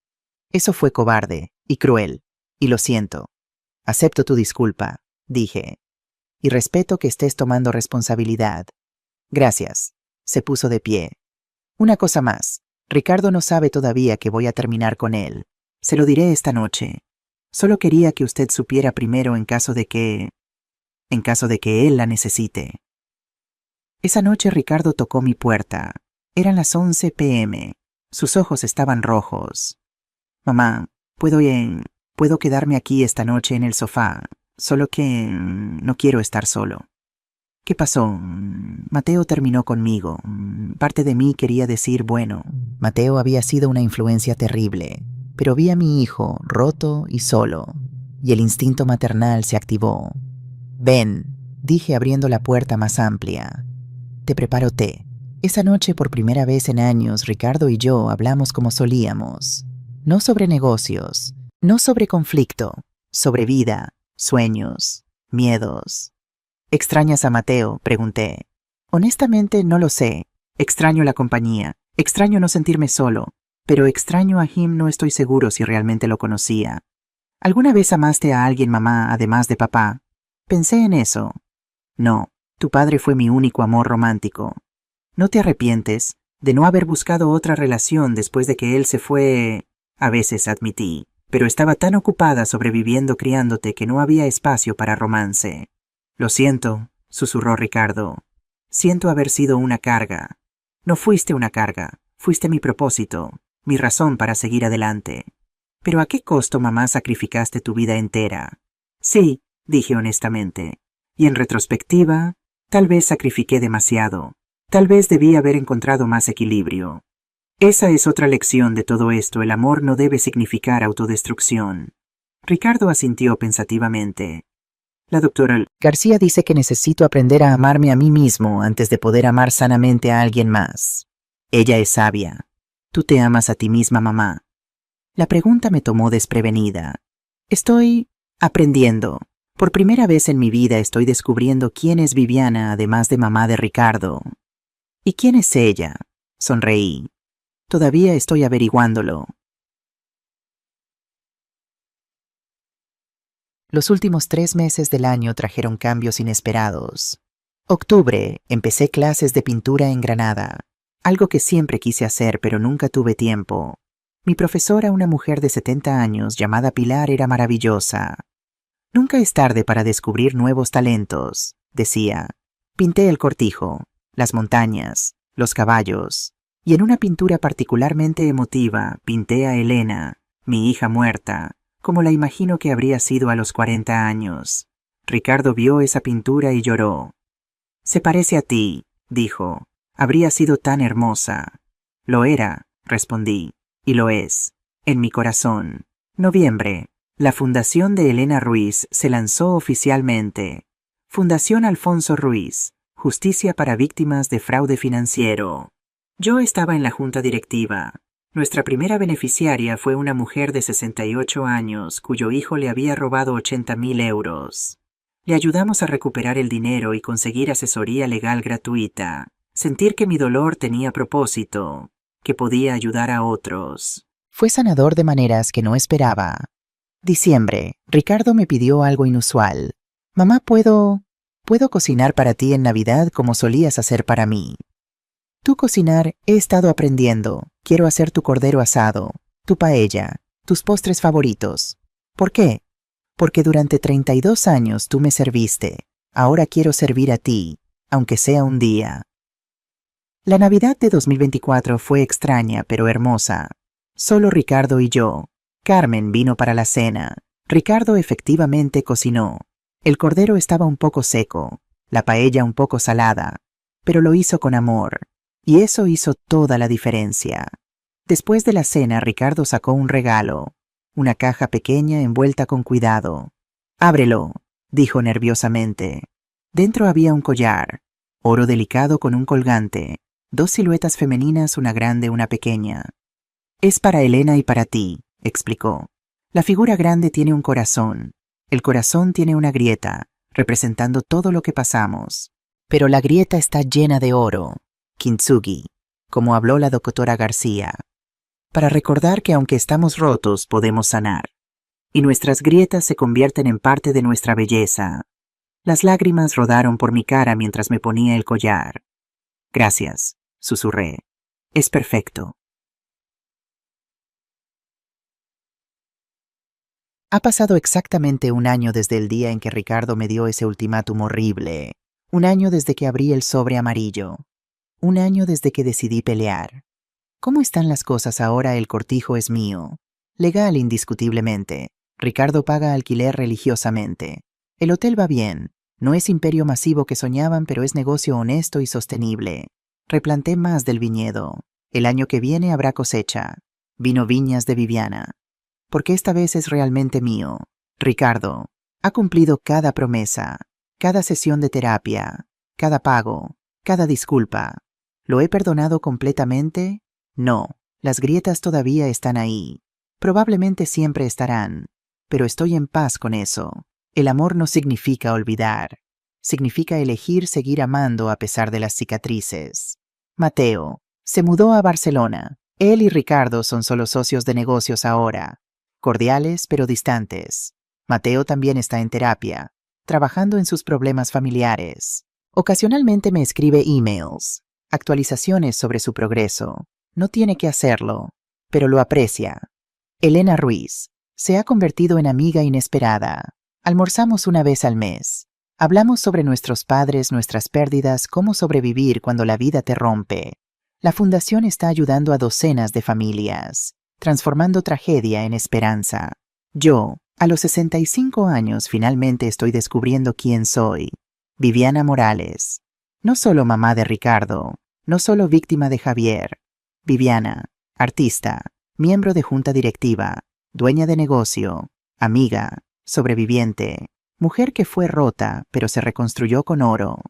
Eso fue cobarde y cruel, y lo siento. Acepto tu disculpa, dije. Y respeto que estés tomando responsabilidad. Gracias. Se puso de pie. Una cosa más. Ricardo no sabe todavía que voy a terminar con él. Se lo diré esta noche. Solo quería que usted supiera primero en caso de que él la necesite. Esa noche Ricardo tocó mi puerta. Eran las 11 p.m. Sus ojos estaban rojos. Mamá, puedo quedarme aquí esta noche en el sofá, solo que no quiero estar solo. ¿Qué pasó? Mateo terminó conmigo. Parte de mí quería decir, bueno, Mateo había sido una influencia terrible, pero vi a mi hijo roto y solo, y el instinto maternal se activó. Ven, dije abriendo la puerta más amplia. Te preparo té. Esa noche, por primera vez en años, Ricardo y yo hablamos como solíamos. No sobre negocios, no sobre conflicto, sobre vida, sueños, miedos. ¿Extrañas a Mateo?, pregunté. Honestamente, no lo sé. Extraño la compañía. Extraño no sentirme solo. Pero extraño a Jim, no estoy seguro si realmente lo conocía. ¿Alguna vez amaste a alguien, mamá, además de papá? Pensé en eso. No, tu padre fue mi único amor romántico. ¿No te arrepientes de no haber buscado otra relación después de que él se fue? A veces admití, pero estaba tan ocupada sobreviviendo criándote que no había espacio para romance. Lo siento, susurró Ricardo. Siento haber sido una carga. No fuiste una carga, fuiste mi propósito, mi razón para seguir adelante. Pero ¿a qué costo, mamá, sacrificaste tu vida entera? Sí, dije honestamente. Y en retrospectiva, tal vez sacrifiqué demasiado. Tal vez debí haber encontrado más equilibrio. Esa es otra lección de todo esto, el amor no debe significar autodestrucción. Ricardo asintió pensativamente. La doctora García dice que necesito aprender a amarme a mí mismo antes de poder amar sanamente a alguien más. Ella es sabia. Tú te amas a ti misma, mamá. La pregunta me tomó desprevenida. Estoy aprendiendo. Por primera vez en mi vida estoy descubriendo quién es Viviana además de mamá de Ricardo. ¿Y quién es ella? Sonreí. Todavía estoy averiguándolo. Los últimos 3 meses del año trajeron cambios inesperados. Octubre, empecé clases de pintura en Granada, algo que siempre quise hacer pero nunca tuve tiempo. Mi profesora, una mujer de 70 años llamada Pilar, era maravillosa. Nunca es tarde para descubrir nuevos talentos, decía. Pinté el cortijo, las montañas, los caballos, y en una pintura particularmente emotiva pinté a Elena, mi hija muerta, como la imagino que habría sido a los 40 años. Ricardo vio esa pintura y lloró. Se parece a ti, dijo. Habría sido tan hermosa. Lo era, respondí, y lo es, en mi corazón. Noviembre. La Fundación de Elena Ruiz se lanzó oficialmente. Fundación Alfonso Ruiz, Justicia para Víctimas de Fraude Financiero. Yo estaba en la junta directiva. Nuestra primera beneficiaria fue una mujer de 68 años cuyo hijo le había robado 80.000 euros. Le ayudamos a recuperar el dinero y conseguir asesoría legal gratuita. Sentir que mi dolor tenía propósito, que podía ayudar a otros. Fue sanador de maneras que no esperaba. Diciembre, Ricardo me pidió algo inusual. Mamá, ¿puedo cocinar para ti en Navidad como solías hacer para mí? Tú cocinar, he estado aprendiendo. Quiero hacer tu cordero asado, tu paella, tus postres favoritos. ¿Por qué? Porque durante 32 años tú me serviste. Ahora quiero servir a ti, aunque sea un día. La Navidad de 2024 fue extraña pero hermosa. Solo Ricardo y yo. Carmen vino para la cena. Ricardo efectivamente cocinó. El cordero estaba un poco seco, la paella un poco salada, pero lo hizo con amor, y eso hizo toda la diferencia. Después de la cena, Ricardo sacó un regalo, una caja pequeña envuelta con cuidado. «Ábrelo», dijo nerviosamente. Dentro había un collar, oro delicado con un colgante, 2 siluetas femeninas, una grande, una pequeña. «Es para Elena y para ti», explicó. «La figura grande tiene un corazón. El corazón tiene una grieta, representando todo lo que pasamos. Pero la grieta está llena de oro, kintsugi, como habló la doctora García, para recordar que aunque estamos rotos, podemos sanar. Y nuestras grietas se convierten en parte de nuestra belleza». Las lágrimas rodaron por mi cara mientras me ponía el collar. «Gracias», susurré. «Es perfecto». Ha pasado exactamente un año desde el día en que Ricardo me dio ese ultimátum horrible. Un año desde que abrí el sobre amarillo. Un año desde que decidí pelear. ¿Cómo están las cosas ahora? El cortijo es mío. Legal indiscutiblemente. Ricardo paga alquiler religiosamente. El hotel va bien. No es imperio masivo que soñaban, pero es negocio honesto y sostenible. Replanté más del viñedo. El año que viene habrá cosecha. Vino Viñas de Viviana. Porque esta vez es realmente mío. Ricardo ha cumplido cada promesa, cada sesión de terapia, cada pago, cada disculpa. ¿Lo he perdonado completamente? No, las grietas todavía están ahí. Probablemente siempre estarán, pero estoy en paz con eso. El amor no significa olvidar. Significa elegir seguir amando a pesar de las cicatrices. Mateo se mudó a Barcelona. Él y Ricardo son solo socios de negocios ahora. Cordiales pero distantes. Mateo también está en terapia, trabajando en sus problemas familiares. Ocasionalmente me escribe emails, actualizaciones sobre su progreso. No tiene que hacerlo, pero lo aprecia. Elena Ruiz se ha convertido en amiga inesperada. Almorzamos una vez al mes. Hablamos sobre nuestros padres, nuestras pérdidas, cómo sobrevivir cuando la vida te rompe. La fundación está ayudando a docenas de familias, transformando tragedia en esperanza. Yo, a los 65 años, finalmente estoy descubriendo quién soy. Viviana Morales. No solo mamá de Ricardo, no solo víctima de Javier. Viviana, artista, miembro de junta directiva, dueña de negocio, amiga, sobreviviente, mujer que fue rota, pero se reconstruyó con oro.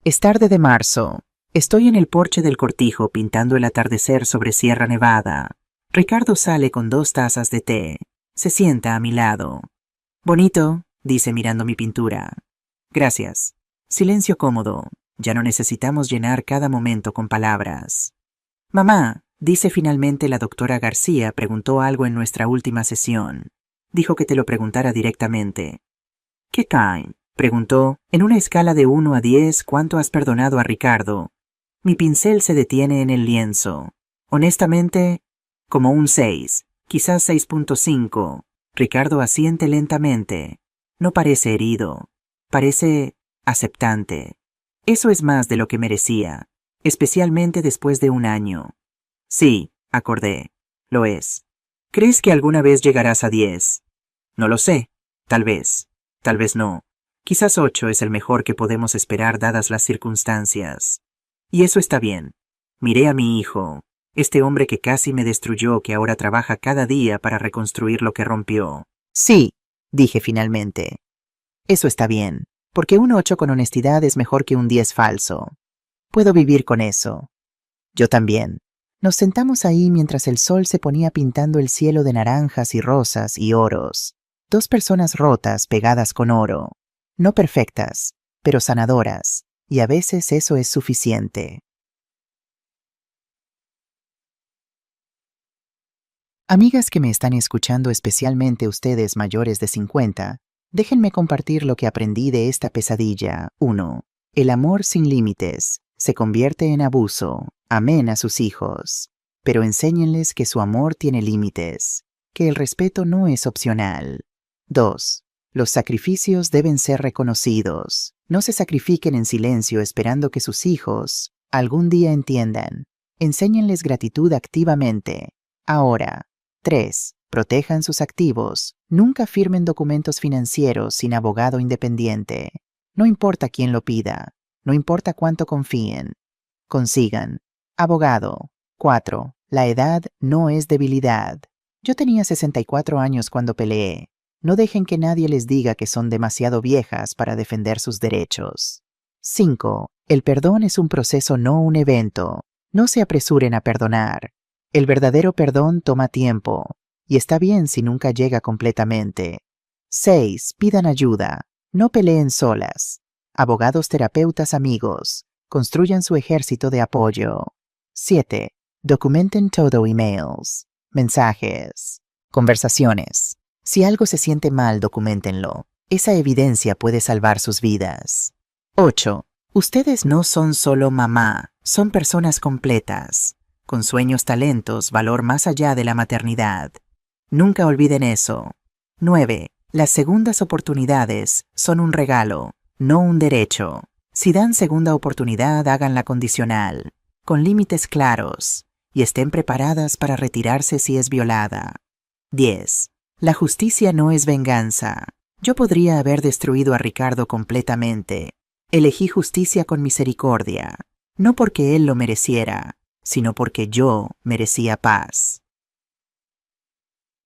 Es tarde de marzo. Estoy en el porche del cortijo pintando el atardecer sobre Sierra Nevada. Ricardo sale con 2 tazas de té. Se sienta a mi lado. «Bonito», dice mirando mi pintura. «Gracias». Silencio cómodo. Ya no necesitamos llenar cada momento con palabras. «Mamá», dice finalmente la doctora García, preguntó algo en nuestra última sesión. Dijo que te lo preguntara directamente. «¿Qué kind?», preguntó. «En una escala de 1 a 10, ¿cuánto has perdonado a Ricardo?» Mi pincel se detiene en el lienzo. Honestamente, como un 6, quizás 6.5. Ricardo asiente lentamente. No parece herido. Parece aceptante. Eso es más de lo que merecía, especialmente después de un año. Sí, acordé. Lo es. ¿Crees que alguna vez llegarás a 10? No lo sé. Tal vez no. Quizás 8 es el mejor que podemos esperar dadas las circunstancias. Y eso está bien. Miré a mi hijo, este hombre que casi me destruyó, que ahora trabaja cada día para reconstruir lo que rompió. «Sí», dije finalmente. «Eso está bien, porque un 8 con honestidad es mejor que un 10 falso. Puedo vivir con eso». Yo también. Nos sentamos ahí mientras el sol se ponía pintando el cielo de naranjas y rosas y oros. 2 personas rotas pegadas con oro. No perfectas, pero sanadoras. Y a veces eso es suficiente. Amigas que me están escuchando, especialmente ustedes mayores de 50, déjenme compartir lo que aprendí de esta pesadilla. 1. El amor sin límites se convierte en abuso. Amén a sus hijos. Pero enséñenles que su amor tiene límites, que el respeto no es opcional. 2. Los sacrificios deben ser reconocidos. No se sacrifiquen en silencio esperando que sus hijos algún día entiendan. Enséñenles gratitud activamente. Ahora. 3. Protejan sus activos. Nunca firmen documentos financieros sin abogado independiente. No importa quién lo pida. No importa cuánto confíen. Consigan. Abogado. 4. La edad no es debilidad. Yo tenía 64 años cuando peleé. No dejen que nadie les diga que son demasiado viejas para defender sus derechos. 5. El perdón es un proceso, no un evento. No se apresuren a perdonar. El verdadero perdón toma tiempo, y está bien si nunca llega completamente. 6. Pidan ayuda. No peleen solas. Abogados, terapeutas, amigos. Construyan su ejército de apoyo. 7. Documenten todo: emails, mensajes, conversaciones. Si algo se siente mal, documentenlo. Esa evidencia puede salvar sus vidas. 8. Ustedes no son solo mamá, son personas completas, con sueños, talentos, valor más allá de la maternidad. Nunca olviden eso. 9. Las segundas oportunidades son un regalo, no un derecho. Si dan segunda oportunidad, háganla condicional, con límites claros, y estén preparadas para retirarse si es violada. 10. La justicia no es venganza. Yo podría haber destruido a Ricardo completamente. Elegí justicia con misericordia, no porque él lo mereciera, sino porque yo merecía paz.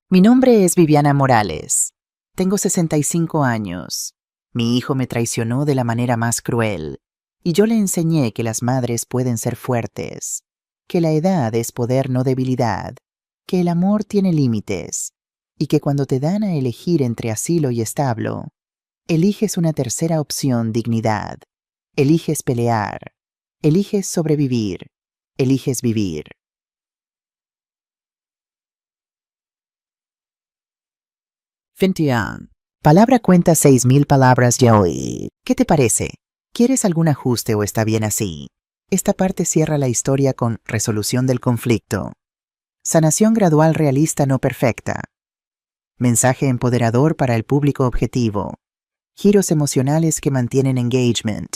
Mi nombre es Viviana Morales. Tengo 65 años. Mi hijo me traicionó de la manera más cruel, y yo le enseñé que las madres pueden ser fuertes, que la edad es poder, no debilidad, que el amor tiene límites, y que cuando te dan a elegir entre asilo y establo, eliges una tercera opción: dignidad. Eliges pelear. Eliges sobrevivir. Eliges vivir. 21. Palabra cuenta 6,000 palabras ya hoy. ¿Qué te parece? ¿Quieres algún ajuste o está bien así? Esta parte cierra la historia con resolución del conflicto. Sanación gradual, realista, no perfecta. Mensaje empoderador para el público objetivo. Giros emocionales que mantienen engagement.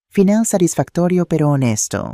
Final satisfactorio pero honesto.